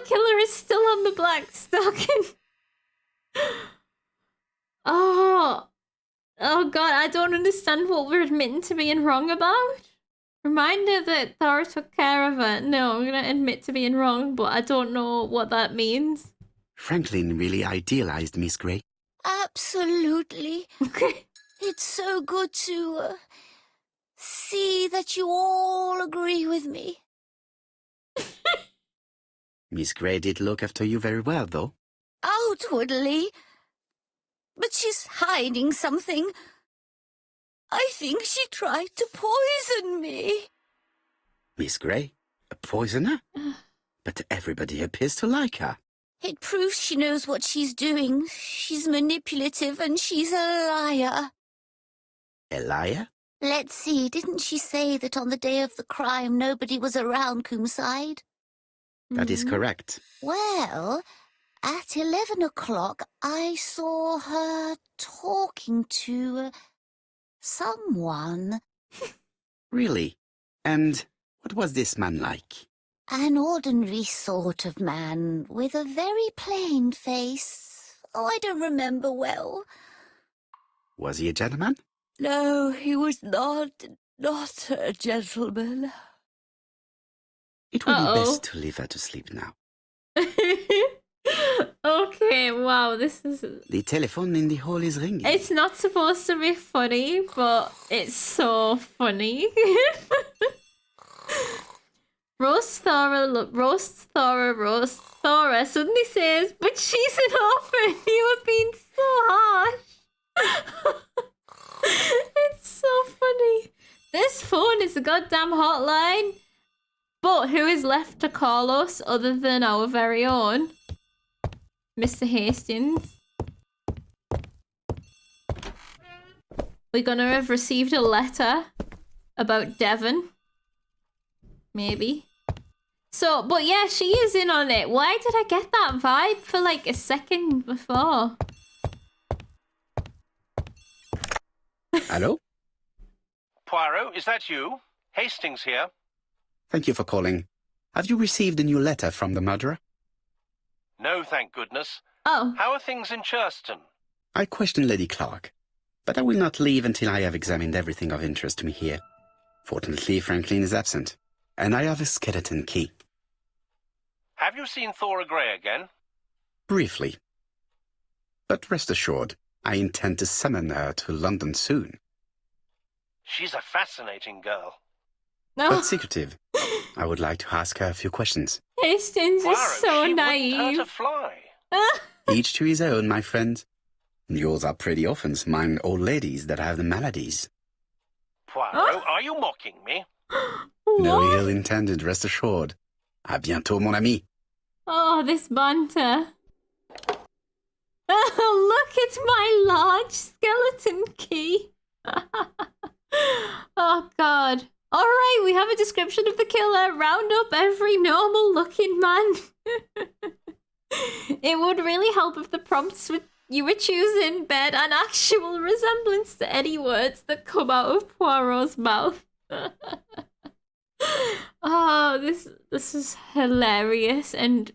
A: the killer is still on the black stocking. Oh God, I don't understand what we're admitting to being wrong about. Remind her that Thor took care of her. No, I'm gonna admit to being wrong, but I don't know what that means.
B: Franklin really idealized Miss Grey.
C: Absolutely.
A: Okay.
C: It's so good to see that you all agree with me.
B: Miss Grey did look after you very well, though.
C: Outwardly. But she's hiding something. I think she tried to poison me.
B: Miss Grey? A poisoner? But everybody appears to like her.
C: It proves she knows what she's doing. She's manipulative and she's a liar.
B: A liar?
C: Let's see, didn't she say that on the day of the crime nobody was around Coomside?
B: That is correct.
C: Well, at 11 o'clock I saw her talking to someone.
B: Really? And what was this man like?
C: An ordinary sort of man with a very plain face. Oh, I don't remember well.
B: Was he a gentleman?
C: No, he was not a gentleman.
B: It would be best to leave her to sleep now.
A: Okay, wow, this is...
B: The telephone in the hall is ringing.
A: It's not supposed to be funny, but it's so funny. Roast Thora suddenly says, but she's an orphan. You have been so harsh. It's so funny. This phone is a goddamn hotline. But who is left to call us other than our very own Mr. Hastings? We're gonna have received a letter about Devon. Maybe. So, but yeah, she is in on it. Why did I get that vibe for like a second before?
B: Hello?
D: Poirot, is that you? Hastings here.
B: Thank you for calling. Have you received a new letter from the murderer?
D: No, thank goodness.
A: Oh.
D: How are things in Churston?
B: I questioned Lady Clark, but I will not leave until I have examined everything of interest to me here. Fortunately, Franklin is absent, and I have a skeleton key.
D: Have you seen Thora Grey again?
B: Briefly. But rest assured, I intend to summon her to London soon.
D: She's a fascinating girl.
A: No.
B: But secretive. I would like to ask her a few questions.
A: Hastings
D: Poirot,
A: is so
D: she
A: naive.
D: wouldn't hurt a fly.
B: Each to his own, my friend. Yours are pretty orphans, mine old ladies that have the maladies.
D: Poirot, are you mocking me?
B: No ill intended, rest assured. À bientôt, mon ami.
A: Oh, this banter. Oh, look, it's my large skeleton key. Oh, God. All right, we have a description of the killer. Round up every normal-looking man. It would really help if the prompts you were choosing bear an actual resemblance to any words that come out of Poirot's mouth. Oh, this is hilarious, and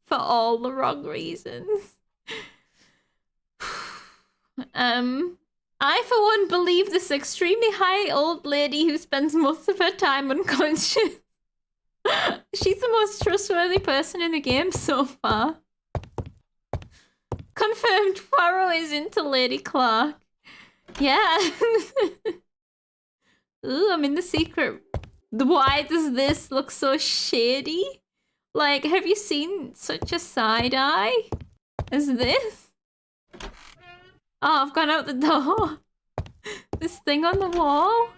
A: for all the wrong reasons. I, for one, believe this extremely high old lady who spends most of her time unconscious. She's the most trustworthy person in the game so far. Confirmed Poirot is into Lady Clark. Yeah. Ooh, I'm in the secret. Why does this look so shady? Like, have you seen such a side eye as this? Oh, I've gone out the door. This thing on the wall.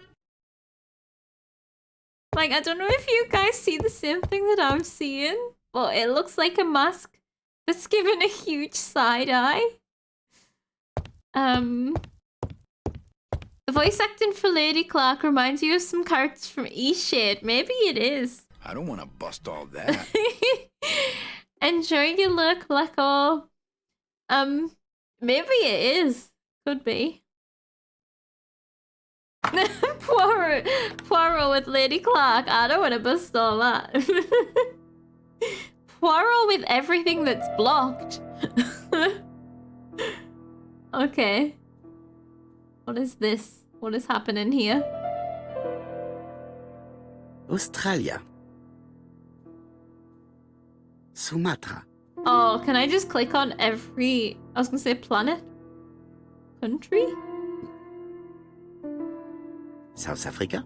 A: Like, I don't know if you guys see the same thing that I'm seeing, but it looks like a mask that's given a huge side eye. The voice acting for Lady Clark reminds you of some characters from Eastshade. Maybe it is.
J: I don't want to bust all that.
A: Enjoy your look, Blacko. Maybe it is. Could be. Poirot with Lady Clark. I don't want to bust all that. Poirot with everything that's blocked. Okay. What is this? What is happening here?
B: Australia. Sumatra.
A: Oh, can I just click on every... I was gonna say planet? Country?
B: South Africa.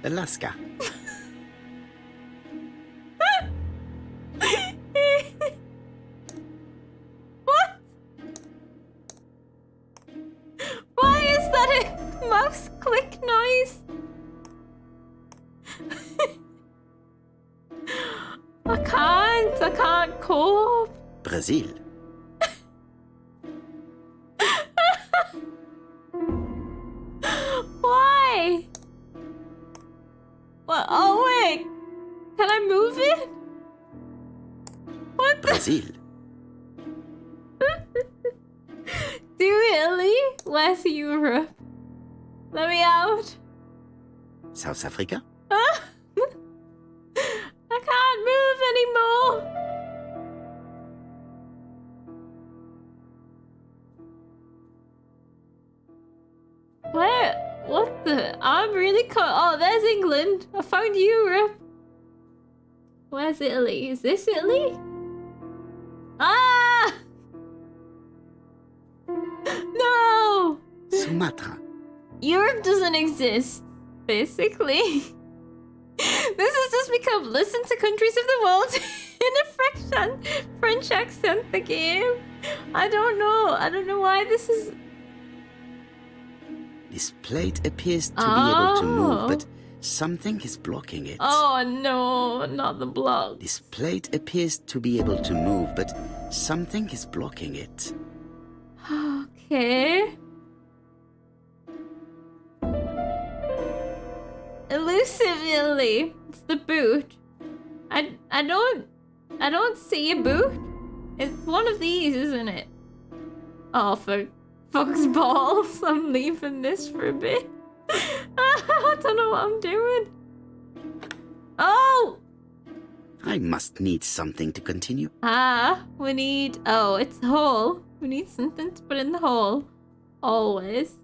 B: Alaska.
A: What? Why is that a mouse click noise? I can't cope.
B: Brazil.
A: Why? What? Oh wait, can I move it? What the?
B: Brazil.
A: Really? Where's Europe? Let me out.
B: South Africa.
A: I can't move anymore. Where? What the? I'm really oh, there's England. I found Europe. Where's Italy? Is this Italy? Ah! No!
B: Sumatra.
A: Europe doesn't exist, basically. This has just become listen to countries of the world in a French accent, the game. I don't know why this is...
B: This plate appears to be able to move, but something is blocking it.
A: Oh no, not the block.
B: This plate appears to be able to move, but something is blocking it.
A: Okay. Elusive Italy. It's the boot. I don't see a boot. It's one of these, isn't it? Oh, for fuck's balls. I'm leaving this for a bit. I don't know what I'm doing. Oh!
B: I must need something to continue.
A: We need... Oh, it's a hole. We need something to put in the hole. Always.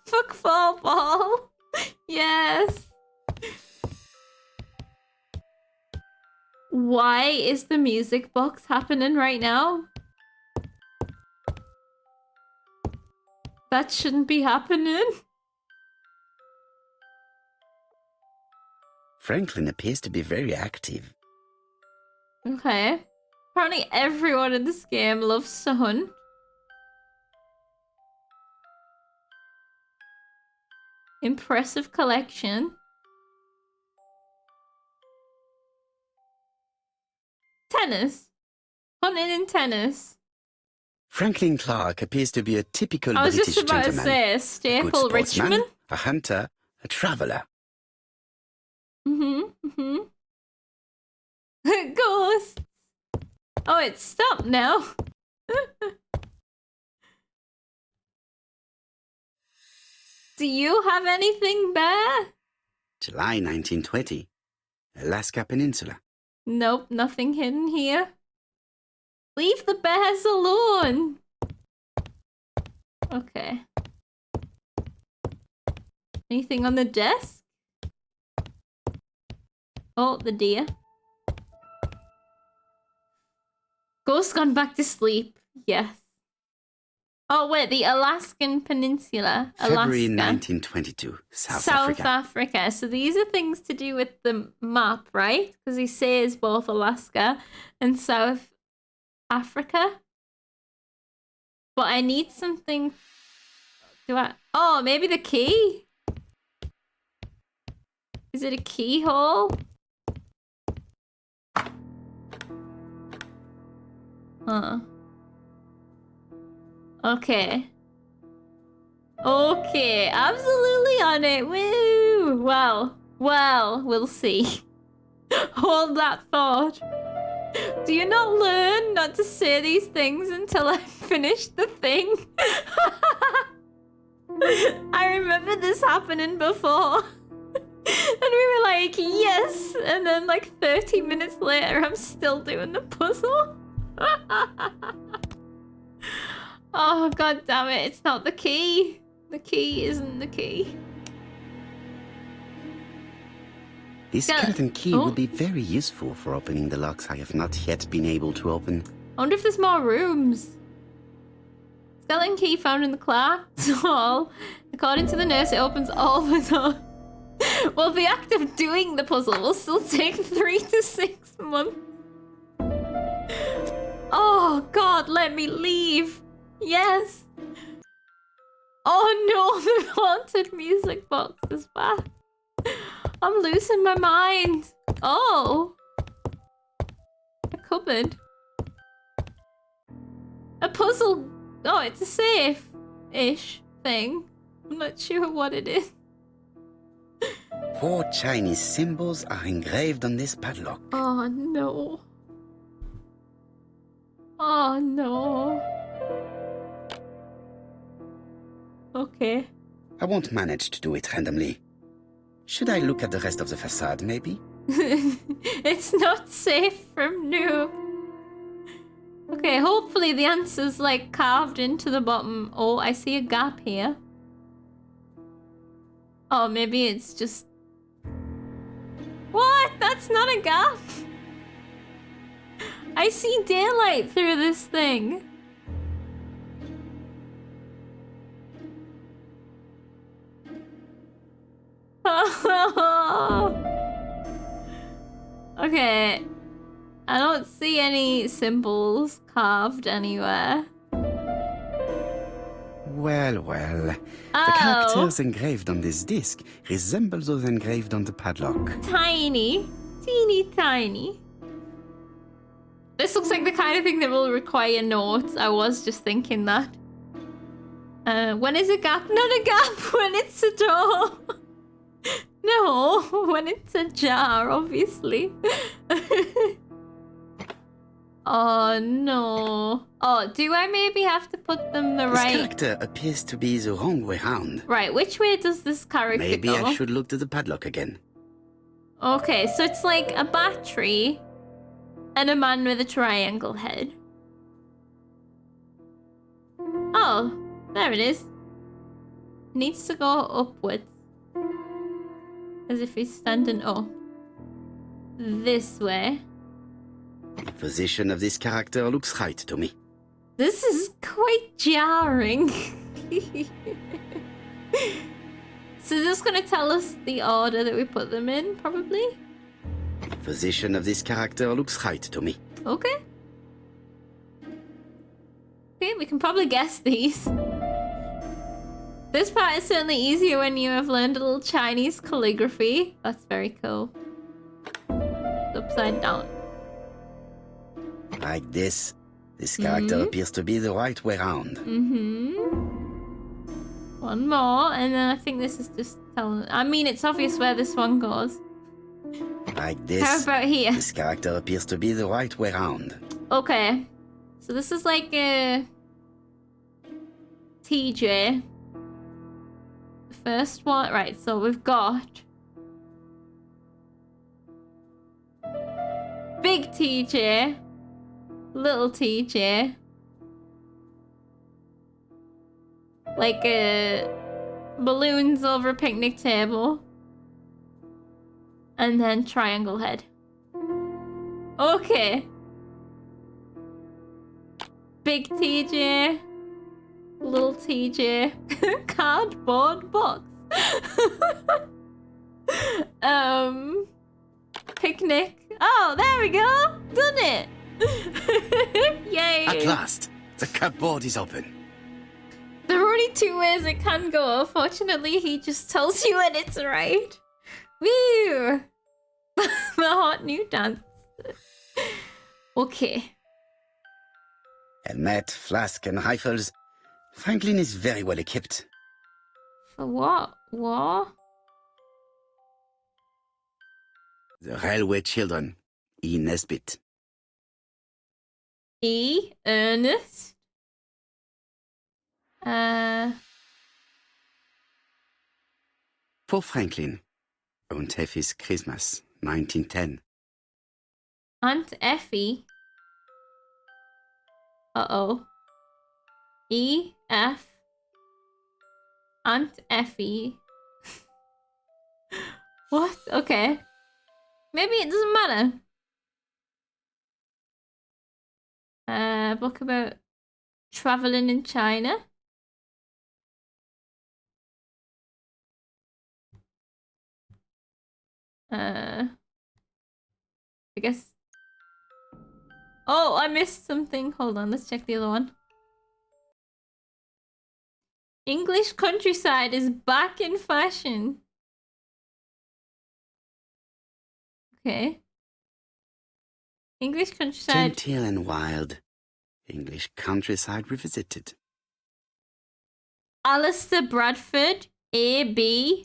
A: Fuck fall ball. Yes. Why is the music box happening right now? That shouldn't be happening.
B: Franklin appears to be very active.
A: Okay. Apparently everyone in this game loves to hunt. Impressive collection. Tennis. Hunting in tennis.
B: Franklin Clark appears to be a typical
A: I was
B: British
A: just about
B: gentleman.
A: to say, a
B: A good
A: staple
B: sportsman,
A: Richmond.
B: a hunter, a traveller.
A: Ghosts. Oh, it's stopped now. Do you have anything, Bear?
B: July 1920. Alaska Peninsula.
A: Nope, nothing hidden here. Leave the bears alone. Okay. Anything on the desk? Oh, the deer. Ghost gone back to sleep. Yes. Oh, wait, the Alaskan Peninsula.
B: February
A: Alaska.
B: 1922. South
A: Africa. So these are things to do with the map, right? Because he says both Alaska and South Africa. But I need something. Oh, maybe the key? Is it a keyhole? Huh. Okay. Okay, absolutely on it. Woo! Well, we'll see. Hold that thought. Do you not learn not to say these things until I finish the thing? I remember this happening before. And we were like, yes! And then like 30 minutes later, I'm still doing the puzzle. Oh, god damn it, it's not the key. The key isn't the key.
B: This skeleton key would be very useful for opening the locks I have not yet been able to open.
A: I wonder if there's more rooms. Skeleton key found in the Clark's hall. According to the nurse, it opens all the doors. Well, the act of doing the puzzle will still take 3 to 6 months. Oh god, let me leave. Yes. Oh no, the haunted music box is back. I'm losing my mind. Oh. A cupboard. A puzzle. Oh, it's a safe-ish thing. I'm not sure what it is.
B: 4 Chinese symbols are engraved on this padlock.
A: Oh no. Oh no. Okay.
B: I won't manage to do it randomly. Should I look at the rest of the facade, maybe?
A: It's not safe from noob. Okay, hopefully the answer's like carved into the bottom. Oh, I see a gap here. Oh, maybe it's just... What? That's not a gap. I see daylight through this thing. Okay. I don't see any symbols carved anywhere.
B: Well, well.
A: Oh.
B: The characters engraved on this disc resemble those engraved on the padlock.
A: Tiny. Teeny tiny. This looks like the kind of thing that will require notes. I was just thinking that. When is a gap not a gap? When it's a door. No, when it's a jar, obviously. Oh no. Oh, do I maybe have to put them the right...
B: This character appears to be the wrong way round.
A: Right, which way does this character
B: Maybe
A: go?
B: I should look to the padlock again.
A: Okay, so it's like a battery and a man with a triangle head. Oh, there it is. Needs to go upwards. As if he's standing up. This way.
B: The position of this character looks right to me.
A: This is quite jarring. So this is going to tell us the order that we put them in, probably?
B: The position of this character looks right to me.
A: Okay. Okay, we can probably guess these. This part is certainly easier when you have learned a little Chinese calligraphy. That's very cool. It's upside down.
B: Like this. This character appears to be the right way round.
A: One more, and then I think this is just telling... I mean, it's obvious where this one goes.
B: Like this.
A: How about here?
B: This character appears to be the right way round.
A: Okay. So this is like a... TJ. The first one... Right, so we've got... Big TJ. Little TJ. Like balloons over a picnic table. And then triangle head. Okay. Big TJ. Little TJ. Cardboard box. Picnic. Oh, there we go. Done it. Yay.
B: At last, the cupboard is open.
A: There are only 2 ways it can go. Fortunately, he just tells you when it's right. Woo! The hot new dance. Okay.
B: Helmet, flask, and rifles. Franklin is very well equipped.
A: For what? What?
B: The Railway Children, E. Nesbit.
A: E. Ernest.
B: For Franklin. Aunt Effie's Christmas, 1910.
A: Aunt Effie. Uh-oh. E. F. Aunt Effie. What? Okay. Maybe it doesn't matter. Book about traveling in China. I guess. Oh, I missed something. Hold on, let's check the other one. English countryside is back in fashion. Okay. English countryside.
B: Genteel and wild. English countryside revisited.
A: Alistair Bradford, AB.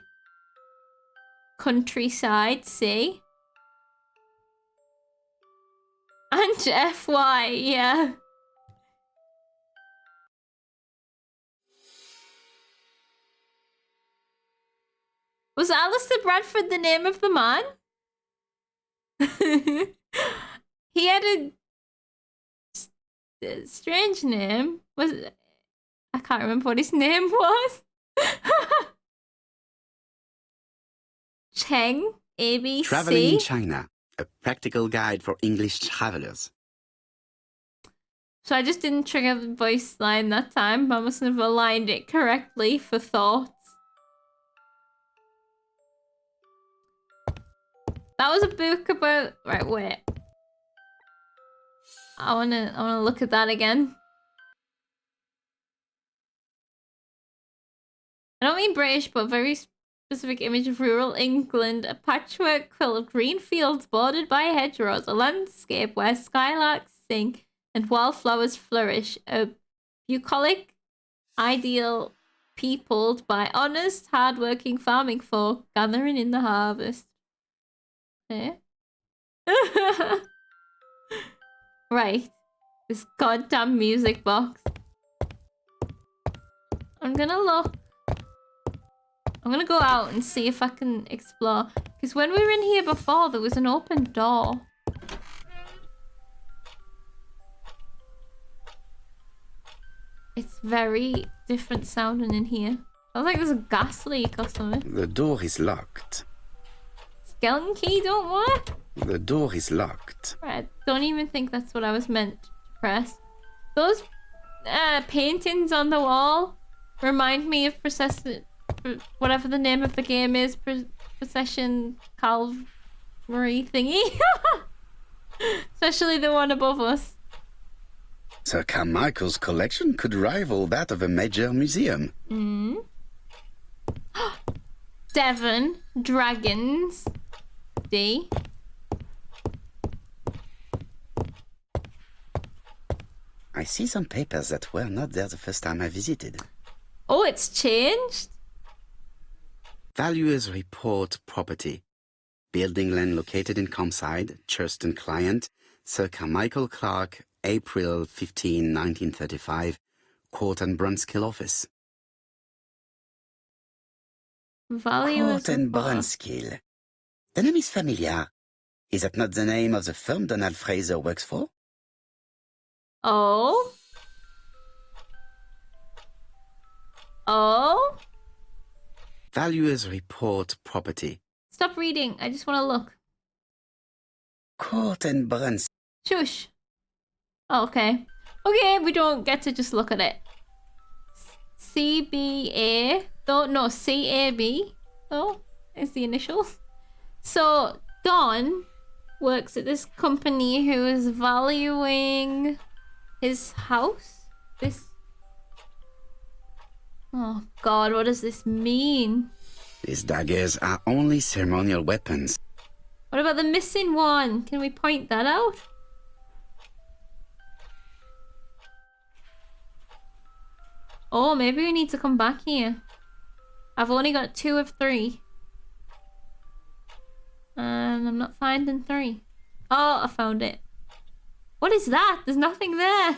A: Countryside, C. And FY, yeah. Was Alistair Bradford the name of the man? He had a strange name. I can't remember what his name was. Cheng, ABC.
B: Traveling in China, a practical guide for English travelers.
A: So I just didn't trigger the voice line that time. I mustn't have aligned it correctly for thoughts. That was a book about... Right, wait. I wanna look at that again. I don't mean British, but very specific image of rural England. A patchwork quilt of green fields bordered by hedgerows. A landscape where skylarks sing and wildflowers flourish. A bucolic ideal peopled by honest, hard-working farming folk gathering in the harvest. Okay. Right. This goddamn music box. I'm gonna look. I'm gonna go out and see if I can explore. Because when we were in here before, there was an open door. It's very different sounding in here. Sounds like there's a gas leak or something.
B: The door is locked.
A: Skeleton key don't work?
B: The door is locked.
A: Right, don't even think that's what I was meant to press. Those paintings on the wall remind me of whatever the name of the game is. Procession Calvary thingy. Especially the one above us.
B: Sir Carmichael's collection could rival that of a major museum.
A: Devon Dragons. D.
B: I see some papers that were not there the first time I visited.
A: Oh, it's changed?
B: Valuers report property. Building land located in Campside, Churston client, Sir Carmichael Clark, April 15, 1935, Court and Brunskill office.
A: Valuers
B: Court and Brunskill. The name is familiar. Is that not the name of the firm Donald Fraser works for?
A: Oh? Oh?
B: Valuers report property.
A: Stop reading. I just want to look.
B: Court and Brunskill.
A: Shush. Oh, okay. Okay, we don't get to just look at it. CBA. No, CAB. Oh, is the initials. So, Don works at this company who is valuing his house. Oh, God, what does this mean?
B: These daggers are only ceremonial weapons.
A: What about the missing one? Can we point that out? Oh, maybe we need to come back here. I've only got 2 of 3. And I'm not finding 3. Oh, I found it. What is that? There's nothing there.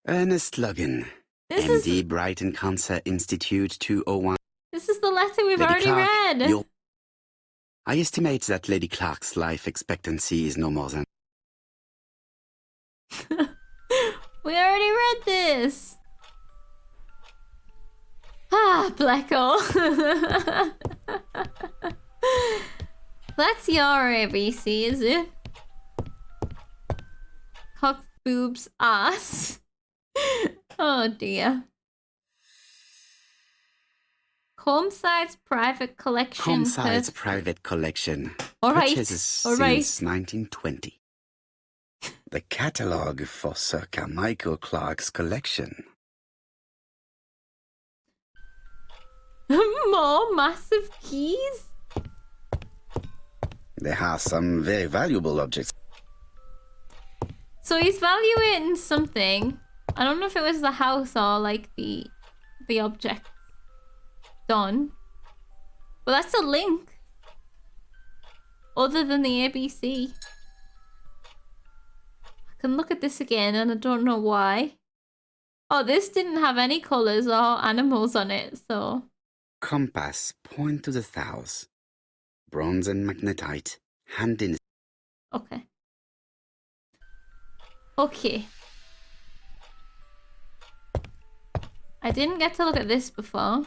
B: Ernest Logan, MD, Brighton Cancer Institute 201.
A: This is the letter we've
B: Lady
A: already
B: Clark,
A: read.
B: I estimate that Lady Clark's life expectancy is no more than...
A: We already read this. Ah, black hole. That's your ABC, is it? Cock, boobs, ass. Oh dear. Comside's private collection.
B: Comside's private collection. Purchases since 1920. The catalogue for Sir Carmichael Clark's collection.
A: More massive keys?
B: There are some very valuable objects.
A: So he's valuing something. I don't know if it was the house or like the object. Done. But that's a link. Other than the ABC. I can look at this again and I don't know why. Oh, this didn't have any colours or animals on it, so...
B: Compass, point to the south. Bronze and magnetite, hand in...
A: Okay. Okay. I didn't get to look at this before.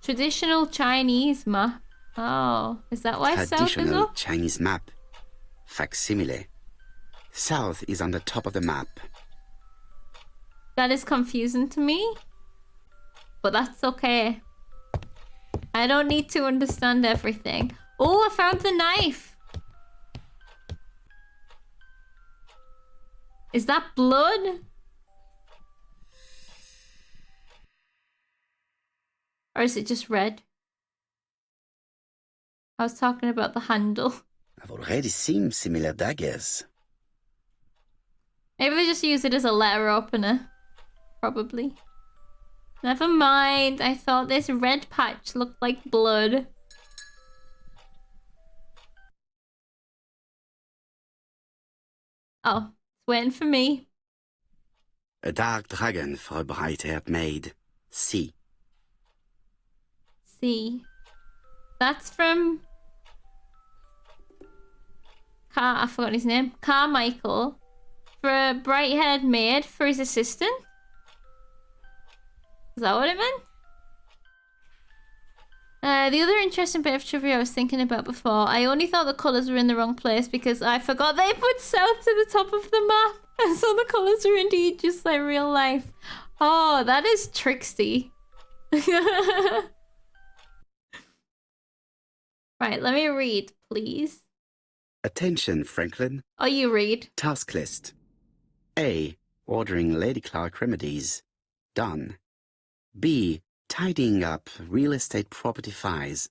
A: Traditional Chinese map. Oh, is that why south is
B: Traditional
A: up?
B: Chinese map. Facsimile. South is on the top of the map.
A: That is confusing to me. But that's okay. I don't need to understand everything. Oh, I found the knife. Is that blood? Or is it just red? I was talking about the handle.
B: I've already seen similar daggers.
A: Maybe they just use it as a letter opener. Probably. Never mind. I thought this red patch looked like blood. Oh, it's waiting for me.
B: A dark dragon for a bright-haired maid. C.
A: C. That's from... I forgot his name. Carmichael. For a bright-haired maid for his assistant? Is that what it meant? The other interesting bit of trivia I was thinking about before, I only thought the colours were in the wrong place because I forgot they put south to the top of the map. And so the colours are indeed just like real life. Oh, that is tricksy. Right, let me read, please.
B: Attention, Franklin.
A: Oh, you read.
B: Task list. A. Ordering Lady Clark remedies. Done. B. Tidying up real estate property files.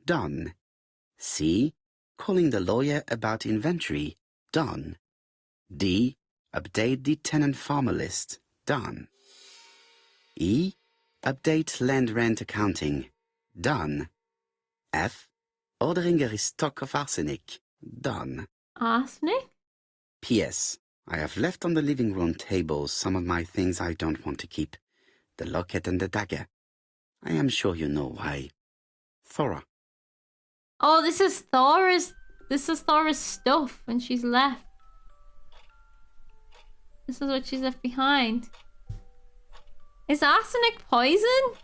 B: Done. C. Calling the lawyer about inventory. Done. D. Update the tenant farmer list. Done. E. Update land rent accounting. Done. F. Ordering a restock of arsenic. Done.
A: Arsenic?
B: P.S. I have left on the living room table some of my things I don't want to keep. The locket and the dagger. I am sure you know why. Thora.
A: Oh, this is Thora's stuff when she's left. This is what she's left behind. Is arsenic poison?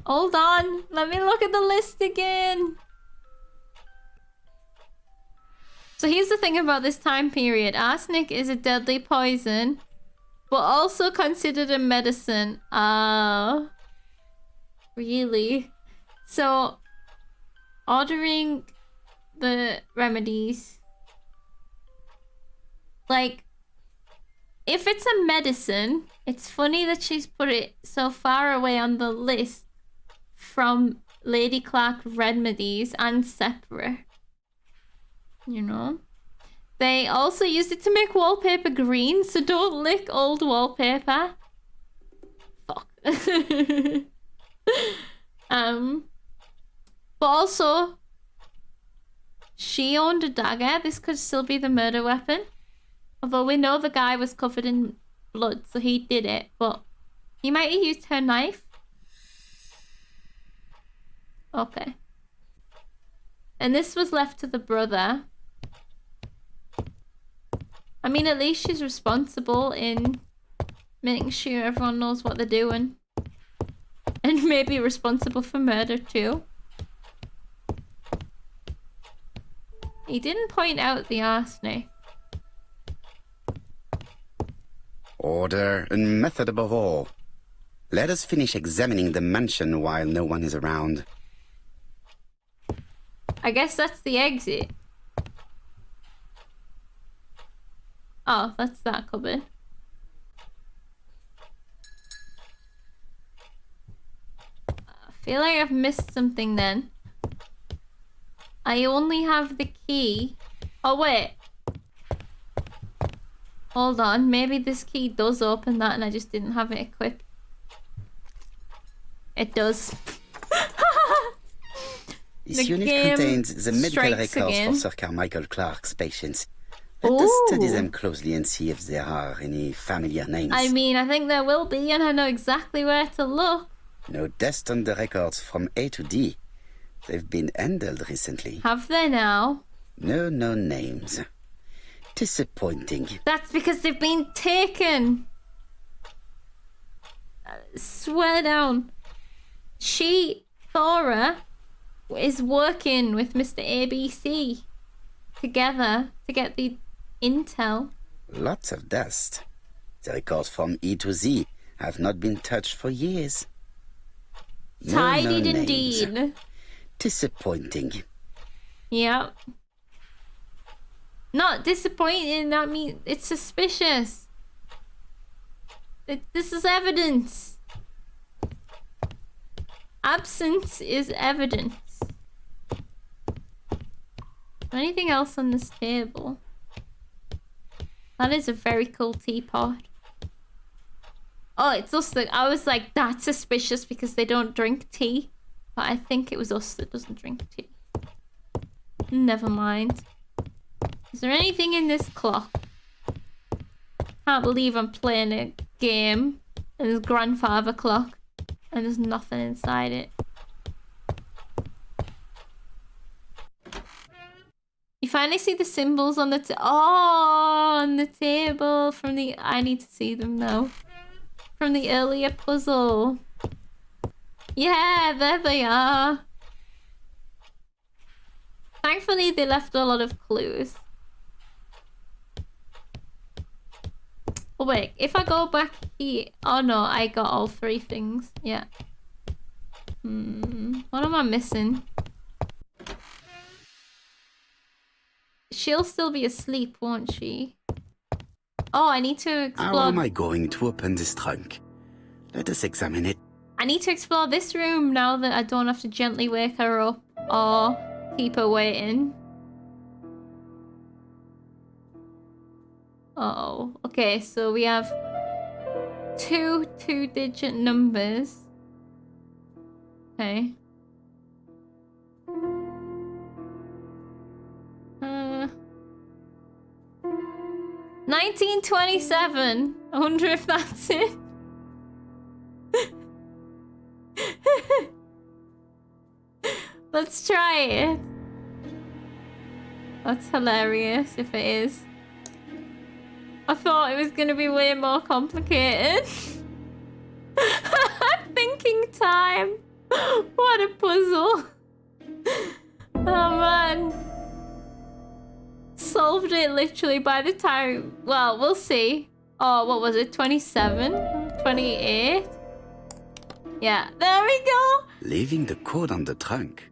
A: Hold on, let me look at the list again. So here's the thing about this time period. Arsenic is a deadly poison, but also considered a medicine. Really? So, ordering the remedies. Like, if it's a medicine, it's funny that she's put it so far away on the list from Lady Clark remedies and separate. You know? They also used it to make wallpaper green, so don't lick old wallpaper. Fuck. But also, she owned a dagger. This could still be the murder weapon. Although we know the guy was covered in blood, so he did it. But he might have used her knife. Okay. And this was left to the brother. I mean, at least she's responsible in making sure everyone knows what they're doing. And maybe responsible for murder too. He didn't point out the arsenic.
B: Order and method above all. Let us finish examining the mansion while no one is around.
A: I guess that's the exit. Oh, that's that cupboard. I feel like I've missed something then. I only have the key. Oh, wait. Hold on. Maybe this key does open that and I just didn't have it equipped. It does.
B: This unit contains the medical records for Sir Carmichael Clark's patients. Let us study them closely and see if there are any familiar names.
A: I mean, I think there will be, and I know exactly where to look.
B: No dust on the records from A to D. They've been handled recently.
A: Have they now?
B: No known names. Disappointing.
A: That's because they've been taken. Swear down. Thora, is working with Mr. ABC together to get the intel.
B: Lots of dust. The records from E to Z have not been touched for years.
A: Tidied indeed.
B: Disappointing.
A: Yep. Not disappointing, that means it's suspicious. This is evidence. Absence is evidence. Anything else on this table? That is a very cool teapot. Oh, it's us that... I was like, that's suspicious because they don't drink tea. But I think it was us that doesn't drink tea. Never mind. Is there anything in this clock? Can't believe I'm playing a game and there's grandfather clock and there's nothing inside it. You finally see the symbols on the on the table from the... I need to see them now. From the earlier puzzle. Yeah, there they are. Thankfully, they left a lot of clues. Oh wait, if I go back here... Oh no, I got all three things. Yeah. What am I missing? She'll still be asleep, won't she? Oh, I need to explore...
B: How am I going to open this trunk? Let us examine it.
A: I need to explore this room now that I don't have to gently wake her up or keep her waiting. Oh, okay, so we have two-digit numbers. Okay. 1927. I wonder if that's it. Let's try it. That's hilarious if it is. I thought it was going to be way more complicated. Thinking time. What a puzzle. Oh man. Solved it literally by the time... Well, we'll see. Oh, what was it? 27? 28? Yeah, there we go.
B: Leaving the code on the trunk.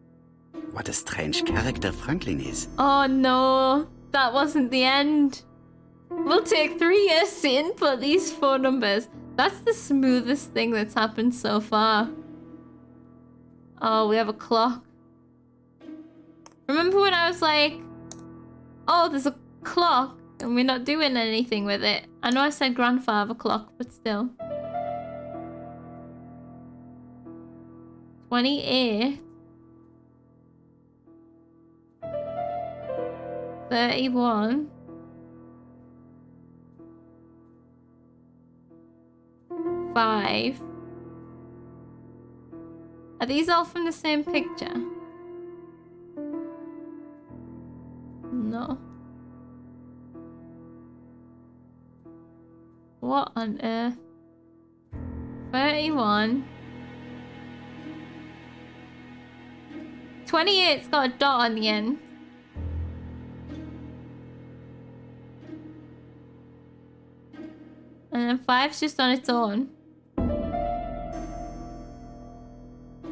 B: What a strange character Franklin is.
A: Oh no, that wasn't the end. We'll take 3 years to input these 4 numbers. That's the smoothest thing that's happened so far. Oh, we have a clock. Remember when I was like, oh, there's a clock and we're not doing anything with it. I know I said grandfather clock, but still. 28. 31. 5. Are these all from the same picture? No. What on earth? 31. 28's got a dot on the end. And then 5's just on its own.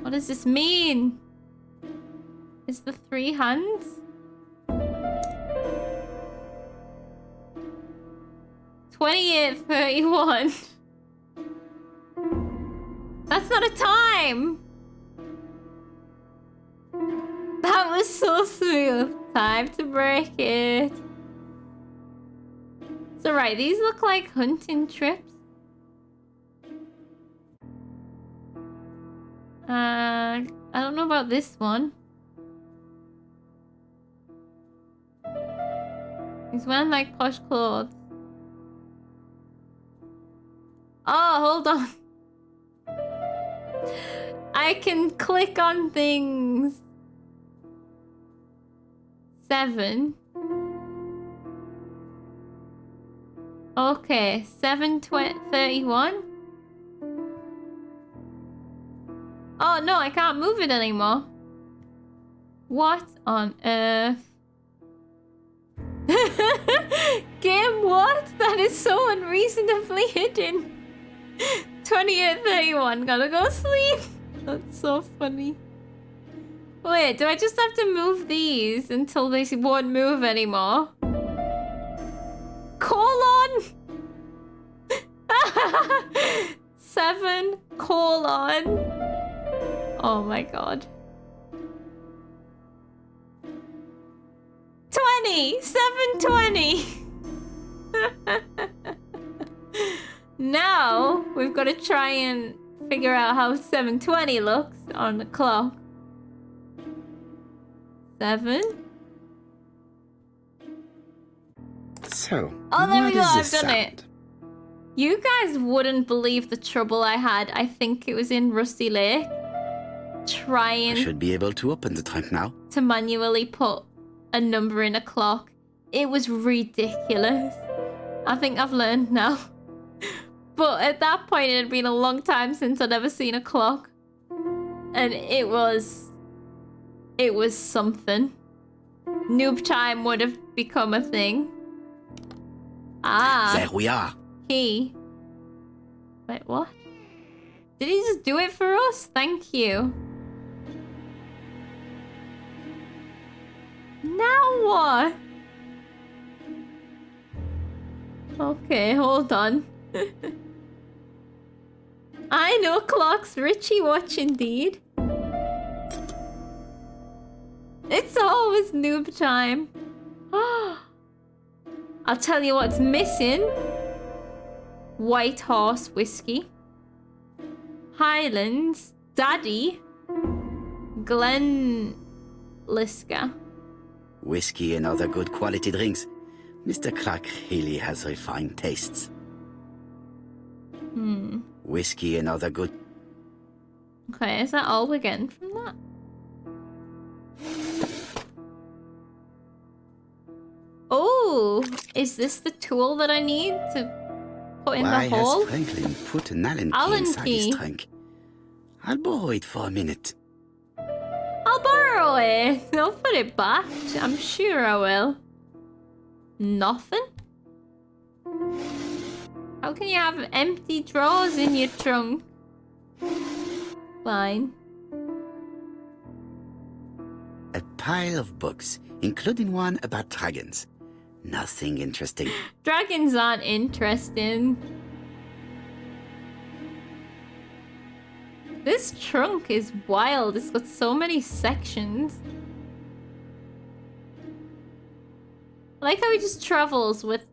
A: What does this mean? Is the 3 hands? $28, 31. That's not a time. That was so smooth. Time to break it. So right, these look like hunting trips. I don't know about this one. He's wearing like posh clothes. Oh, hold on. I can click on things. 7. Okay, 7:31. Oh no, I can't move it anymore. What on earth? Game, what? That is so unreasonably hidden. 28:31. Gotta go sleep. That's so funny. Wait, do I just have to move these until they won't move anymore? Colon! 7 colon. Oh my god. 20! 720! Now, we've got to try and figure out how 720 looks on the clock. 7.
B: So,
A: Oh, there we
B: what
A: go,
B: is
A: I've
B: this
A: done
B: sound?
A: it. You guys wouldn't believe the trouble I had. I think it was in Rusty Lake.
B: I
A: Trying
B: should be able to open the trunk now.
A: to manually put a number in a clock. It was ridiculous. I think I've learned now. But at that point, it had been a long time since I'd ever seen a clock. And it was something. Noob time would have become a thing. Ah.
B: There we are.
A: Key. Wait, what? Did he just do it for us? Thank you. Now what? Okay, hold on. I know clocks. Richie watch indeed. It's always noob time. I'll tell you what's missing. White Horse Whiskey. Highlands. Daddy. Glenlisker.
B: Whiskey and other good quality drinks. Mr. Clark really has refined tastes. Whiskey and other good...
A: Okay, is that all we're getting from that? Oh, is this the tool that I need to put in
B: Why
A: the hole?
B: has Franklin put an Allen key
A: Allen
B: inside
A: key.
B: his trunk? I'll borrow it for a minute.
A: I'll borrow it. I'll put it back. I'm sure I will. Nothing? How can you have empty drawers in your trunk? Fine.
B: A pile of books, including one about dragons. Nothing interesting.
A: Dragons aren't interesting. This trunk is wild. It's got so many sections. like how he just travels with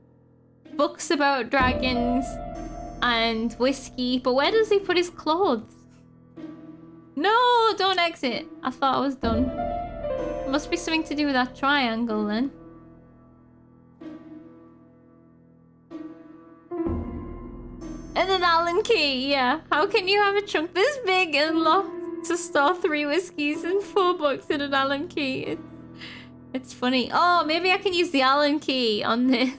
A: books about dragons and whiskey, but where does he put his clothes? No, don't exit. I thought I was done. Must be something to do with that triangle then. And an Allen key, yeah. How can you have a trunk this big and locked to store 3 whiskeys and 4 books and an Allen key? It's funny. Oh, maybe I can use the Allen key on this.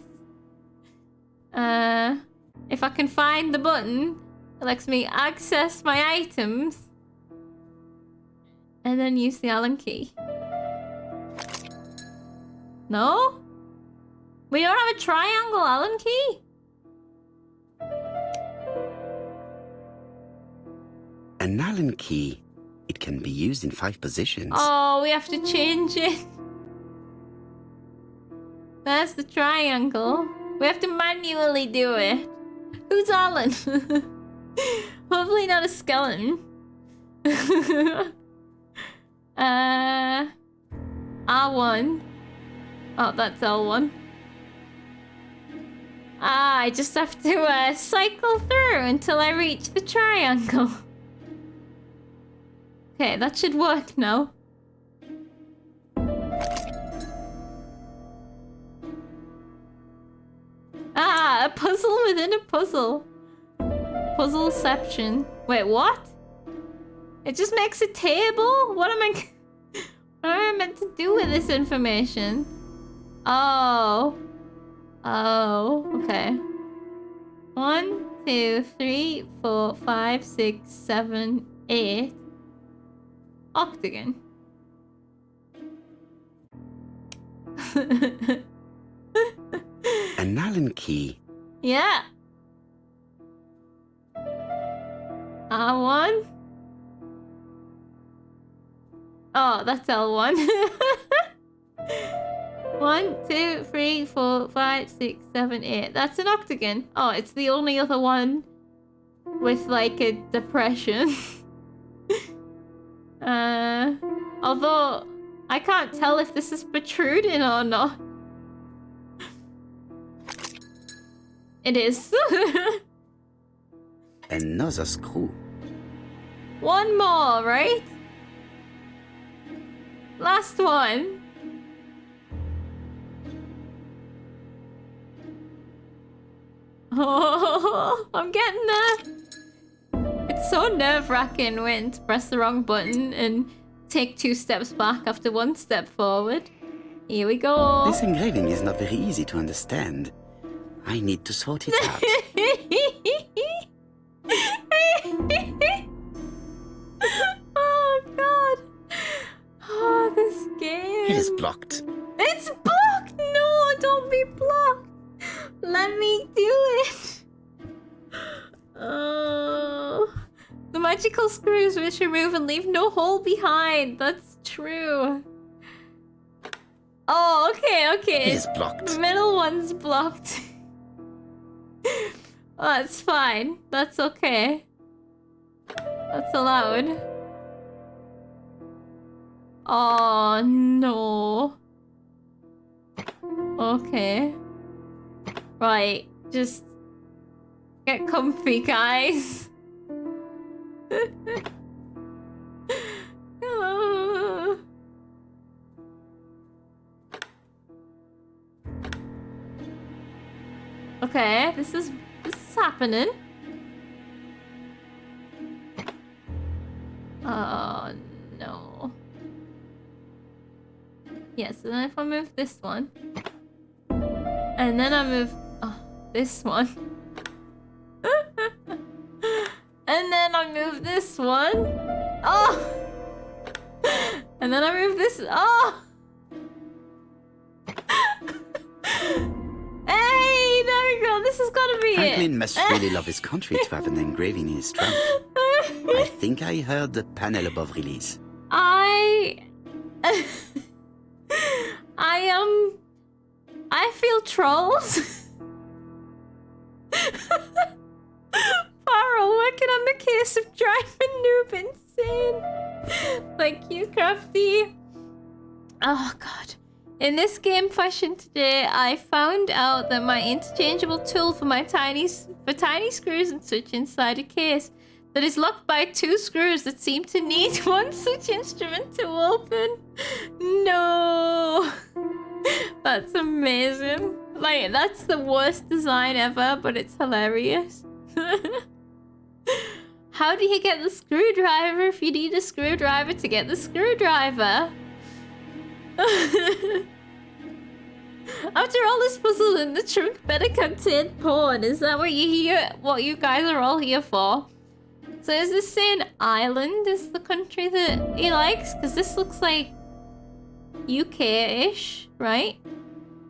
A: If I can find the button, it lets me access my items. And then use the Allen key. No? We don't have a triangle Allen key?
B: An Allen key. It can be used in 5 positions.
A: Oh, we have to change it. That's the triangle. We have to manually do it. Who's Alan? Hopefully not a skeleton. R1. Oh, that's L1. Ah, I just have to cycle through until I reach the triangle. Okay, that should work now. Ah, a puzzle within a puzzle. Puzzleception. Wait, what? It just makes a table? What am I meant to do with this information? Oh. Oh, okay. 1, 2, 3, 4, 5, 6, 7, 8. Octagon.
B: An Allen key.
A: Yeah. R1. Oh, that's L1. 1, 2, 3, 4, 5, 6, 7, 8. That's an octagon. Oh, it's the only other one with like a depression. Although I can't tell if this is protruding or not. It is.
B: Another screw.
A: One more, right? Last one. Oh, I'm getting there. It's so nerve-wracking when to press the wrong button and take 2 steps back after 1 step forward. Here we go.
B: This engraving is not very easy to understand. I need to sort it out.
A: Oh, God. Oh, this game.
B: It is blocked.
A: It's blocked! No, don't be blocked. Let me do it. Oh. The magical screws which remove and leave no hole behind. That's true. Oh, okay, okay.
B: It is blocked.
A: The middle one's blocked. Oh, that's fine. That's okay. That's allowed. Oh, no. Okay. Right, just get comfy, guys. Oh. Okay, this is happening. Oh no. Yes, and then if I move this one, and then I move this one, and then I move this one. Oh, and then I move this. Oh. Hey, there we go. This has got to be
B: Franklin
A: it.
B: must really love his country to have an engraving in his trunk. I think I heard the panel above release.
A: I feel trolls. Paro working on the case of driving noob insane. Like you, Crafty. Oh God, In this game fashion today, I found out that my interchangeable tool for my tiny screws and such inside a case that is locked by 2 screws that seem to need one such instrument to open. No! That's amazing. Like, that's the worst design ever, but it's hilarious. How do you get the screwdriver if you need a screwdriver to get the screwdriver? After all this puzzle in the trunk better contain porn. Is that what you guys are all here for? So is this saying Ireland is the country that he likes? Because this looks like UK-ish, right?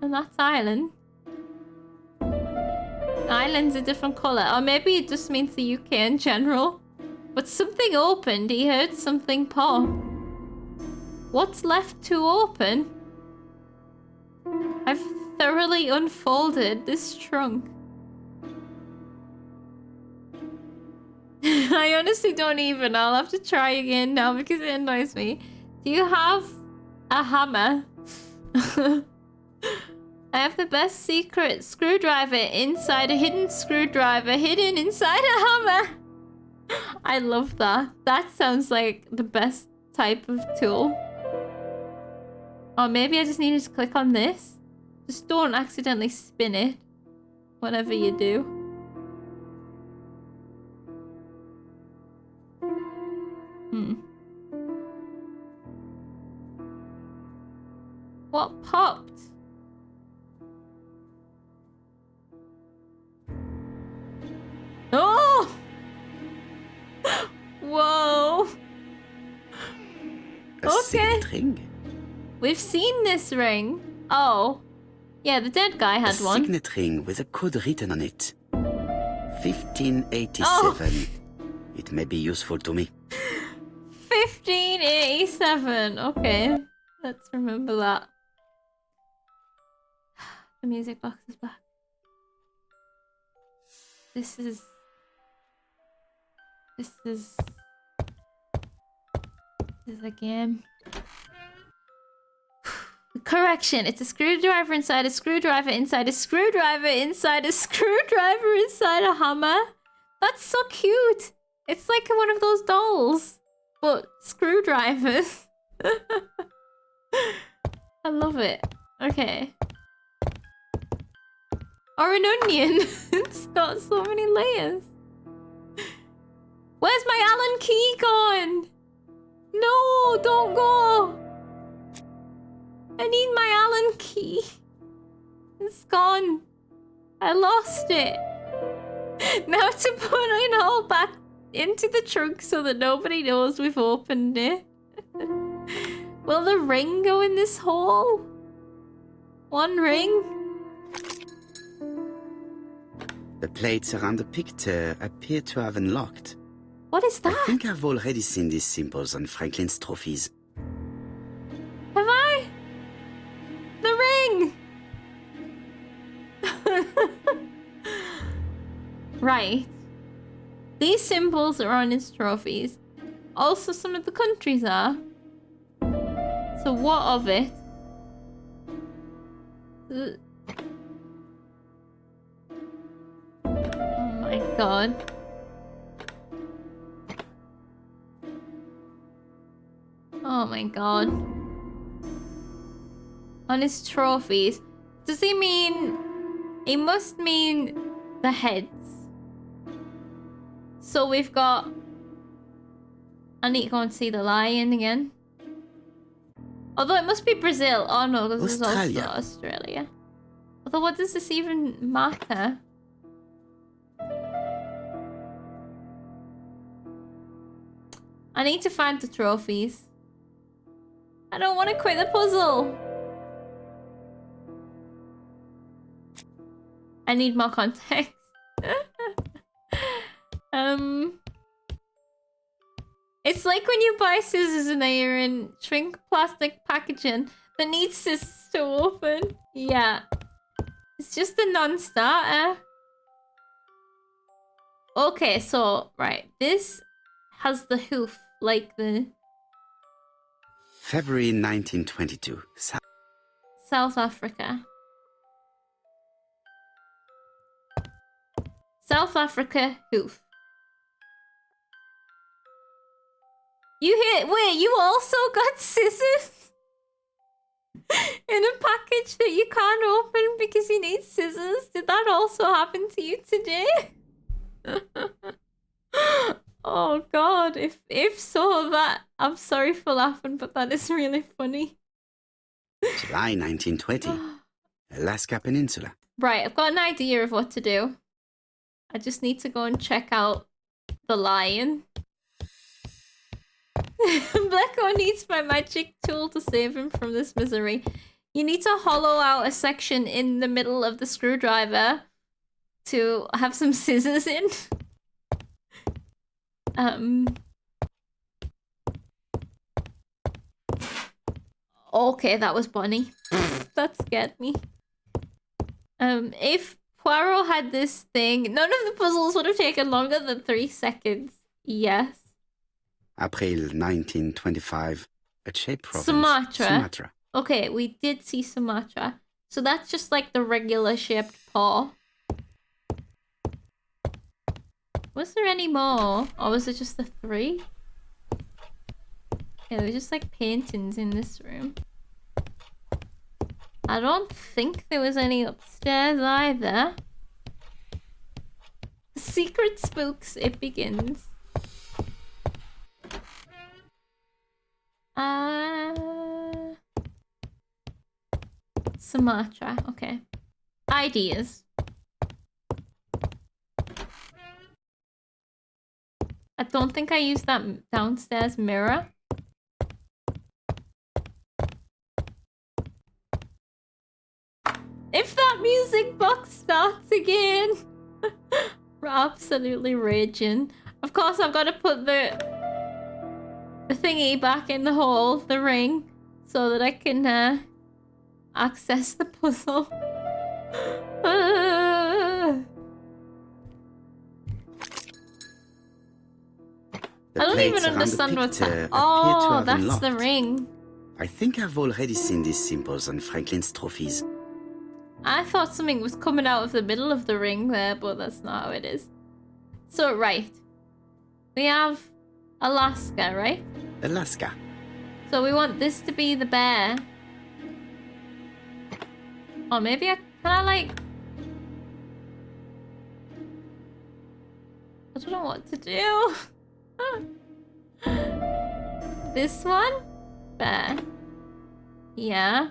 A: And that's Ireland. Ireland's a different colour. Or maybe it just means the UK in general. But something opened. He heard something pop. What's left to open? I've thoroughly unfolded this trunk. I honestly don't even. I'll have to try again now because it annoys me. Do you have a hammer? I have the best secret screwdriver inside a hidden screwdriver hidden inside a hammer. I love that. That sounds like the best type of tool. Or maybe I just needed to click on this. Just don't accidentally spin it. Whatever you do. What popped? Oh! Whoa! Okay.
B: Ring?
A: We've seen this ring. Oh. Yeah, the dead guy had one.
B: A signet ring with a code written on it. 1587.
A: Oh.
B: It may be useful to me.
A: 1587. Okay. Let's remember that. The music box is back. This is a game. Correction, it's a screwdriver inside a screwdriver inside a screwdriver inside a screwdriver inside a hammer. That's so cute. It's like one of those dolls, but screwdrivers. I love it. Okay. Or an onion. It's got so many layers. Where's my Allen key gone? No, don't go. I need my Allen key. It's gone. I lost it. Now to put it all back into the trunk so that nobody knows we've opened it. Will the ring go in this hole? One ring?
B: The plates around the picture appear to have unlocked.
A: What is that?
B: I think I've already seen these symbols on Franklin's trophies.
A: Have I? The ring! Right. These symbols are on his trophies. Also, some of the countries are. So what of it? Oh my god. Oh my god. On his trophies. Does he mean... He must mean the heads. So we've got... I need to go and see the lion again. Although it must be Brazil. Oh no, this is also Australia. Although what does this even matter? I need to find the trophies. I don't want to quit the puzzle. I need more context. It's like when you buy scissors and they're in shrink plastic packaging that needs scissors to open. Yeah. It's just a non-starter. Okay, so, right. This has the hoof, like the...
B: February 1922.
A: South Africa. South Africa hoof. Wait, you also got scissors? In a package that you can't open because you need scissors? Did that also happen to you today? Oh god, if so, that I'm sorry for laughing, but that is really funny.
B: July 1920. Alaska Peninsula.
A: Right, I've got an idea of what to do. I just need to go and check out the lion. Blacko needs my magic tool to save him from this misery. You need to hollow out a section in the middle of the screwdriver to have some scissors in. Okay, that was Bonnie. That scared me. If Poirot had this thing, none of the puzzles would have taken longer than 3 seconds. Yes.
B: April 1925. A Aceh province.
A: Sumatra. Okay, we did see Sumatra. So that's just like the regular shaped paw. Was there any more? Or was it just the 3? Yeah, there were just like paintings in this room. I don't think there was any upstairs either. Secret spooks, it begins. Sumatra, okay. Ideas. I don't think I used that downstairs mirror. If that music box starts again. We're absolutely raging. Of course, I've got to put the thingy back in the hole, the ring, so that I can access the puzzle. I don't even understand what's happening. Oh, that's the ring.
B: I think I've already seen these symbols on Franklin's trophies.
A: I thought something was coming out of the middle of the ring there, but that's not how it is. So, right. We have Alaska, right?
B: Alaska.
A: So we want this to be the bear. Or maybe I don't know what to do. This one? Bear. Yeah.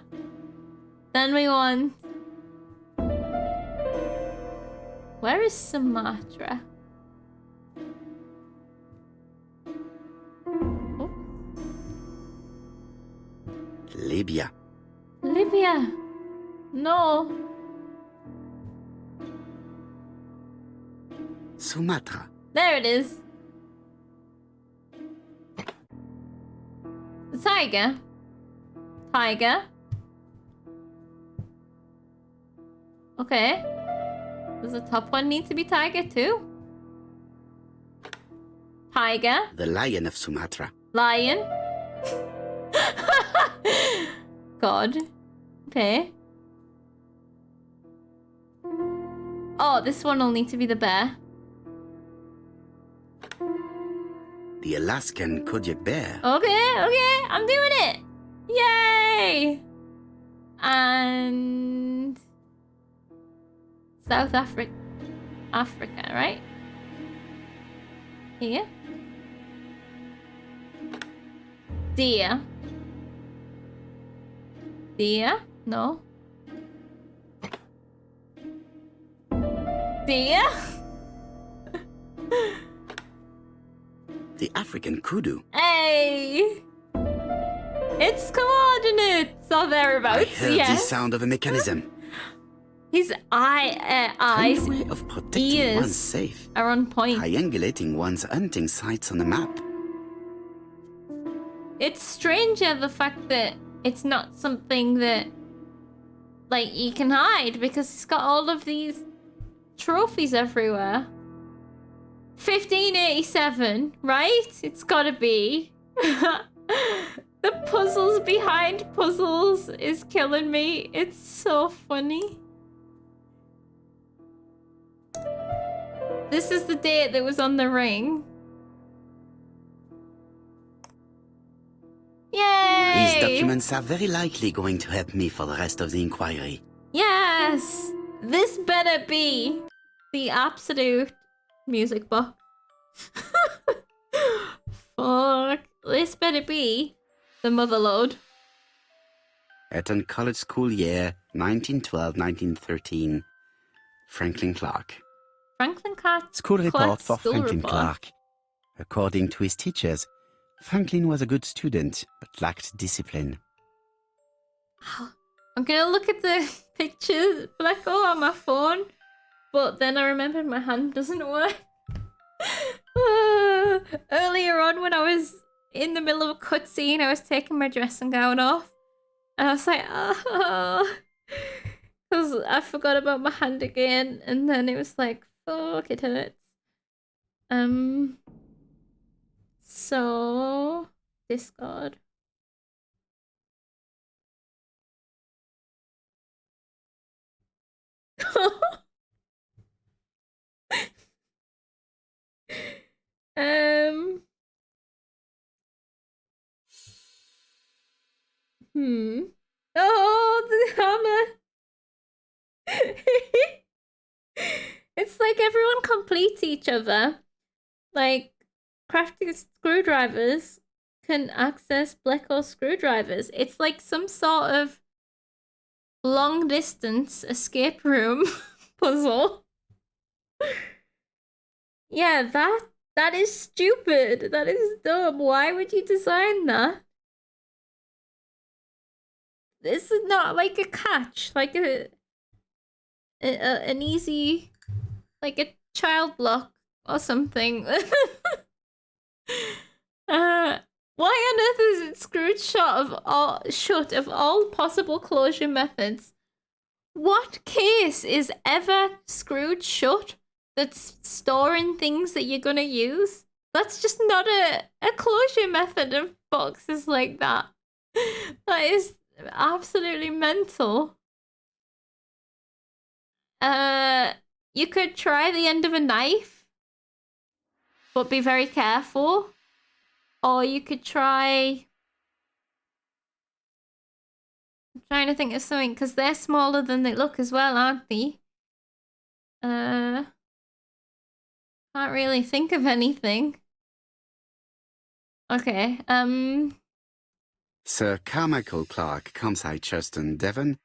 A: Then we want... Where is Sumatra? Oh.
B: Libya.
A: Libya. No.
B: Sumatra.
A: There it is. The tiger. Tiger. Okay. Does the top one need to be tiger too? Tiger.
B: The lion of Sumatra.
A: Lion. God. Okay. Oh, this one will need to be the bear.
B: The Alaskan Kodiak bear.
A: Okay, I'm doing it. Yay! And South Africa, right? Here. Deer. Deer? No. Deer?
B: The African kudu.
A: Hey! It's coordinates or thereabouts,
B: I heard
A: yes.
B: the sound of a mechanism.
A: His eyes,
B: Tiny way of protecting
A: ears
B: one's safe.
A: are on point.
B: Triangulating one's hunting sites on a map.
A: It's stranger the fact that it's not something that, like, you can hide because it's got all of these trophies everywhere. 1587, right? It's gotta be. The puzzles behind puzzles is killing me. It's so funny. This is the date that was on the ring. Yay!
B: These documents are very likely going to help me for the rest of the inquiry.
A: Yes! This better be the absolute music box. Fuck. This better be the motherlode.
B: Eton College School Year 1912-1913. Franklin Clark.
A: Franklin Clark.
B: School report for
A: School
B: Franklin
A: report.
B: Clark. According to his teachers, Franklin was a good student, but lacked discipline.
A: I'm gonna look at the pictures, like, oh, on my phone, but then I remembered my hand doesn't work. Earlier on, when I was in the middle of a cutscene, I was taking my dressing gown off, and I was like, oh, because I forgot about my hand again, and then it was like, fuck, it hurts. So discard. Oh, the hammer. It's like everyone completes each other. Like, crafting screwdrivers can access black hole screwdrivers. It's like some sort of long distance escape room puzzle. Yeah, that is stupid. That is dumb. Why would you design that? This is not like a catch, like an easy, like a child block or something. Why on earth is it screwed shut of all possible closure methods? What case is ever screwed shut that's storing things that you're gonna use? That's just not a closure method of boxes like that. That is absolutely mental. You could try the end of a knife, but be very careful. Or you could try... I'm trying to think of something, because they're smaller than they look as well, aren't they? Can't really think of anything. Okay,
B: Sir Carmichael Clark, Campsite Churston, Devon,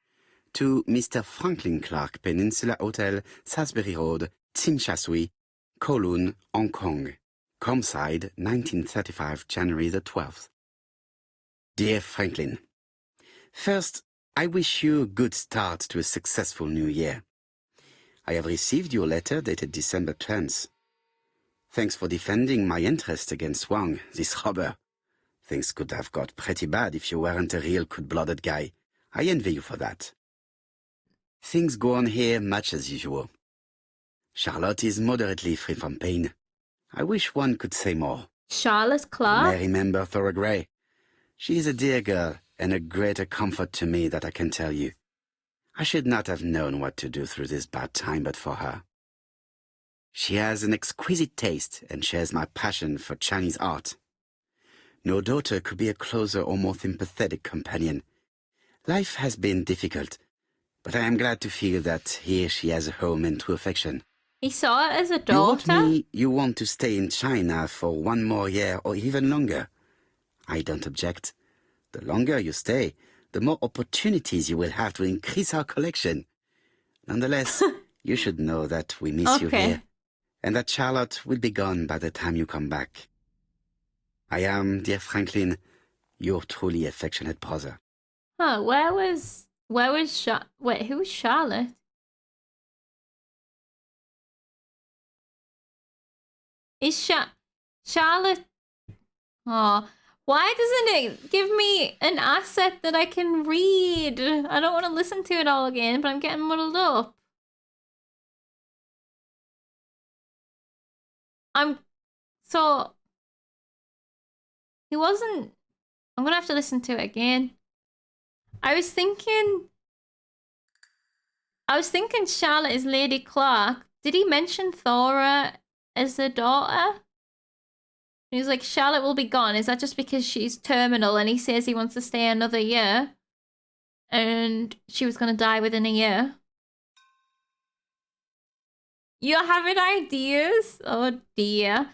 B: to Mr. Franklin Clark, Peninsula Hotel, Salisbury Road, Tsim Sha Tsui, Kowloon, Hong Kong. Campsite, 1935, January the 12th. Dear Franklin, first, I wish you a good start to a successful new year. I have received your letter dated December 10th. Thanks for defending my interest against Wang, this robber. Things could have got pretty bad if you weren't a real cold-blooded guy. I envy you for that. Things go on here much as usual. Charlotte is moderately free from pain. I wish one could say more.
A: Charlotte Clark?
B: I remember Thora Gray. She is a dear girl and a greater comfort to me that I can tell you. I should not have known what to do through this bad time but for her. She has an exquisite taste and shares my passion for Chinese art. No daughter could be a closer or more sympathetic companion. Life has been difficult, but I am glad to feel that here she has a home and true affection.
A: He saw it as a
B: You wrote
A: daughter?
B: me you want to stay in China for one more year or even longer. I don't object. The longer you stay, the more opportunities you will have to increase our collection. Nonetheless, you should know that we miss you here, and that Charlotte will be gone by the time you come back. I am, dear Franklin, your truly affectionate brother.
A: Huh, where was wait, who was Charlotte? Is Charlotte... Oh, why doesn't it give me an asset that I can read? I don't want to listen to it all again, but I'm getting muddled up. So... He wasn't... I'm gonna have to listen to it again. I was thinking Charlotte is Lady Clark. Did he mention Thora as a daughter? He's like, Charlotte will be gone. Is that just because she's terminal and he says he wants to stay another year? And she was going to die within a year? You're having ideas? Oh dear.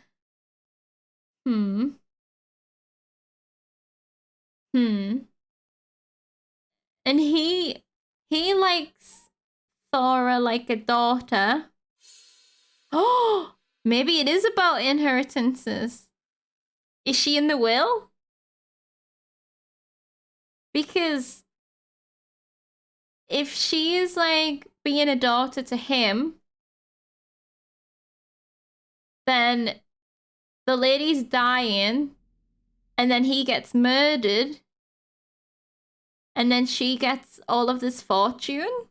A: And he likes Thora like a daughter. Oh, maybe it is about inheritances. Is she in the will? Because if she is like being a daughter to him, then the lady's dying and then he gets murdered and then she gets all of this fortune.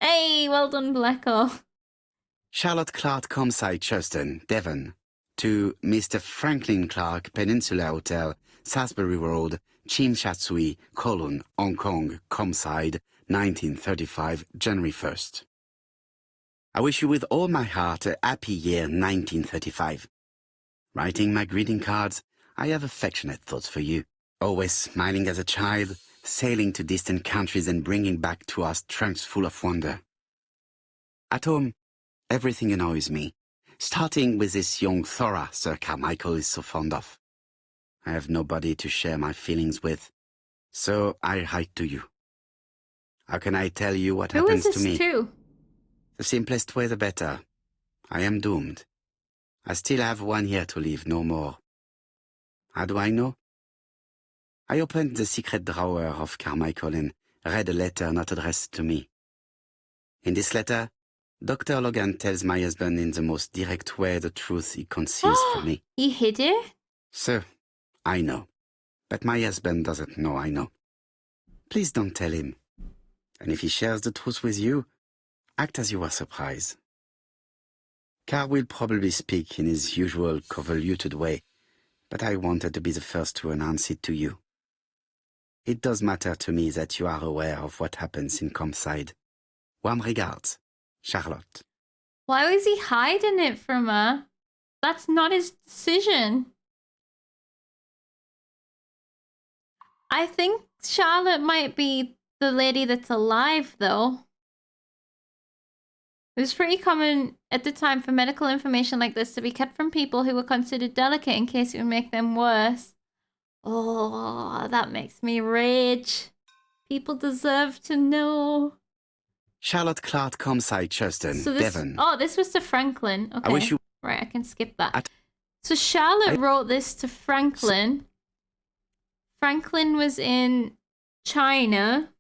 A: Hey, well done, Blacko.
B: Charlotte Clark Comside Churchton, Devon, to Mr. Franklin Clark Peninsula Hotel, Salisbury Road, Chim Chatsui, Kowloon, Hong Kong, Comside, 1935, January 1st. I wish you with all my heart a happy year 1935. Writing my greeting cards, I have affectionate thoughts for you. Always smiling as a child, sailing to distant countries and bringing back to us trunks full of wonder. At home, everything annoys me, starting with this young Thora Sir Carmichael is so fond of. I have nobody to share my feelings with, so I write to you. How can I tell you what happens to me?
A: Who is this to?
B: The simplest way the better. I am doomed. I still have 1 year to live, no more. How do I know? I opened the secret drawer of Carmichael and read a letter not addressed to me. In this letter, Dr. Logan tells my husband in the most direct way the truth he conceals from me.
A: He hid it?
B: Sir, I know. But my husband doesn't know I know. Please don't tell him. And if he shares the truth with you, act as you are surprised. Carl will probably speak in his usual convoluted way, but I wanted to be the first to announce it to you. It does matter to me that you are aware of what happens in Comside. Warm regards, Charlotte.
A: Why was he hiding it from her? That's not his decision. I think Charlotte might be the lady that's alive, though. It was pretty common at the time for medical information like this to be kept from people who were considered delicate in case it would make them worse. Oh, that makes me rage. People deserve to know.
B: Charlotte Clark Comside Churchton, Devon.
A: Oh, this was to Franklin. Okay.
B: I wish you...
A: Right, I can skip that. So Charlotte wrote this to Franklin. Franklin was in China.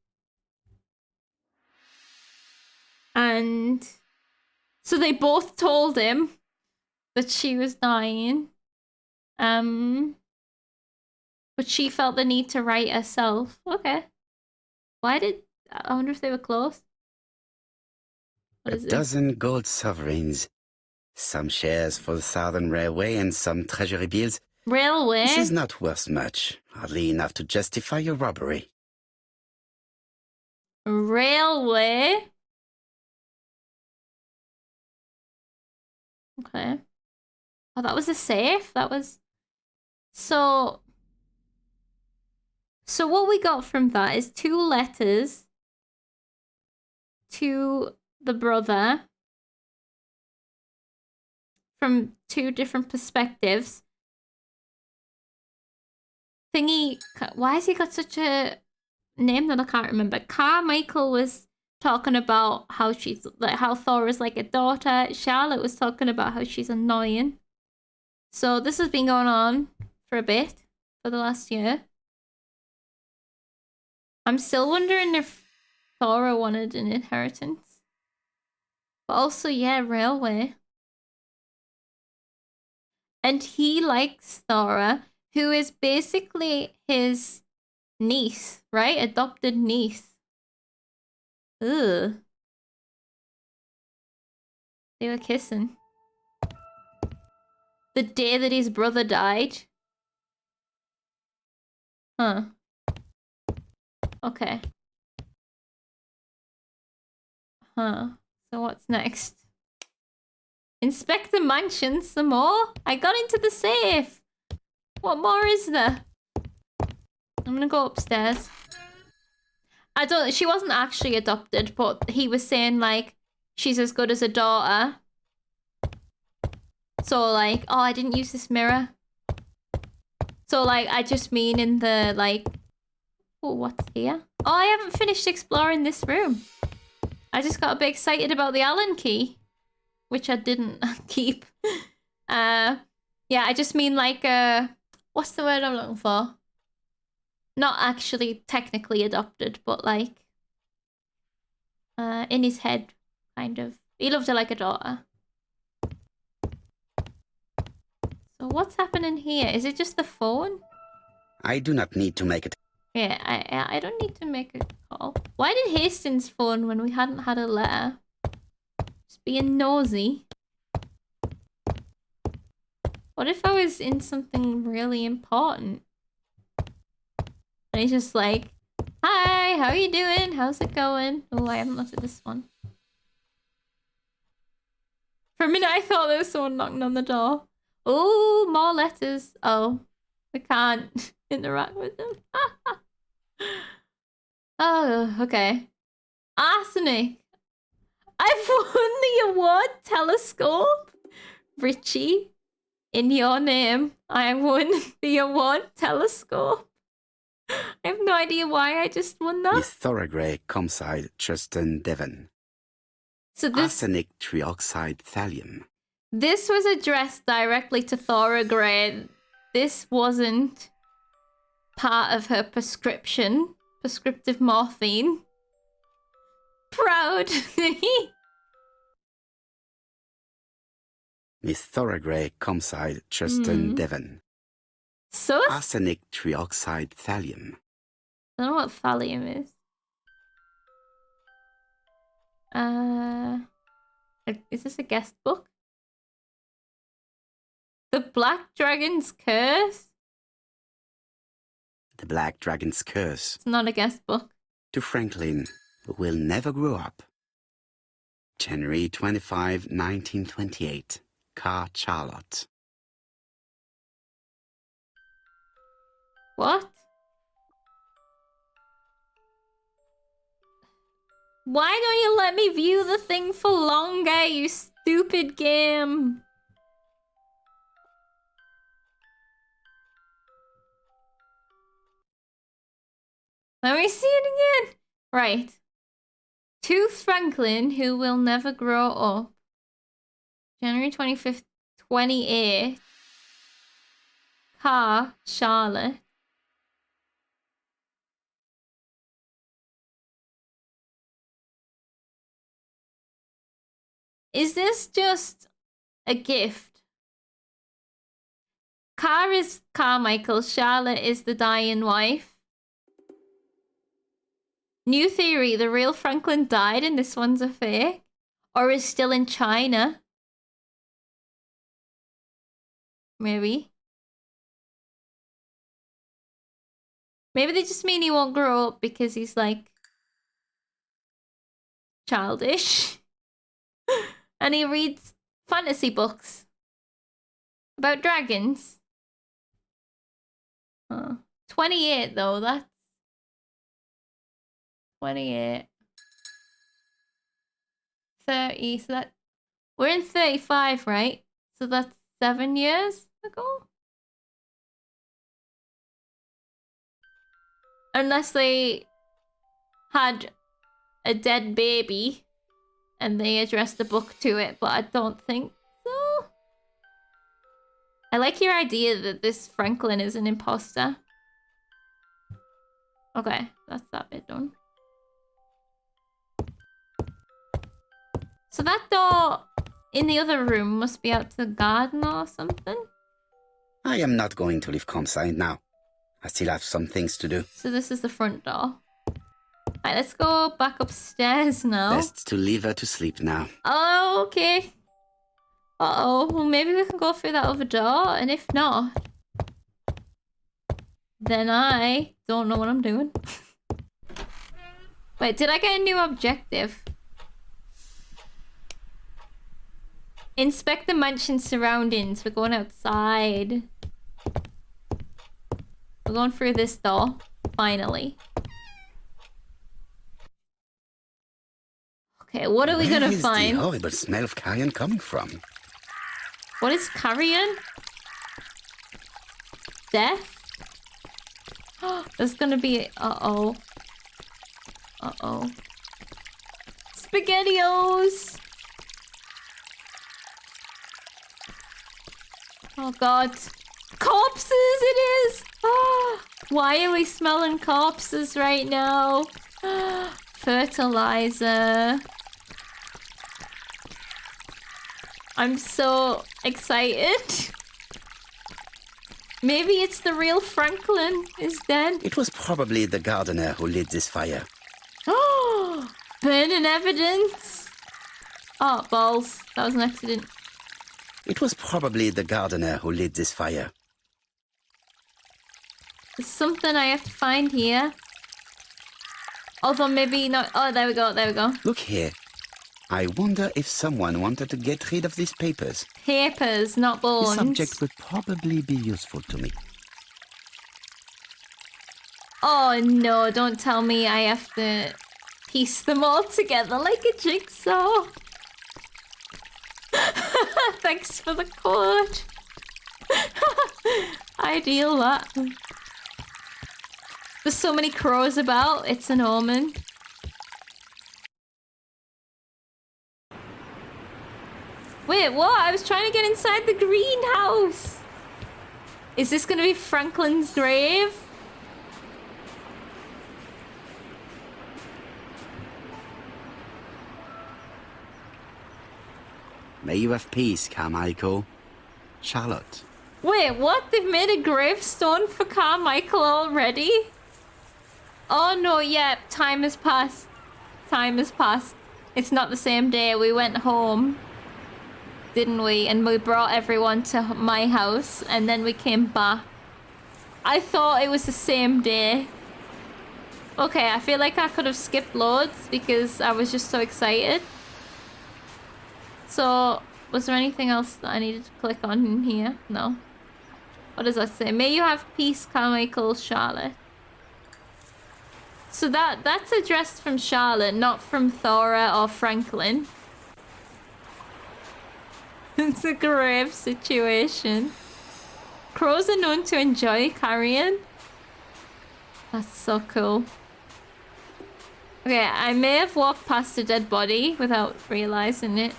A: And so they both told him that she was dying. But she felt the need to write herself. Okay. I wonder if they were close. What is
B: A dozen gold sovereigns. Some shares for the Southern Railway and some treasury bills.
A: Railway?
B: This is not worth much. Hardly enough to justify your robbery.
A: Railway? Okay. Oh, that was a safe? That was... So what we got from that is 2 letters to the brother from 2 different perspectives. Thingy, why has he got such a name that I can't remember? Carmichael was talking about how she's like how Thora's like a daughter. Charlotte was talking about how she's annoying. So this has been going on for a bit, for the last year. I'm still wondering if Thora wanted an inheritance. But also, yeah, railway. And he likes Thora, who is basically his niece, right? Adopted niece. Ugh. They were kissing. The day that his brother died. Huh. Okay. Huh. So what's next? Inspect the mansion some more? I got into the safe. What more is there? I'm gonna go upstairs. She wasn't actually adopted, but he was saying, like, she's as good as a daughter. So, like, oh, I didn't use this mirror. So, like, I just mean in the, like... Oh, what's here? Oh, I haven't finished exploring this room. I just got a bit excited about the Allen key. Which I didn't keep. Yeah, I just mean, like, what's the word I'm looking for? Not actually technically adopted, but, like... in his head, kind of. He loved her like a daughter. So what's happening here? Is it just the phone?
B: I do not need to make it.
A: Yeah, I don't need to make a call. Why did Hastings phone when we hadn't had a letter? Just being nosy. What if I was in something really important? And he's just like, hi, how are you doing? How's it going? Oh, I haven't looked at this one. For a minute, I thought there was someone knocking on the door. Oh, more letters. Oh, we can't interact with them. Oh, okay. Arsenic. I've won the award telescope. Richie, in your name, I won the award telescope. I have no idea why I just won that.
B: With Thorogray, Comside, Tristan, Devon.
A: So this...
B: Arsenic trioxide thallium.
A: This was addressed directly to Thorogray. This wasn't part of her prescription. Prescriptive morphine. Proud.
B: With Thorogray, Comside, Tristan, Devon.
A: Sus?
B: Arsenic trioxide thallium.
A: I don't know what thallium is. Is this a guest book? The Black Dragon's Curse?
B: The Black Dragon's Curse.
A: It's not a guest book.
B: To Franklin, who will never grow up. January 25, 1928. Car Charlotte.
A: What? Why don't you let me view the thing for longer, you stupid game? Let me see it again. Right. Tooth Franklin, who will never grow up. January 25th, 28. Car, Charlotte. Is this just a gift? Car is Carmichael, Charlotte is the dying wife. New theory, the real Franklin died and this one's a fake? Or is still in China? Maybe. Maybe they just mean he won't grow up because he's, like, childish. And he reads fantasy books about dragons. 28 though, that's 28. 30, so that... We're in 35, right? So that's 7 years ago? Unless they had a dead baby and they addressed the book to it, but I don't think so. I like your idea that this Franklin is an imposter. Okay, that's that bit done. So that door in the other room must be out to the garden or something?
B: I am not going to leave Comside now. I still have some things to do.
A: So this is the front door. Right, let's go back upstairs now.
B: Best to leave her to sleep now.
A: Oh, okay. Uh-oh. Well, maybe we can go through that other door, and if not... then I don't know what I'm doing. Wait, did I get a new objective? Inspect the mansion surroundings. We're going outside. We're going through this door. Finally. Okay, what are we gonna find?
B: Where is the horrible smell of carrion coming from?
A: What is carrion? Death? There's gonna be... Uh-oh. Uh-oh. SpaghettiOs! Oh god. Corpses it is! Why are we smelling corpses right now? Fertilizer. I'm so excited. Maybe it's the real Franklin is dead.
B: It was probably the gardener who lit this fire.
A: Oh, burning evidence. Oh, balls. That was an accident.
B: It was probably the gardener who lit this fire.
A: There's something I have to find here. Although maybe not. Oh, there we go. There we go.
B: Look here. I wonder if someone wanted to get rid of these papers.
A: Papers, not bones.
B: This subject would probably be useful to me.
A: Oh no, don't tell me I have to piece them all together like a jigsaw. Thanks for the code. Ideal, that. There's so many crows about, it's an omen. Wait, what? I was trying to get inside the greenhouse. Is this gonna be Franklin's grave?
B: May you have peace, Carmichael. Charlotte.
A: Wait, what? They've made a gravestone for Carmichael already? Oh no, yeah, time has passed. Time has passed. It's not the same day. We went home, didn't we? And we brought everyone to my house, and then we came back. I thought it was the same day. Okay, I feel like I could have skipped loads because I was just so excited. So, was there anything else that I needed to click on in here? No. What does that say? May you have peace, Carmichael, Charlotte. So that's addressed from Charlotte, not from Thora or Franklin. It's a grave situation. Crows are known to enjoy carrion. That's so cool. Okay, I may have walked past a dead body without realizing it.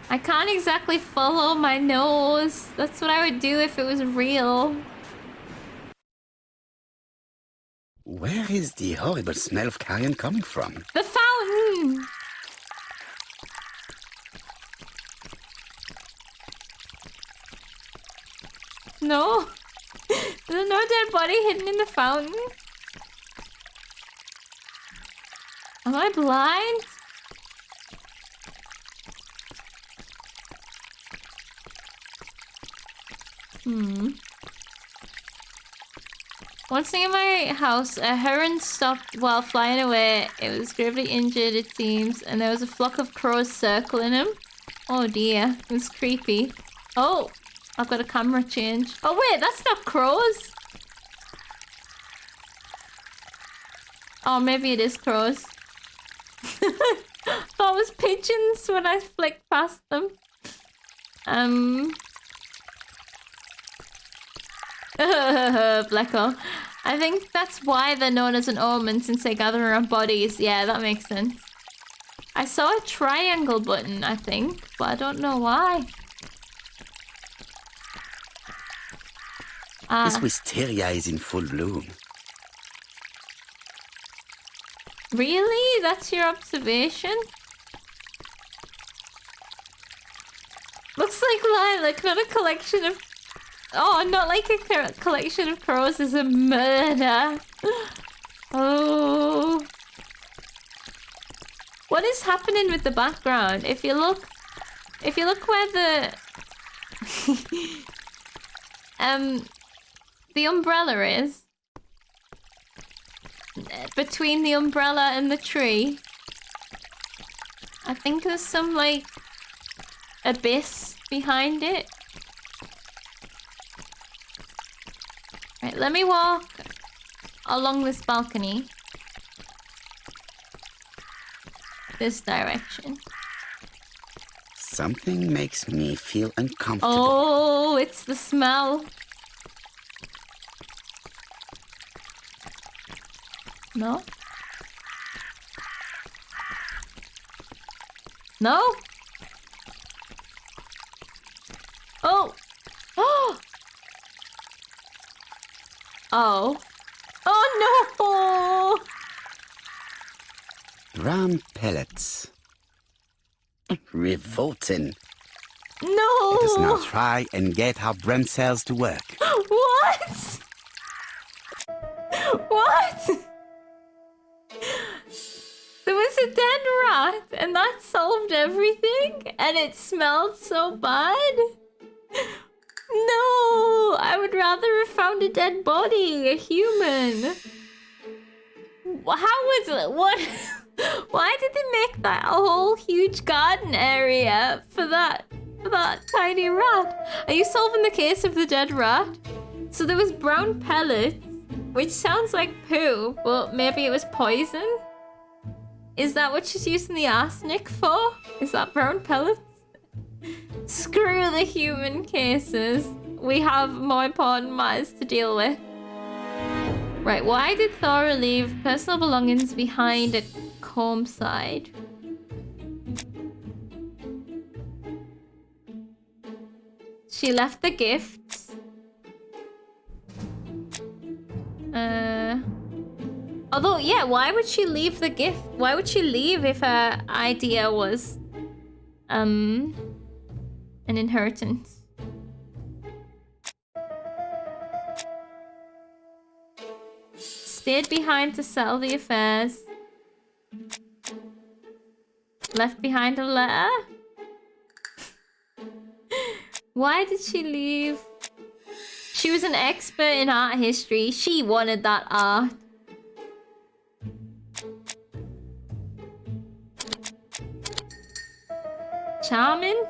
A: I can't exactly follow my nose. That's what I would do if it was real.
B: Where is the horrible smell of carrion coming from?
A: The fountain! No. There's no dead body hidden in the fountain. Am I blind? Once thing in my house, a heron stopped while flying away. It was gravely injured, it seems, and there was a flock of crows circling him. Oh dear, it was creepy. Oh, I've got a camera change. Oh wait, that's not crows. Oh, maybe it is crows. Thought it was pigeons when I flicked past them. Blacko. I think that's why they're known as an omen, since they gather around bodies. Yeah, that makes sense. I saw a triangle button, I think, but I don't know why.
B: This wisteria is in full bloom.
A: Really? That's your observation? Looks like lilac, not a collection of... Oh, not like a collection of crows is a murder. Oh. What is happening with the background? If you look where the... the umbrella is. Between the umbrella and the tree. I think there's some, like, abyss behind it. Right, let me walk along this balcony. This direction.
B: Something makes me feel uncomfortable.
A: Oh, it's the smell. No? No? Oh! Oh! Oh. Oh no!
B: Brown pellets. Revolting.
A: No!
B: Let us now try and get our brain cells to work.
A: What? What? There was a dead rat and that solved everything? And it smelled so bad? No! I would rather have found a dead body, a human. How was it? What? Why did they make that a whole huge garden area for that tiny rat? Are you solving the case of the dead rat? So there was brown pellets, which sounds like poo, but maybe it was poison? Is that what she's using the arsenic for? Is that brown pellets? Screw the human cases. We have more important matters to deal with. Right, why did Thora leave personal belongings behind at Comeside? She left the gifts. Although, yeah, why would she leave the gift? Why would she leave if her idea was, an inheritance? Stayed behind to settle the affairs. Left behind a letter? Why did she leave? She was an expert in art history. She wanted that art. Charming?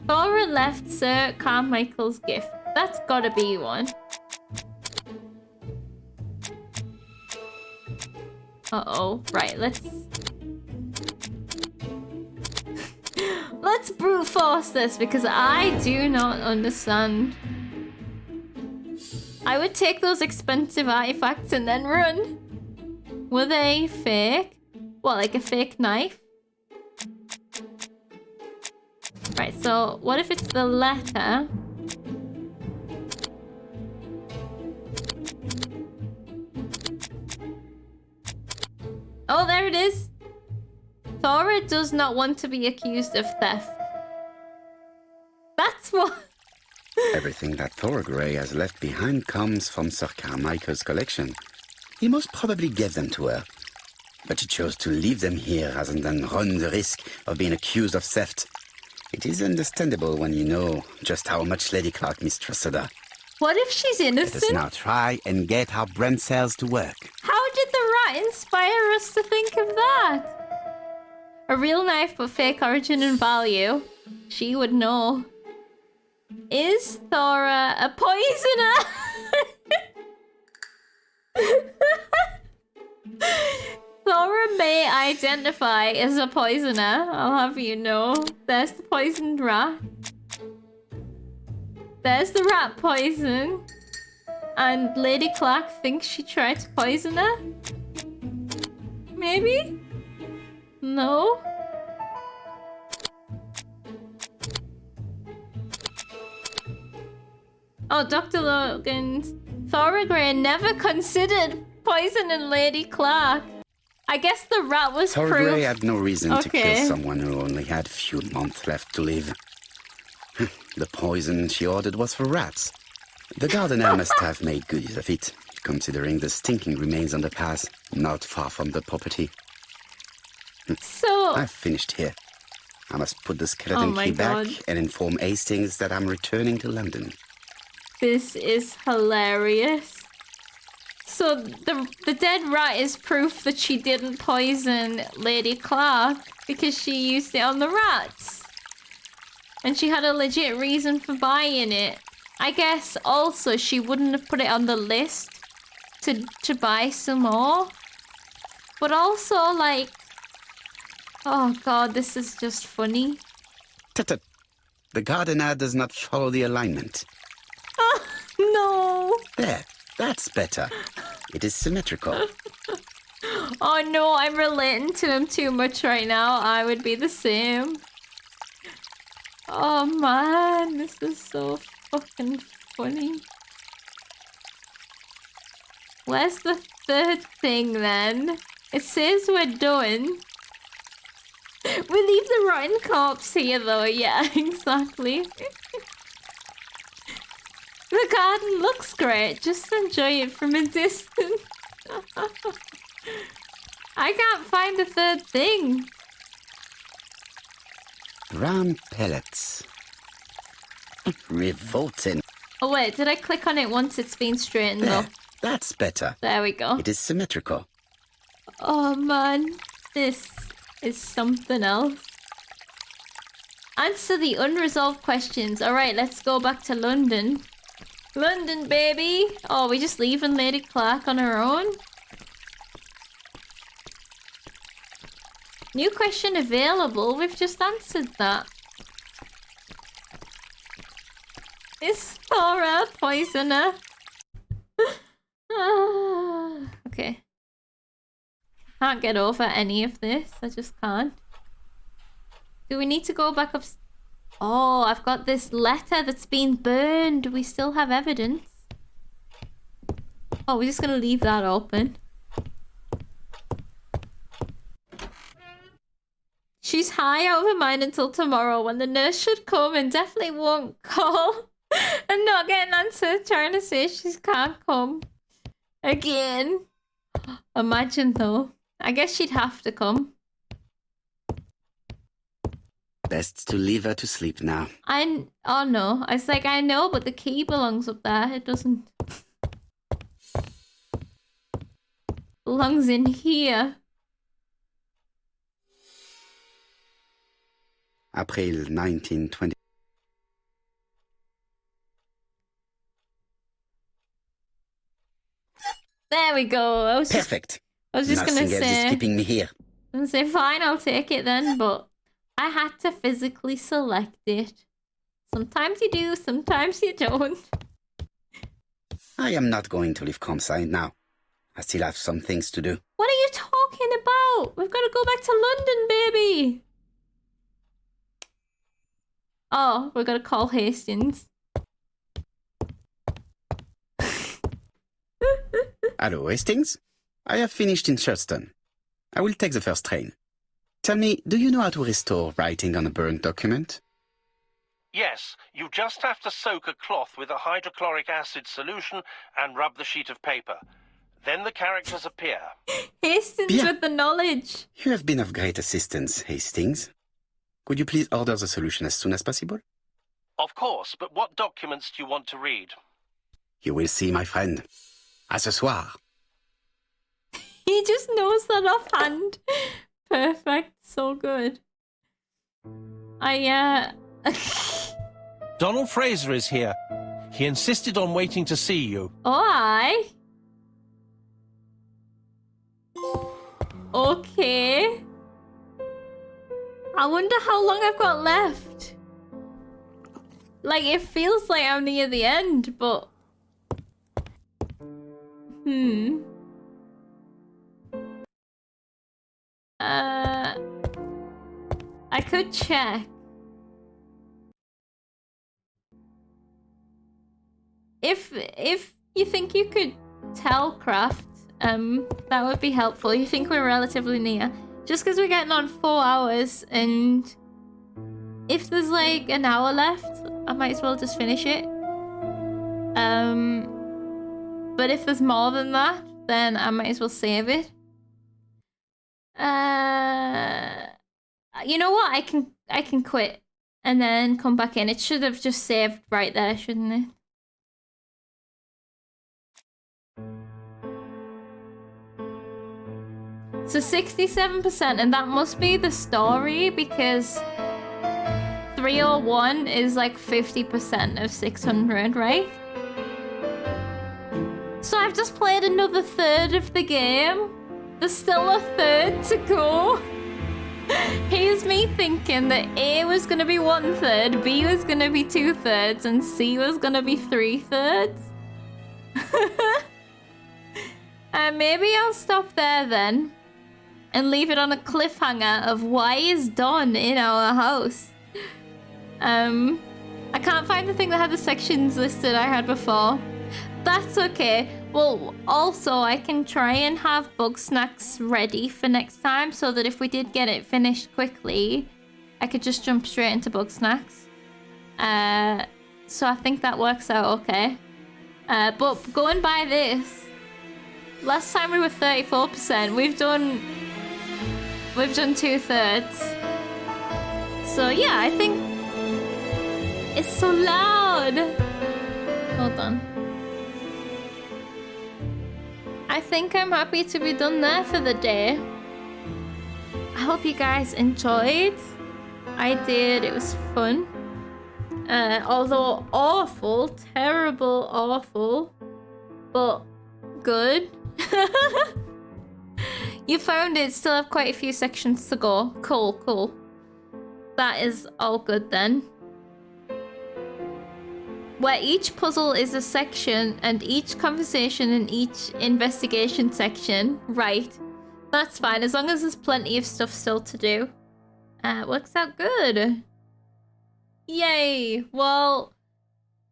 A: Thora left Sir Carmichael's gift. That's gotta be one. Uh-oh. Right, let's brute force this because I do not understand. I would take those expensive artifacts and then run. Were they fake? What, like a fake knife? Right, so what if it's the letter? Oh, there it is. Thora does not want to be accused of theft. That's what...
B: Everything that Thora Grey has left behind comes from Sir Carmichael's collection. He most probably gave them to her. But she chose to leave them here rather than run the risk of being accused of theft. It is understandable when you know just how much Lady Clark mistrusted her.
A: What if she's innocent?
B: Let us now try and get our brain cells to work.
A: How did the rat inspire us to think of that? A real knife but fake origin and value. She would know. Is Thora a poisoner? Thora may identify as a poisoner, I'll have you know. There's the poisoned rat. There's the rat poison. And Lady Clark thinks she tried to poison her? Maybe? No? Oh, Dr. Logan's... Thora Grey never considered poisoning Lady Clark. I guess the rat was
B: Thora
A: proof.
B: Grey had no reason to kill someone who only had few months left to live. The poison she ordered was for rats. The gardener must have made good use of it, considering the stinking remains on the path, not far from the property.
A: So...
B: I've finished here. I must put the skeleton key back and inform Hastings that I'm returning to London.
A: This is hilarious. So the dead rat is proof that she didn't poison Lady Clark because she used it on the rats. And she had a legit reason for buying it. I guess also she wouldn't have put it on the list to buy some more. But also, like... Oh god, this is just funny.
B: Tut-tut. The gardener does not follow the alignment.
A: Oh, no.
B: There, that's better. It is symmetrical.
A: Oh no, I'm relating to him too much right now. I would be the same. Oh man, this is so fucking funny. Where's the third thing then? It says we're done. We leave the rotten corpse here though, yeah, exactly. The garden looks great, just enjoy it from a distance. I can't find the third thing.
B: Brown pellets. Revolting.
A: Oh wait, did I click on it once it's been straightened
B: There,
A: up?
B: that's better.
A: There we go.
B: It is symmetrical.
A: Oh man, this is something else. Answer the unresolved questions. Alright, let's go back to London. London, baby! Oh, we're just leaving Lady Clark on her own? New question available. We've just answered that. Is Thora a poisoner? Okay. Can't get over any of this. I just can't. Do we need to go back up? Oh, I've got this letter that's been burned. We still have evidence. Oh, we're just gonna leave that open. She's high out of her mind until tomorrow when the nurse should come and definitely won't call and not get an answer trying to say she can't come again. Imagine though. I guess she'd have to come.
B: Best to leave her to sleep now.
A: Oh no. I was like, I know, but the key belongs up there. It doesn't. Belongs in here.
B: April 1920.
A: There we go.
B: Perfect.
A: I was just
B: Nothing
A: gonna
B: else
A: say.
B: is keeping me here.
A: I was gonna say, fine, I'll take it then, but I had to physically select it. Sometimes you do, sometimes you don't.
B: I am not going to leave Comside now. I still have some things to do.
A: What are you talking about? We've got to go back to London, baby. Oh, we're gonna call Hastings.
B: Hello, Hastings. I have finished in Shurston. I will take the first train. Tell me, do you know how to restore writing on a burnt document?
D: Yes, you just have to soak a cloth with a hydrochloric acid solution and rub the sheet of paper. Then the characters appear.
A: Hastings with the knowledge.
B: You have been of great assistance, Hastings. Could you please order the solution as soon as possible?
D: Of course, but what documents do you want to read?
B: You will see, my friend. À ce soir.
A: He just knows that offhand. Perfect. So good.
D: Donald Fraser is here. He insisted on waiting to see you.
A: Oh, aye. Okay. I wonder how long I've got left. Like, it feels like I'm near the end, but... I could check. If you think you could tell Craft, that would be helpful. You think we're relatively near. Just because we're getting on 4 hours, and if there's like an hour left, I might as well just finish it. But if there's more than that, then I might as well save it. I You know what? I can quit and then come back in. It should have just saved right there, shouldn't it? So 67%, and that must be the story because 301 is like 50% of 600, right? So I've just played another third of the game. There's still a third to go. Here's me thinking that A was gonna be 1/3, B was gonna be 2/3, and C was gonna be 3/3. Maybe I'll stop there then and leave it on a cliffhanger of why is Dawn in our house. I can't find the thing that had the sections listed I had before. That's okay. Well, also, I can try and have bug snacks ready for next time so that if we did get it finished quickly, I could just jump straight into bug snacks. So I think that works out okay. But going by this, last time we were 34%. We've done 2/3. So yeah, I think it's so loud. Hold on. I think I'm happy to be done there for the day. I hope you guys enjoyed. I did. It was fun. Although awful, terrible, awful, but good. You found it. Still have quite a few sections to go. Cool, cool. That is all good then. Where each puzzle is a section and each conversation and each investigation section. Right. That's fine, as long as there's plenty of stuff still to do. Works out good. Yay. Well,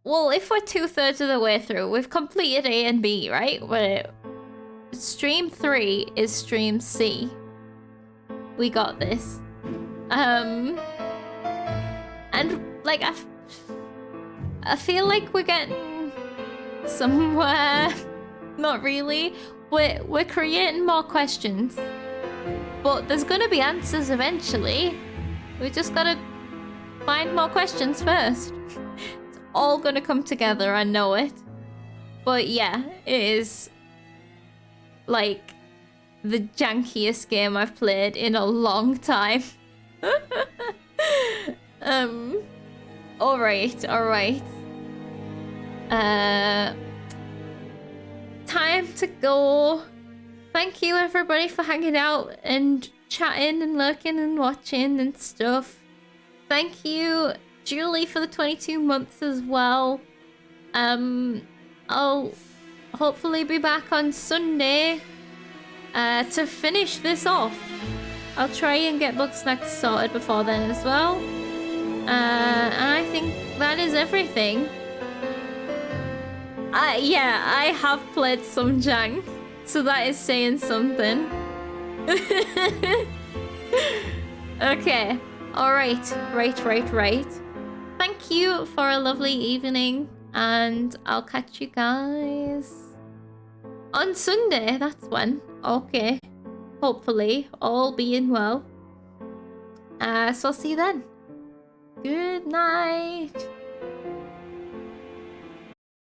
A: if we're 2/3 of the way through, we've completed A and B, right? Stream 3 is stream C. We got this. And like I feel like we're getting somewhere. Not really. We're creating more questions, but there's gonna be answers eventually. We just gotta find more questions first. It's all gonna come together, I know it. But yeah, it is like the jankiest game I've played in a long time. Alright. Time to go. Thank you everybody for hanging out and chatting and lurking and watching and stuff. Thank you, Julie, for the 22 months as well. I'll hopefully be back on Sunday to finish this off. I'll try and get bug snacks sorted before then as well. And I think that is everything. Yeah, I have played some jank, so that is saying something. Okay, alright, right. Thank you for a lovely evening, and I'll catch you guys on Sunday. That's when. Okay, hopefully, all being well. So I'll see you then. Good night.